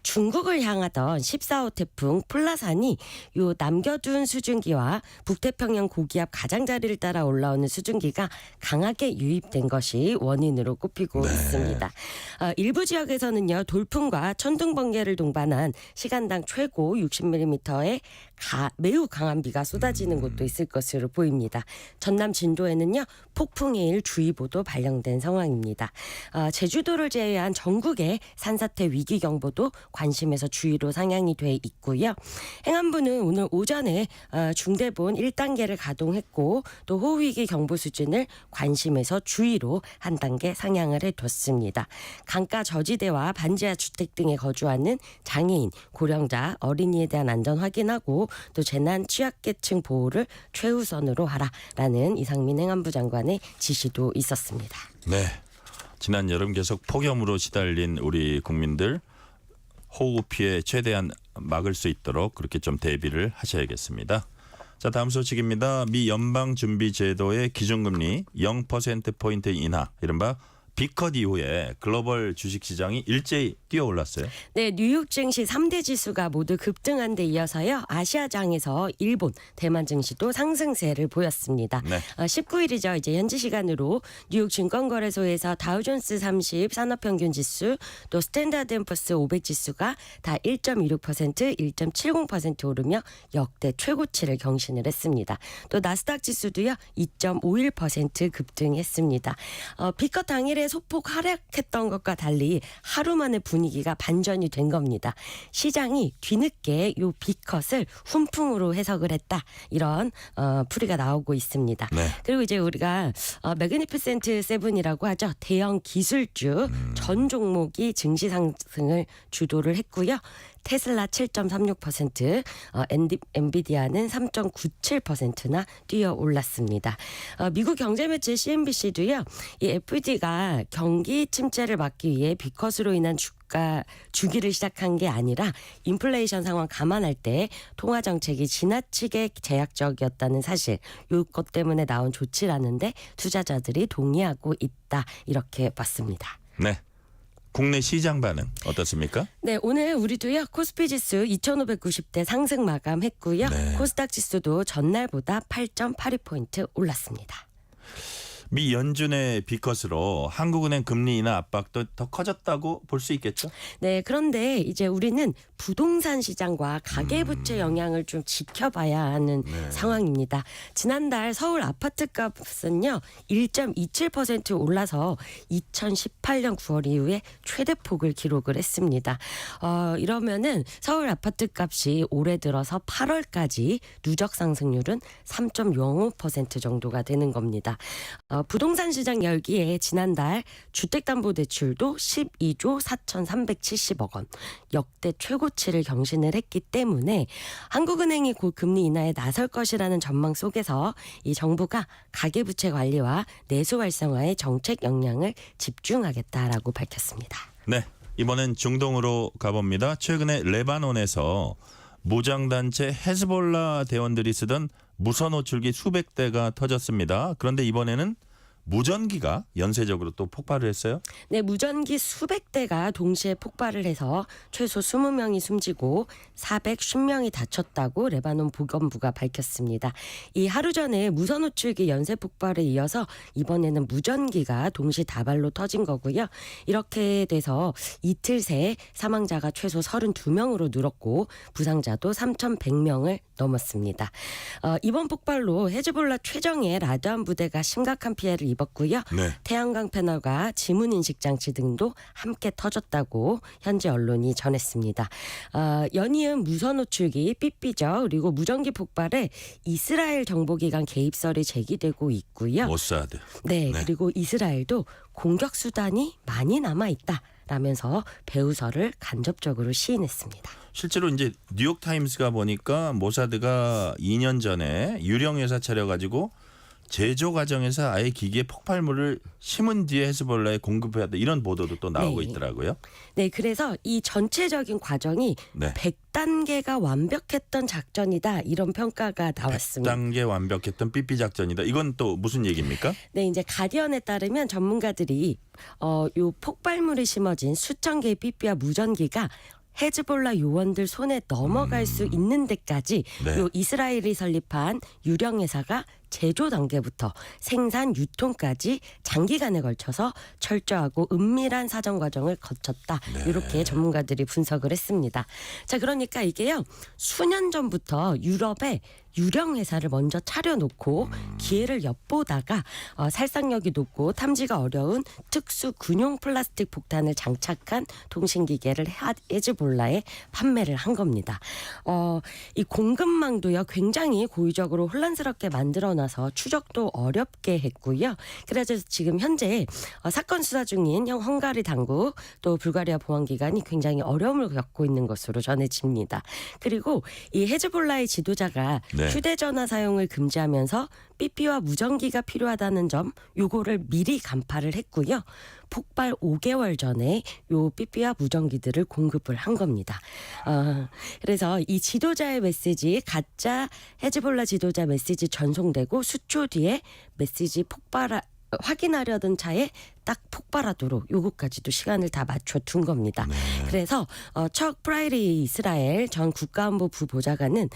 중국을 향하던 14호 태풍 플라산이 요 남겨둔 수증기와 북태평양 고기압 가장자리를 따라 올라오는 수증기가 강하게 유입된 것이 원인으로 꼽히고 있습니다. 일부 지역에서는요, 돌풍과 천둥 번개를 동반한 시간당 최고 60mm의 매우 강한 비가 쏟아지는 곳도 있을 것으로 보입니다. 전남 진도에는요, 폭풍해일 주의보도 발령된 상황입니다. 제주도를 제외한 전국의 산사태 위기경보도 관심에서 주의로 상향이 돼 있고요. 행안부는 오늘 오전에 중대본 1단계를 가동했고 또 호우위기 경보 수준을 관심에서 주의로 한 단계 상향을 해뒀습니다. 강가 저지대와 반지하 주택 등에 거주하는 장애인, 고령자, 어린이에 대한 안전 확인하고 또 재난 취약계층 보호를 최우선으로 하라라는 이상민 행안부 장관의 지시도 있었습니다. 네, 지난 여름 계속 폭염으로 시달린 우리 국민들 호우 피해 최대한 막을 수 있도록 그렇게 좀 대비를 하셔야겠습니다. 자, 다음 소식입니다. 미 연방준비제도의 기준금리 0%포인트 인하, 이른바 빅컷 이후에 글로벌 주식시장이 일제히 뛰어올랐어요. 네, 뉴욕 증시 3대 지수가 모두 급등한 데 이어서요, 아시아장에서 일본, 대만 증시도 상승세를 보였습니다. 네. 19일이죠. 이제 현지 시간으로 뉴욕 증권거래소에서 다우존스 30 산업평균지수, 또 스탠다드앤푸스 500 지수가 다 1.26%, 1.70% 오르며 역대 최고치를 경신을 했습니다. 또 나스닥 지수도요, 2.51% 급등했습니다. 빅컷 당일에 소폭 하락했던 것과 달리 하루 만에 분위기가 반전이 된 겁니다. 시장이 뒤늦게 요 빅컷을 훈풍으로 해석을 했다, 이런 풀이가 나오고 있습니다. 네. 그리고 이제 우리가 매그니피센트 세븐이라고 하죠. 대형 기술주 전 종목이 증시 상승을 주도를 했고요. 테슬라 7.36%, 엔비디아는 3.97%나 뛰어 올랐습니다. 미국 경제매체 CNBC도요, 이 FED가 경기 침체를 막기 위해 빅컷으로 인한 주가 주기를 시작한 게 아니라 인플레이션 상황 감안할 때 통화 정책이 지나치게 제약적이었다는 사실, 이것 때문에 나온 조치라는데 투자자들이 동의하고 있다, 이렇게 봤습니다. 네. 국내 시장 반응 어떻습니까? 네, 오늘 우리도요, 코스피 지수 2,590대 상승 마감했고요. 네. 코스닥 지수도 전날보다 8.82포인트 올랐습니다. 미 연준의 비컷으로 한국은행 금리 인하 압박도 더 커졌다고 볼 수 있겠죠? 네, 그런데 이제 우리는 부동산 시장과 가계부채 영향을 좀 지켜봐야 하는 상황입니다. 지난달 서울 아파트 값은요 1.27% 올라서 2018년 9월 이후에 최대폭을 기록을 했습니다. 이러면은 서울 아파트 값이 올해 들어서 8월까지 누적 상승률은 3.05% 정도가 되는 겁니다. 부동산 시장 열기에 지난달 주택담보대출도 12조 4,370억 원, 역대 최고치를 경신을 했기 때문에 한국은행이 곧 금리 인하에 나설 것이라는 전망 속에서 이 정부가 가계부채 관리와 내수 활성화에 정책 역량을 집중하겠다라고 밝혔습니다. 네, 이번엔 중동으로 가봅니다. 최근에 레바논에서 무장단체 헤즈볼라 대원들이 쓰던 무선 호출기 수백 대가 터졌습니다. 그런데 이번에는 무전기가 연쇄적으로 또 폭발을 했어요? 네, 무전기 수백 대가 동시에 폭발을 해서 최소 20명이 숨지고 450명이 다쳤다고 레바논 보건부가 밝혔습니다. 이 하루 전에 무선 호출기 연쇄 폭발에 이어서 이번에는 무전기가 동시다발로 터진 거고요. 이렇게 돼서 이틀 새 사망자가 최소 32명으로 늘었고 부상자도 3,100명을 넘었습니다. 이번 폭발로 헤즈볼라 최정예 라드안 부대가 심각한 피해를 입었고요. 네. 태양광 패널과 지문 인식 장치 등도 함께 터졌다고 현지 언론이 전했습니다. 연이은 무선 호출기 삐삐죠. 그리고 무전기 폭발에 이스라엘 정보기관 개입설이 제기되고 있고요. 모사드. 네, 그리고 이스라엘도 공격 수단이 많이 남아 있다. 라면서 배후설을 간접적으로 시인했습니다. 실제로 이제 뉴욕 타임스가 보니까 모사드가 2년 전에 유령 회사 차려가지고 제조 과정에서 아예 기기에 폭발물을 심은 뒤에 헤즈볼라에 공급해야 돼 이런 보도도 또 나오고 있더라고요. 네, 그래서 이 전체적인 과정이 100단계가 완벽했던 작전이다 이런 평가가 나왔습니다. 100단계 완벽했던 삐삐 작전이다. 이건 또 무슨 얘기입니까? 네, 이제 가디언에 따르면 전문가들이 요 폭발물이 심어진 수천 개의 삐삐와 무전기가 헤즈볼라 요원들 손에 넘어갈 수 있는 데까지 요 이스라엘이 설립한 유령 회사가 제조 단계부터 생산 유통까지 장기간에 걸쳐서 철저하고 은밀한 사정 과정을 거쳤다. 이렇게 전문가들이 분석을 했습니다. 자, 그러니까 이게요. 수년 전부터 유럽에 유령 회사를 먼저 차려놓고 기회를 엿보다가 살상력이 높고 탐지가 어려운 특수 군용 플라스틱 폭탄을 장착한 통신기계를 헤즈볼라에 판매를 한 겁니다. 이 공급망도요 굉장히 고의적으로 혼란스럽게 만들어놔서 추적도 어렵게 했고요. 그래서 지금 현재 사건 수사 중인 헝가리 당국 또 불가리아 보안기관이 굉장히 어려움을 겪고 있는 것으로 전해집니다. 그리고 이 헤즈볼라의 지도자가 휴대전화 사용을 금지하면서 삐삐와 무전기가 필요하다는 점 요거를 미리 간파를 했고요. 폭발 5개월 전에 요 삐삐와 무전기들을 공급을 한 겁니다. 그래서 이 지도자의 메시지 가짜 헤즈볼라 지도자 메시지 전송되고 수초 뒤에 메시지 확인하려던 차에 딱 폭발하도록 요거까지도 시간을 다 맞춰 둔 겁니다. 그래서 척 프라이리 이스라엘 전 국가안보부 보좌관은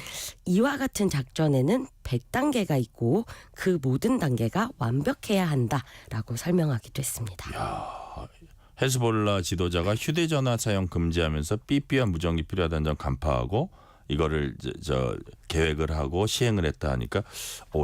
이와 같은 작전에는 100단계가 있고 그 모든 단계가 완벽해야 한다라고 설명하기도 했습니다. 헤즈볼라 지도자가 휴대전화 사용 금지하면서 삐삐와 무전기 필요하다는 점 간파하고 이거를 계획을 하고 시행을 했다 하니까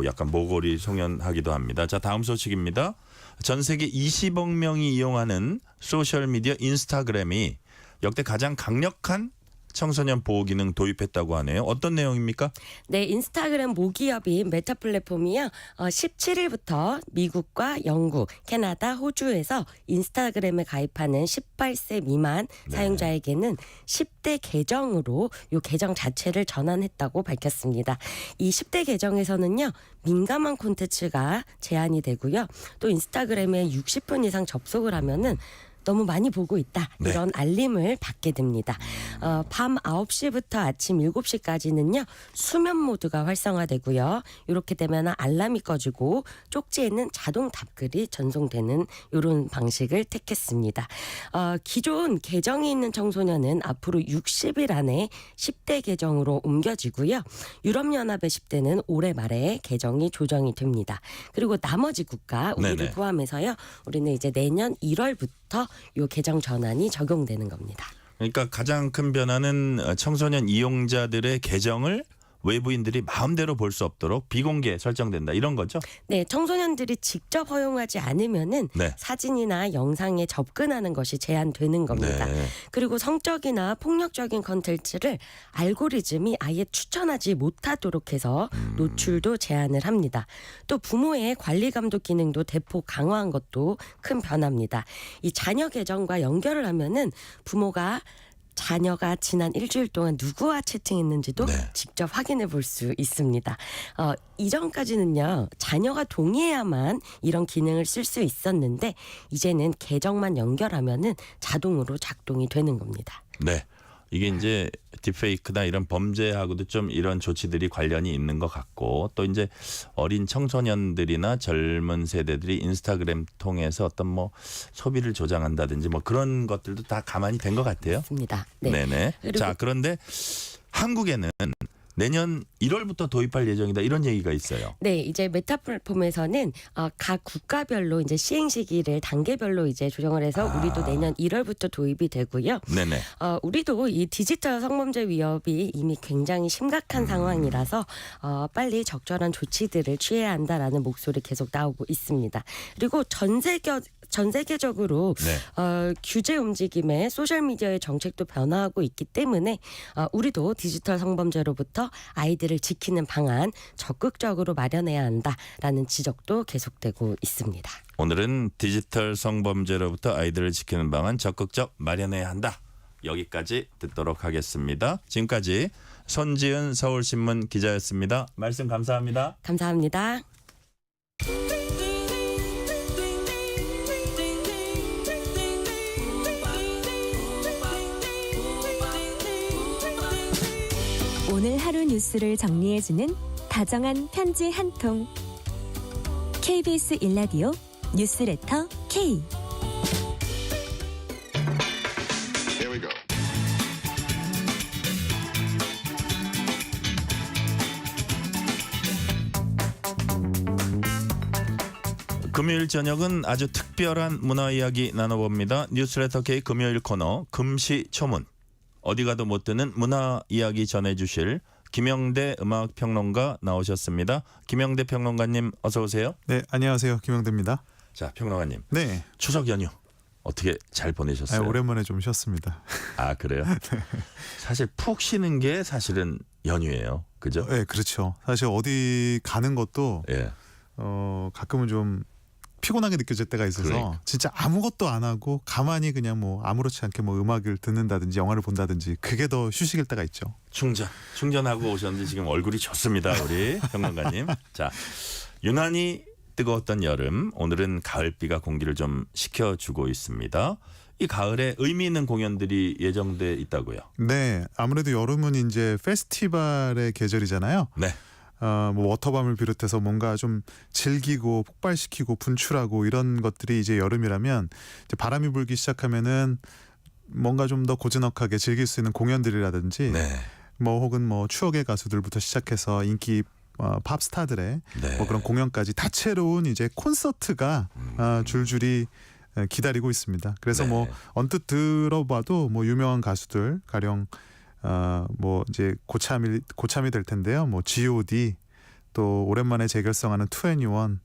약간 모골이 송연하기도 합니다. 자, 다음 소식입니다. 전 세계 20억 명이 이용하는 소셜미디어 인스타그램이 역대 가장 강력한 청소년 보호 기능 도입했다고 하네요. 어떤 내용입니까? 네, 인스타그램 모기업인 메타 플랫폼이요. 17일부터 미국과 영국, 캐나다, 호주에서 인스타그램에 가입하는 18세 미만 사용자에게는 10대 계정으로 요 계정 자체를 전환했다고 밝혔습니다. 이 10대 계정에서는요. 민감한 콘텐츠가 제한이 되고요. 또 인스타그램에 60분 이상 접속을 하면은 너무 많이 보고 있다. 네. 이런 알림을 받게 됩니다. 밤 9시부터 아침 7시까지는요. 수면 모드가 활성화되고요. 이렇게 되면 알람이 꺼지고 쪽지에는 자동 답글이 전송되는 이런 방식을 택했습니다. 기존 계정이 있는 청소년은 앞으로 60일 안에 10대 계정으로 옮겨지고요. 유럽연합의 10대는 올해 말에 계정이 조정이 됩니다. 그리고 나머지 국가 우리를 네네. 포함해서요. 우리는 이제 내년 1월부터 이 계정 전환이 적용되는 겁니다. 그러니까 가장 큰 변화는 청소년 이용자들의 계정을 외부인들이 마음대로 볼 수 없도록 비공개 설정된다 이런 거죠? 네, 청소년들이 직접 허용하지 않으면은 네. 사진이나 영상에 접근하는 것이 제한되는 겁니다. 네. 그리고 성적이나 폭력적인 컨텐츠를 알고리즘이 아예 추천하지 못하도록 해서 노출도 제한을 합니다. 또 부모의 관리 감독 기능도 대폭 강화한 것도 큰 변화입니다. 이 자녀 계정과 연결을 하면은 부모가 자녀가 지난 일주일 동안 누구와 채팅했는지도 네. 직접 확인해 볼 수 있습니다. 이전까지는요. 자녀가 동의해야만 이런 기능을 쓸 수 있었는데 이제는 계정만 연결하면은 자동으로 작동이 되는 겁니다. 네. 이게 이제 딥페이크나 이런 범죄하고도 좀 이런 조치들이 관련이 있는 것 같고 또 이제 어린 청소년들이나 젊은 세대들이 인스타그램 통해서 어떤 뭐 소비를 조장한다든지 뭐 그런 것들도 다 가만히 된 것 같아요. 맞습니다. 네. 네네. 그리고 자, 그런데 한국에는 내년 1월부터 도입할 예정이다 이런 얘기가 있어요. 네, 이제 메타 플랫폼에서는 각 국가별로 이제 시행 시기를 단계별로 이제 조정을 해서 우리도 내년 1월부터 도입이 되고요. 네네. 우리도 이 디지털 성범죄 위협이 이미 굉장히 심각한 상황이라서 빨리 적절한 조치들을 취해야 한다라는 목소리 계속 나오고 있습니다. 그리고 전 세계적으로 네. 규제 움직임에 소셜미디어의 정책도 변화하고 있기 때문에 우리도 디지털 성범죄로부터 아이들을 지키는 방안 적극적으로 마련해야 한다라는 지적도 계속되고 있습니다. 오늘은 디지털 성범죄로부터 아이들을 지키는 방안 적극적 마련해야 한다. 여기까지 듣도록 하겠습니다. 지금까지 손지은 서울신문 기자였습니다. 말씀 감사합니다. 감사합니다. 오늘 하루 뉴스를 정리해주는 다정한 편지 한 통. KBS 1라디오 뉴스레터 K. 금요일 저녁은 아주 특별한 문화 이야기 나눠봅니다. 뉴스레터 K 금요일 코너 금시초문. 어디 가도 못 듣는 문화 이야기 전해주실 김영대 음악평론가 나오셨습니다. 김영대 평론가님 어서 오세요. 네, 안녕하세요. 김영대입니다. 자, 평론가님. 네. 추석 연휴 어떻게 잘 보내셨어요? 오랜만에 좀 쉬었습니다. 아, 그래요? 네. 사실 푹 쉬는 게 사실은 연휴예요. 그죠? 네, 그렇죠. 사실 어디 가는 것도 예. 가끔은 좀 피곤하게 느껴질 때가 있어서 그러니까. 진짜 아무것도 안 하고 가만히 그냥 뭐 아무렇지 않게 뭐 음악을 듣는다든지 영화를 본다든지 그게 더 휴식일 때가 있죠. 충전하고 오셨는데 지금 얼굴이 좋습니다. 우리 평론가님. 자, 유난히 뜨거웠던 여름, 오늘은 가을비가 공기를 좀 식혀주고 있습니다. 이 가을에 의미 있는 공연들이 예정돼 있다고요? 네, 아무래도 여름은 이제 페스티벌의 계절이잖아요. 네. 뭐 워터밤을 비롯해서 뭔가 좀 즐기고 폭발시키고 분출하고 이런 것들이 이제 여름이라면 이제 바람이 불기 시작하면은 뭔가 좀 더 고즈넉하게 즐길 수 있는 공연들이라든지 네. 뭐 혹은 뭐 추억의 가수들부터 시작해서 인기 팝 스타들의 네. 뭐 그런 공연까지 다채로운 이제 콘서트가 줄줄이 기다리고 있습니다. 그래서 네. 뭐 언뜻 들어봐도 뭐 유명한 가수들 가령 뭐 이제 고참이 될 텐데요. 뭐 G.O.D 또 오랜만에 재결성하는 2NE1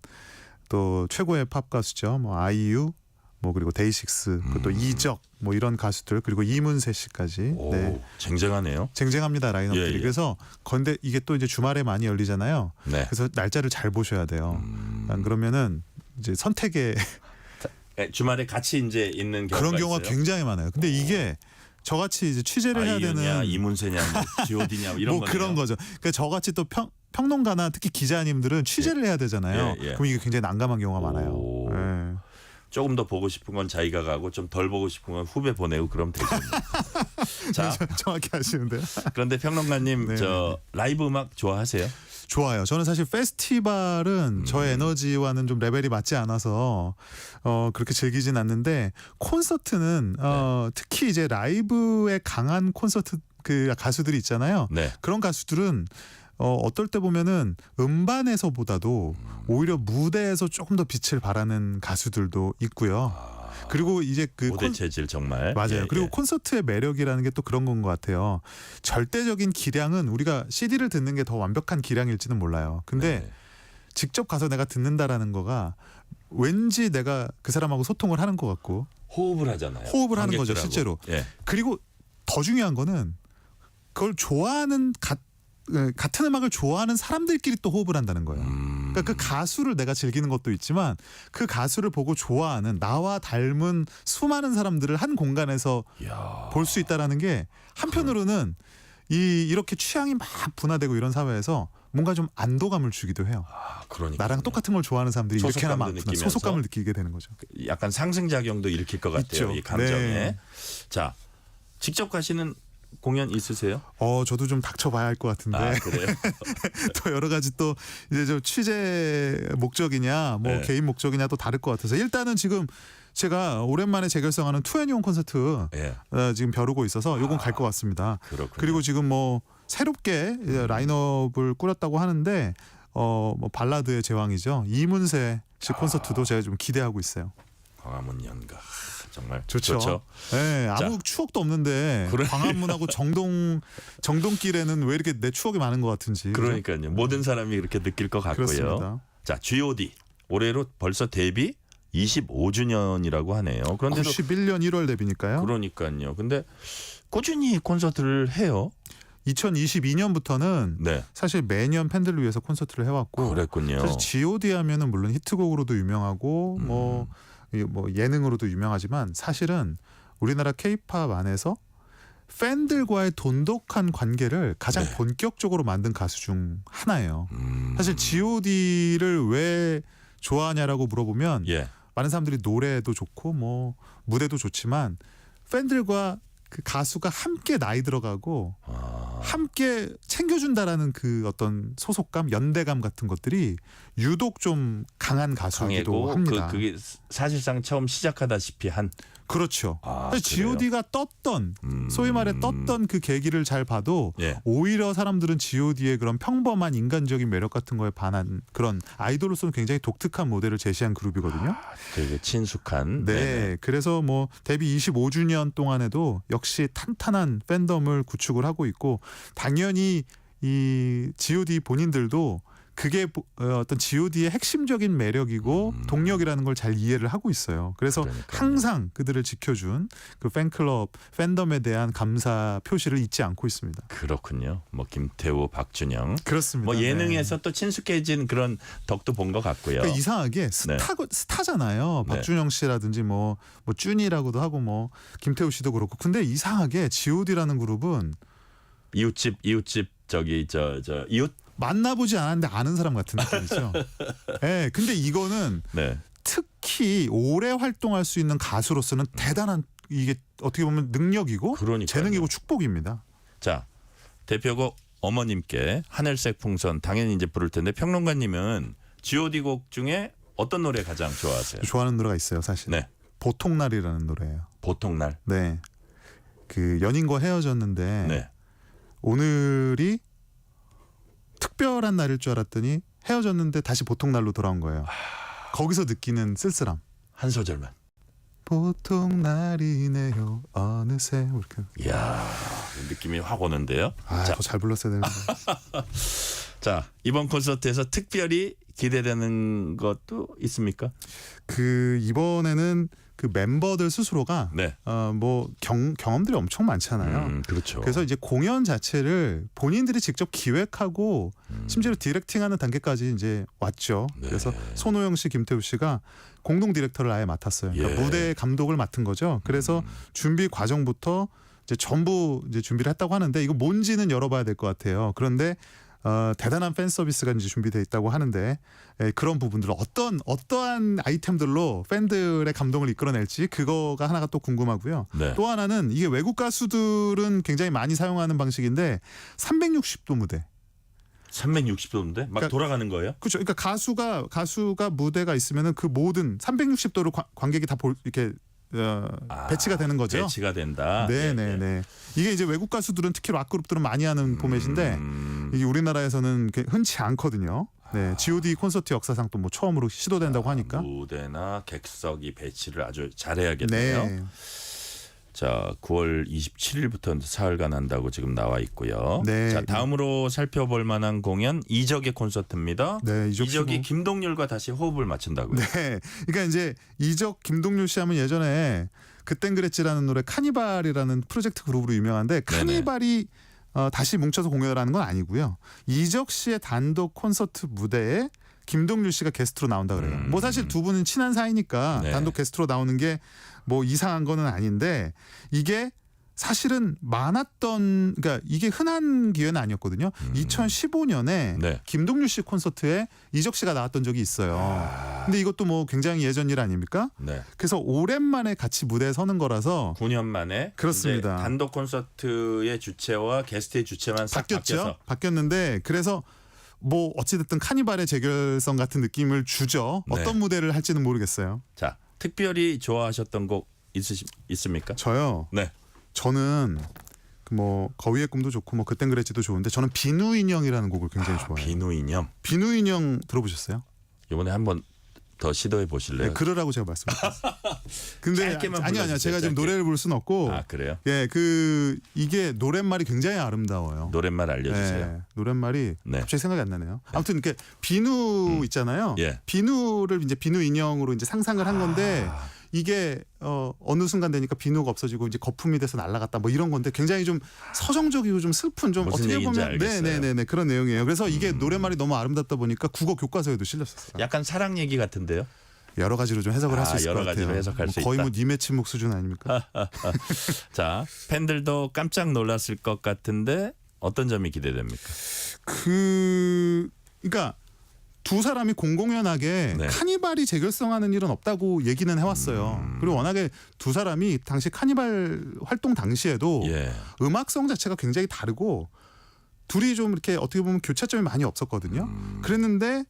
또 최고의 팝 가수죠. 뭐 아이유 뭐 그리고 데이식스 또 이적 뭐 이런 가수들 그리고 이문세 씨까지. 오, 네. 쟁쟁하네요. 쟁쟁합니다 라인업들이. 예, 예. 그래서 근데 이게 또 이제 주말에 많이 열리잖아요. 네. 그래서 날짜를 잘 보셔야 돼요. 안 그러면은 이제 선택에 주말에 같이 이제 있는 경우가 그런 경우가 있어요? 굉장히 많아요. 근데 이게 저같이 이제 취재를 해야 아이유냐, 되는 이문세냐, G.O.D냐 이런 뭐 거네요. 그런 거죠. 그러니까 저같이 또 평론가나 특히 기자님들은 취재를 해야 되잖아요. 예, 예. 그럼 이게 굉장히 난감한 경우가 많아요. 예. 조금 더 보고 싶은 건 자기가 가고 좀 덜 보고 싶은 건 후배 보내고 그러면 되죠. 자, 정확히 하시는데요. 그런데 평론가님 네. 저 라이브 음악 좋아하세요? 좋아요. 저는 사실 페스티벌은 저의 에너지와는 좀 레벨이 맞지 않아서 그렇게 즐기진 않는데 콘서트는 특히 이제 라이브에 강한 콘서트 그 가수들이 있잖아요. 네. 그런 가수들은 어떨 때 보면은 음반에서보다도 오히려 무대에서 조금 더 빛을 발하는 가수들도 있고요. 그리고 이제 그 무대 체질 정말. 맞아요. 예, 그리고 예. 콘서트의 매력이라는 게 또 그런 건 것 같아요. 절대적인 기량은 우리가 CD를 듣는 게 더 완벽한 기량일지는 몰라요. 근데 네. 직접 가서 내가 듣는다라는 거가 왠지 내가 그 사람하고 소통을 하는 것 같고 호흡을 하잖아요. 호흡을 하는 거죠, 관객들하고. 실제로. 예. 그리고 더 중요한 거는 그걸 좋아하는 같은 음악을 좋아하는 사람들끼리 또 호흡을 한다는 거예요. 그러니까 그 가수를 내가 즐기는 것도 있지만 그 가수를 보고 좋아하는 나와 닮은 수많은 사람들을 한 공간에서 볼 수 있다라는 게 한편으로는 이렇게 취향이 막 분화되고 이런 사회에서 뭔가 좀 안도감을 주기도 해요. 그러니까 나랑 똑같은 걸 좋아하는 사람들이 이렇게나 소속감도 많구나. 느끼면서. 소속감을 느끼게 되는 거죠. 약간 상승작용도 일으킬 것 같아요. 있죠. 이 감정에. 네. 자, 직접 가시는 공연 있으세요? 저도 좀 닥쳐봐야 할 것 같은데. 아, 그래요? 또 여러 가지 또 이제 저 취재 목적이냐 뭐 네. 개인 목적이냐 또 다를 것 같아서 일단은 지금 제가 오랜만에 재결성하는 투애니원 콘서트 예. 지금 벼르고 있어서 요건 갈 것 같습니다. 그렇군요. 그리고 지금 뭐 새롭게 이제 라인업을 꾸렸다고 하는데 뭐 발라드의 제왕이죠. 이문세 씨 콘서트도 제가 좀 기대하고 있어요. 광화문 연가 정말 좋죠. 네, 아무 추억도 없는데 그래. 광화문하고 정동길에는 왜 이렇게 내 추억이 많은 것 같은지. 그죠? 그러니까요. 모든 사람이 그렇게 느낄 것 같고요. 그렇습니다. 자, G.O.D 올해로 벌써 데뷔 25주년이라고 하네요. 그런데도 91년 1월 데뷔니까요. 그러니까요. 근데 꾸준히 콘서트를 해요. 2022년부터는 네. 사실 매년 팬들을 위해서 콘서트를 해왔고 그랬군요. 사실 G.O.D 하면은 물론 히트곡으로도 유명하고 뭐 예능으로도 유명하지만 사실은 우리나라 K-팝 안에서 팬들과의 돈독한 관계를 가장 네. 본격적으로 만든 가수 중 하나예요. 사실 G.O.D를 왜 좋아하냐라고 물어보면 예. 많은 사람들이 노래도 좋고 뭐 무대도 좋지만 팬들과 그 가수가 함께 나이 들어가고 함께 챙겨준다라는 그 어떤 소속감, 연대감 같은 것들이 유독 좀 강한 가수이기도 강했고 합니다. 그게 사실상 처음 시작하다시피 한 그렇죠. 아, G.O.D가 떴던 소위 말해 떴던 그 계기를 잘 봐도 예. 오히려 사람들은 G.O.D의 그런 평범한 인간적인 매력 같은 거에 반한 그런 아이돌로서는 굉장히 독특한 모델을 제시한 그룹이거든요. 되게 친숙한. 네, 네네. 그래서 뭐 데뷔 25주년 동안에도 역시 탄탄한 팬덤을 구축을 하고 있고 당연히 이 G.O.D 본인들도 그게 어떤 G.O.D의 핵심적인 매력이고 동력이라는 걸 잘 이해를 하고 있어요. 그래서 그러니까요. 항상 그들을 지켜준 그 팬클럽 팬덤에 대한 감사 표시를 잊지 않고 있습니다. 그렇군요. 뭐 김태우, 박준영. 그렇습니다. 뭐 예능에서 네. 또 친숙해진 그런 덕도 본 것 같고요. 그러니까 이상하게 스타잖아요. 네. 박준영 씨라든지 뭐 쭈니라고도 하고 뭐 김태우 씨도 그렇고. 근데 이상하게 G.O.D라는 그룹은 이웃집 저기 저 이웃 만나보지 않았는데 아는 사람 같은 느낌이죠. 네, 근데 이거는 네. 특히 오래 활동할 수 있는 가수로서는 대단한 이게 어떻게 보면 능력이고 그러니까요. 재능이고 축복입니다. 자, 대표곡 어머님께 하늘색 풍선 당연히 이제 부를 텐데 평론가님은 G.O.D 곡 중에 어떤 노래 가장 좋아하세요? 좋아하는 노래가 있어요, 사실. 네. 보통날이라는 노래예요. 보통날. 네. 그 연인과 헤어졌는데 네. 오늘이 특별한 날일 줄 알았더니 헤어졌는데 다시 보통날로 돌아온 거예요. 거기서 느끼는 쓸쓸함. 한 소절만. 보통날이네요. 어느새 이렇게. 이야, 느낌이 확 오는데요. 자, 더 잘 불렀어야 되는데. 자, 이번 콘서트에서 특별히 기대되는 것도 있습니까? 그 이번에는 그 멤버들 스스로가 네. 뭐 경험들이 엄청 많잖아요. 그렇죠. 그래서 이제 공연 자체를 본인들이 직접 기획하고 심지어 디렉팅하는 단계까지 이제 왔죠. 네. 그래서 손호영 씨, 김태우 씨가 공동 디렉터를 아예 맡았어요. 그러니까 예. 무대 감독을 맡은 거죠. 그래서 준비 과정부터 이제 전부 이제 준비를 했다고 하는데 이거 뭔지는 열어봐야 될 것 같아요. 그런데 대단한 팬 서비스가 이제 준비되어 있다고 하는데 그런 부분들 어떠한 아이템들로 팬들의 감동을 이끌어낼지 그거가 하나가 또 궁금하고요. 네. 또 하나는 이게 외국 가수들은 굉장히 많이 사용하는 방식인데 360도 무대. 360도인데 막 그러니까 돌아가는 거예요? 그렇죠. 그러니까 가수가 무대가 있으면은 그 모든 360도로 관객이 다 이렇게 배치가 되는 거죠. 배치가 된다. 네네네. 이게 이제 외국 가수들은 특히 락 그룹들은 많이 하는 포맷인데 이게 우리나라에서는 흔치 않거든요. 네, G.O.D 콘서트 역사상 또 뭐 처음으로 시도된다고 하니까 무대나 객석이 배치를 아주 잘해야겠네요. 네. 자, 9월 27일부터 사흘간 한다고 지금 나와 있고요. 네. 자, 다음으로 살펴볼 만한 공연 이적의 콘서트입니다. 네, 이적이 김동률과 다시 호흡을 맞춘다고요. 네, 그러니까 이제 이적 김동률 씨 하면 예전에 그땐 그랬지라는 노래 카니발이라는 프로젝트 그룹으로 유명한데 카니발이 다시 뭉쳐서 공연을 하는 건 아니고요. 이적 씨의 단독 콘서트 무대에 김동률 씨가 게스트로 나온다 그래요. 뭐 사실 두 분은 친한 사이니까 네. 단독 게스트로 나오는 게 뭐 이상한 거는 아닌데 이게 사실은 많았던 그러니까 이게 흔한 기회는 아니었거든요. 2015년에 네. 김동률 씨 콘서트에 이적 씨가 나왔던 적이 있어요. 근데 이것도 뭐 굉장히 예전 일 아닙니까? 네. 그래서 오랜만에 같이 무대에 서는 거라서 9년 만에 그렇습니다. 이제 단독 콘서트의 주체와 게스트의 주체만 싹 바뀌어서 바뀌었는데 그래서 뭐 어찌됐든 카니발의 재결성 같은 느낌을 주죠. 네. 어떤 무대를 할지는 모르겠어요. 자, 특별히 좋아하셨던 곡 있습니까? 저요. 네. 저는 뭐 거위의 꿈도 좋고 뭐 그땐 그랬지도 좋은데 저는 비누 인형이라는 곡을 굉장히 좋아해요. 비누 인형. 비누 인형 들어보셨어요? 이번에 한번 더 시도해 보실래요? 네, 그러라고 제가 말씀드렸어요. 근데 짧게만 아니요. 불러주세요, 제가 지금 짧게. 노래를 부를 수는 없고. 아, 그래요? 예, 이게 노랫말이 굉장히 아름다워요. 노랫말 알려주세요. 네, 노랫말이 네. 갑자기 생각이 안 나네요. 아무튼 이렇게 비누 있잖아요. 예. 비누를 이제 비누 인형으로 이제 상상을 한 건데 이게 어느 순간 되니까 비누가 없어지고 이제 거품이 돼서 날아갔다 뭐 이런 건데 굉장히 좀 서정적이고 좀 슬픈 좀 무슨 어떻게 얘기인지 보면 알겠어요. 네네네 그런 내용이에요. 그래서 이게 노랫말이 너무 아름답다 보니까 국어 교과서에도 실렸었어요. 약간 사랑 얘기 같은데요? 여러 가지로 좀 해석을 할 수 있을 것 여러 같아요. 가지로 해석할 수 거의 있다. 뭐 님의 침묵 수준 아닙니까? 자, 팬들도 깜짝 놀랐을 것 같은데 어떤 점이 기대됩니까? 그러니까 두 사람이 공공연하게 네. 카니발이 재결성하는 일은 없다고 얘기는 해왔어요. 그리고 워낙에 두 사람이 당시 카니발 활동 당시에도 예. 음악성 자체가 굉장히 다르고 둘이 좀 이렇게 어떻게 보면 교차점이 많이 없었거든요. 그랬는데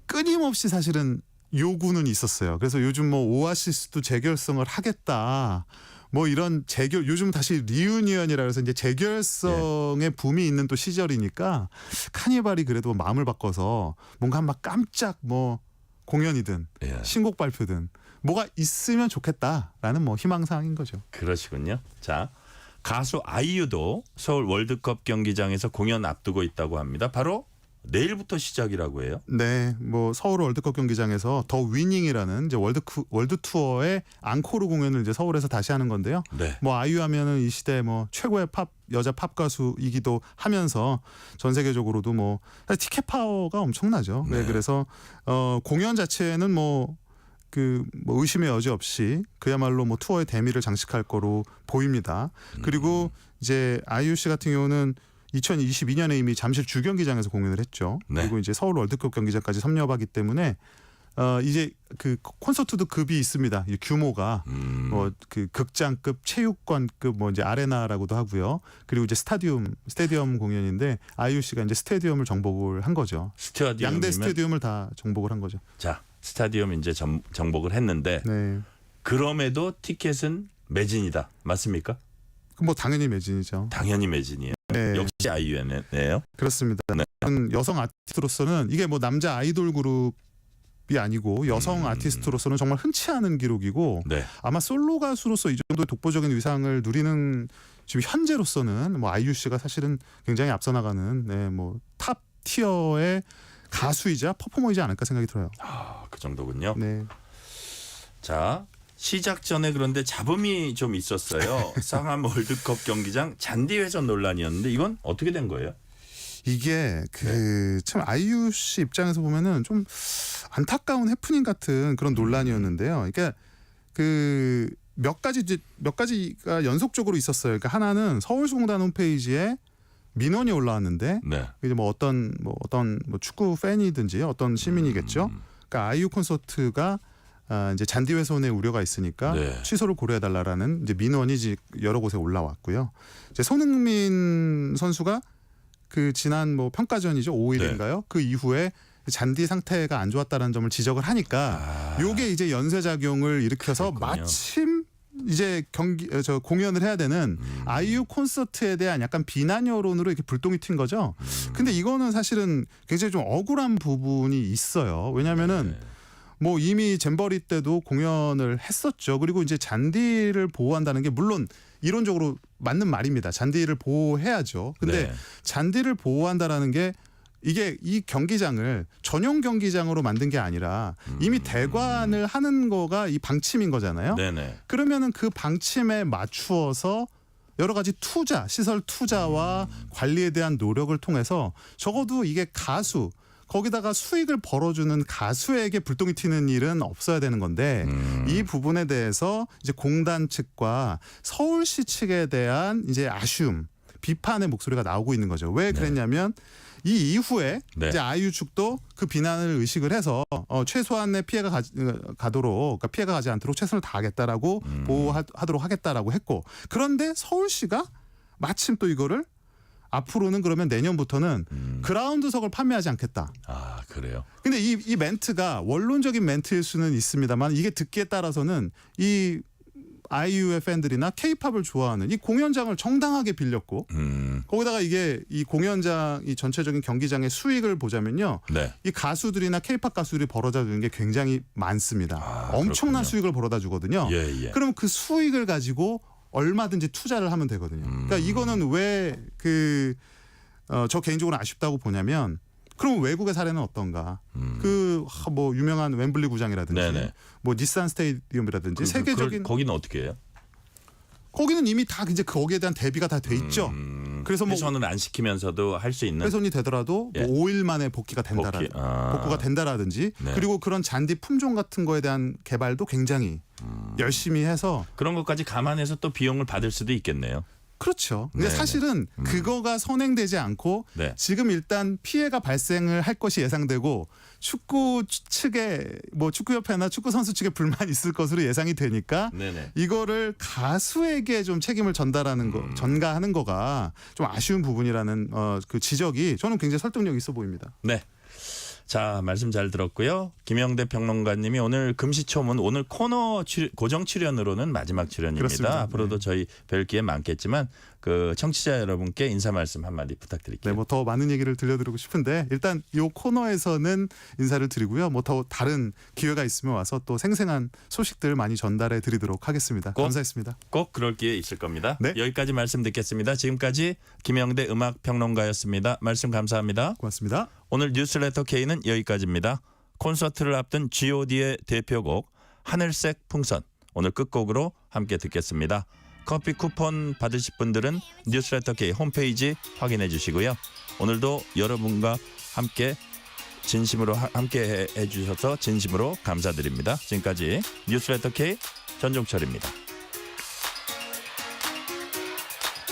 끊임없이 사실은 요구는 있었어요. 그래서 요즘 뭐 오아시스도 재결성을 하겠다. 뭐 이런 요즘 다시 리유니언이라 해서 이제 재결성의 붐이 있는 또 시절이니까 카니발이 그래도 마음을 바꿔서 뭔가 막 깜짝 뭐 공연이든 예. 신곡 발표든 뭐가 있으면 좋겠다라는 뭐 희망사항인 거죠. 그러시군요. 자, 가수 아이유도 서울 월드컵 경기장에서 공연 앞두고 있다고 합니다. 바로 내일부터 시작이라고 해요. 네, 뭐 서울 월드컵 경기장에서 더 위닝이라는 이제 월드 투어의 앙코르 공연을 이제 서울에서 다시 하는 건데요. 네. 뭐 아이유 하면은 이 시대 뭐 최고의 여자 팝 가수이기도 하면서 전 세계적으로도 뭐 티켓 파워가 엄청나죠. 네, 네. 그래서 공연 자체는 뭐 의심의 여지 없이 그야말로 뭐 투어의 대미를 장식할 거로 보입니다. 그리고 이제 아이유 씨 같은 경우는 2022년에 이미 잠실 주경기장에서 공연을 했죠. 네. 그리고 이제 서울 월드컵 경기장까지 섭렵하기 때문에 이제 그 콘서트도 급이 있습니다. 이 규모가 뭐 그 극장급, 체육관급 뭐 이제 아레나라고도 하고요. 그리고 이제 스테디엄 공연인데 아이유 씨가 이제 스테디엄을 정복을 한 거죠. 양대 스테디엄을 다 정복을 한 거죠. 자, 스타디움 이제 정복을 했는데 네. 그럼에도 티켓은 매진이다. 맞습니까? 뭐 당연히 매진이죠. 당연히 매진이에요. 네. 역시 아이유네요. 그렇습니다. 네. 여성 아티스트로서는 이게 뭐 남자 아이돌 그룹이 아니고 여성 아티스트로서는 정말 흔치 않은 기록이고 네. 아마 솔로 가수로서 이 정도의 독보적인 위상을 누리는 지금 현재로서는 뭐 아이유 씨가 사실은 굉장히 앞서 나가는 네, 뭐 탑 티어의 가수이자 퍼포머이지 않을까 생각이 들어요. 아, 그 정도군요. 네. 자, 시작 전에 그런데 잡음이 좀 있었어요. 상암 월드컵 경기장 잔디 훼손 논란이었는데 이건 어떻게 된 거예요? 이게 참 아이유 씨 입장에서 보면은 좀 안타까운 해프닝 같은 그런 논란이었는데요. 그러니까 몇 가지가 연속적으로 있었어요. 그러니까 하나는 서울소공단 홈페이지에 민원이 올라왔는데 네. 이제 뭐 어떤 축구 팬이든지 어떤 시민이겠죠. 그러니까 아이유 콘서트가 이제 잔디 훼손의 우려가 있으니까 네. 취소를 고려해달라는 이제 민원이 이제 여러 곳에 올라왔고요. 이제 손흥민 선수가 그 지난 뭐 평가전이죠 5일인가요? 네. 그 이후에 잔디 상태가 안 좋았다는 점을 지적을 하니까 요게 이제 연쇄 작용을 일으켜서 그랬군요. 마침 이제 공연을 해야 되는 아이유 콘서트에 대한 약간 비난 여론으로 이렇게 불똥이 튄 거죠. 근데 이거는 사실은 굉장히 좀 억울한 부분이 있어요. 왜냐면은 뭐 이미 잼버리 때도 공연을 했었죠. 그리고 이제 잔디를 보호한다는 게 물론 이론적으로 맞는 말입니다. 잔디를 보호해야죠. 근데 네. 잔디를 보호한다라는 게 이게 이 경기장을 전용 경기장으로 만든 게 아니라 이미 대관을 하는 거가 이 방침인 거잖아요. 네네. 그러면은 그 방침에 맞추어서 여러 가지 투자, 시설 투자와 관리에 대한 노력을 통해서 적어도 이게 가수 거기다가 수익을 벌어주는 가수에게 불똥이 튀는 일은 없어야 되는 건데 이 부분에 대해서 이제 공단 측과 서울시 측에 대한 이제 아쉬움, 비판의 목소리가 나오고 있는 거죠. 왜 그랬냐면 이 이후에 네. 이제 아이유 측도 그 비난을 의식을 해서 최소한의 피해가 가도록 그러니까 피해가 가지 않도록 최선을 다하겠다라고 보호하도록 하겠다라고 했고 그런데 서울시가 마침 또 이거를 앞으로는 그러면 내년부터는 그라운드석을 판매하지 않겠다. 아 그래요. 근데 이 멘트가 원론적인 멘트일 수는 있습니다만 이게 듣기에 따라서는 이 아이유의 팬들이나 케이팝을 좋아하는 이 공연장을 정당하게 빌렸고 거기다가 이게 이 공연장 이 전체적인 경기장의 수익을 보자면요. 네. 이 가수들이나 케이팝 가수들이 벌어다 주는 게 굉장히 많습니다. 엄청난 그렇군요. 수익을 벌어다 주거든요. 예. 그러면 그 수익을 가지고 얼마든지 투자를 하면 되거든요. 그러니까 이거는 왜 저 개인적으로 아쉽다고 보냐면 그럼 외국의 사례는 어떤가? 그 뭐 유명한 웸블리 구장이라든지 네네. 뭐 닛산 스테디움이라든지 세계적인 거기는 어떻게 해요? 거기는 이미 다 이제 거기에 대한 대비가 다 돼 있죠. 그래서 뭐 훼손은 안 시키면서도 할 수 있는 훼손이 되더라도 예. 뭐 5일 만에 복구가 된다라든지 네. 그리고 그런 잔디 품종 같은 거에 대한 개발도 굉장히 열심히 해서 그런 것까지 감안해서 또 비용을 받을 수도 있겠네요. 그렇죠. 근데 네네. 사실은 그거가 선행되지 않고 네. 지금 일단 피해가 발생을 할 것이 예상되고 축구 측에 뭐 축구협회나 축구 선수 측에 불만이 있을 것으로 예상이 되니까 네네. 이거를 가수에게 좀 책임을 전가하는 거가 좀 아쉬운 부분이라는 그 지적이 저는 굉장히 설득력 있어 보입니다. 네. 자 말씀 잘 들었고요. 김영대 평론가님이 오늘 금시초문 오늘 코너 고정 출연으로는 마지막 출연입니다. 그렇습니다. 앞으로도 저희 뵐 기회 많겠지만 그 청취자 여러분께 인사 말씀 한마디 부탁드릴게요. 네, 뭐 더 많은 얘기를 들려드리고 싶은데 일단 이 코너에서는 인사를 드리고요. 뭐 더 다른 기회가 있으면 와서 또 생생한 소식들 많이 전달해 드리도록 하겠습니다. 감사했습니다. 꼭 그럴 기회 있을 겁니다. 네. 여기까지 말씀 듣겠습니다. 지금까지 김영대 음악평론가였습니다. 말씀 감사합니다. 고맙습니다. 오늘 뉴스레터 K는 여기까지입니다. 콘서트를 앞둔 G.O.D의 대표곡 하늘색 풍선 오늘 끝곡으로 함께 듣겠습니다. 커피 쿠폰 받으실 분들은 뉴스레터 K 홈페이지 확인해 주시고요. 오늘도 여러분과 함께 진심으로 함께 해주셔서 진심으로 감사드립니다. 지금까지 뉴스레터 K 전종철입니다.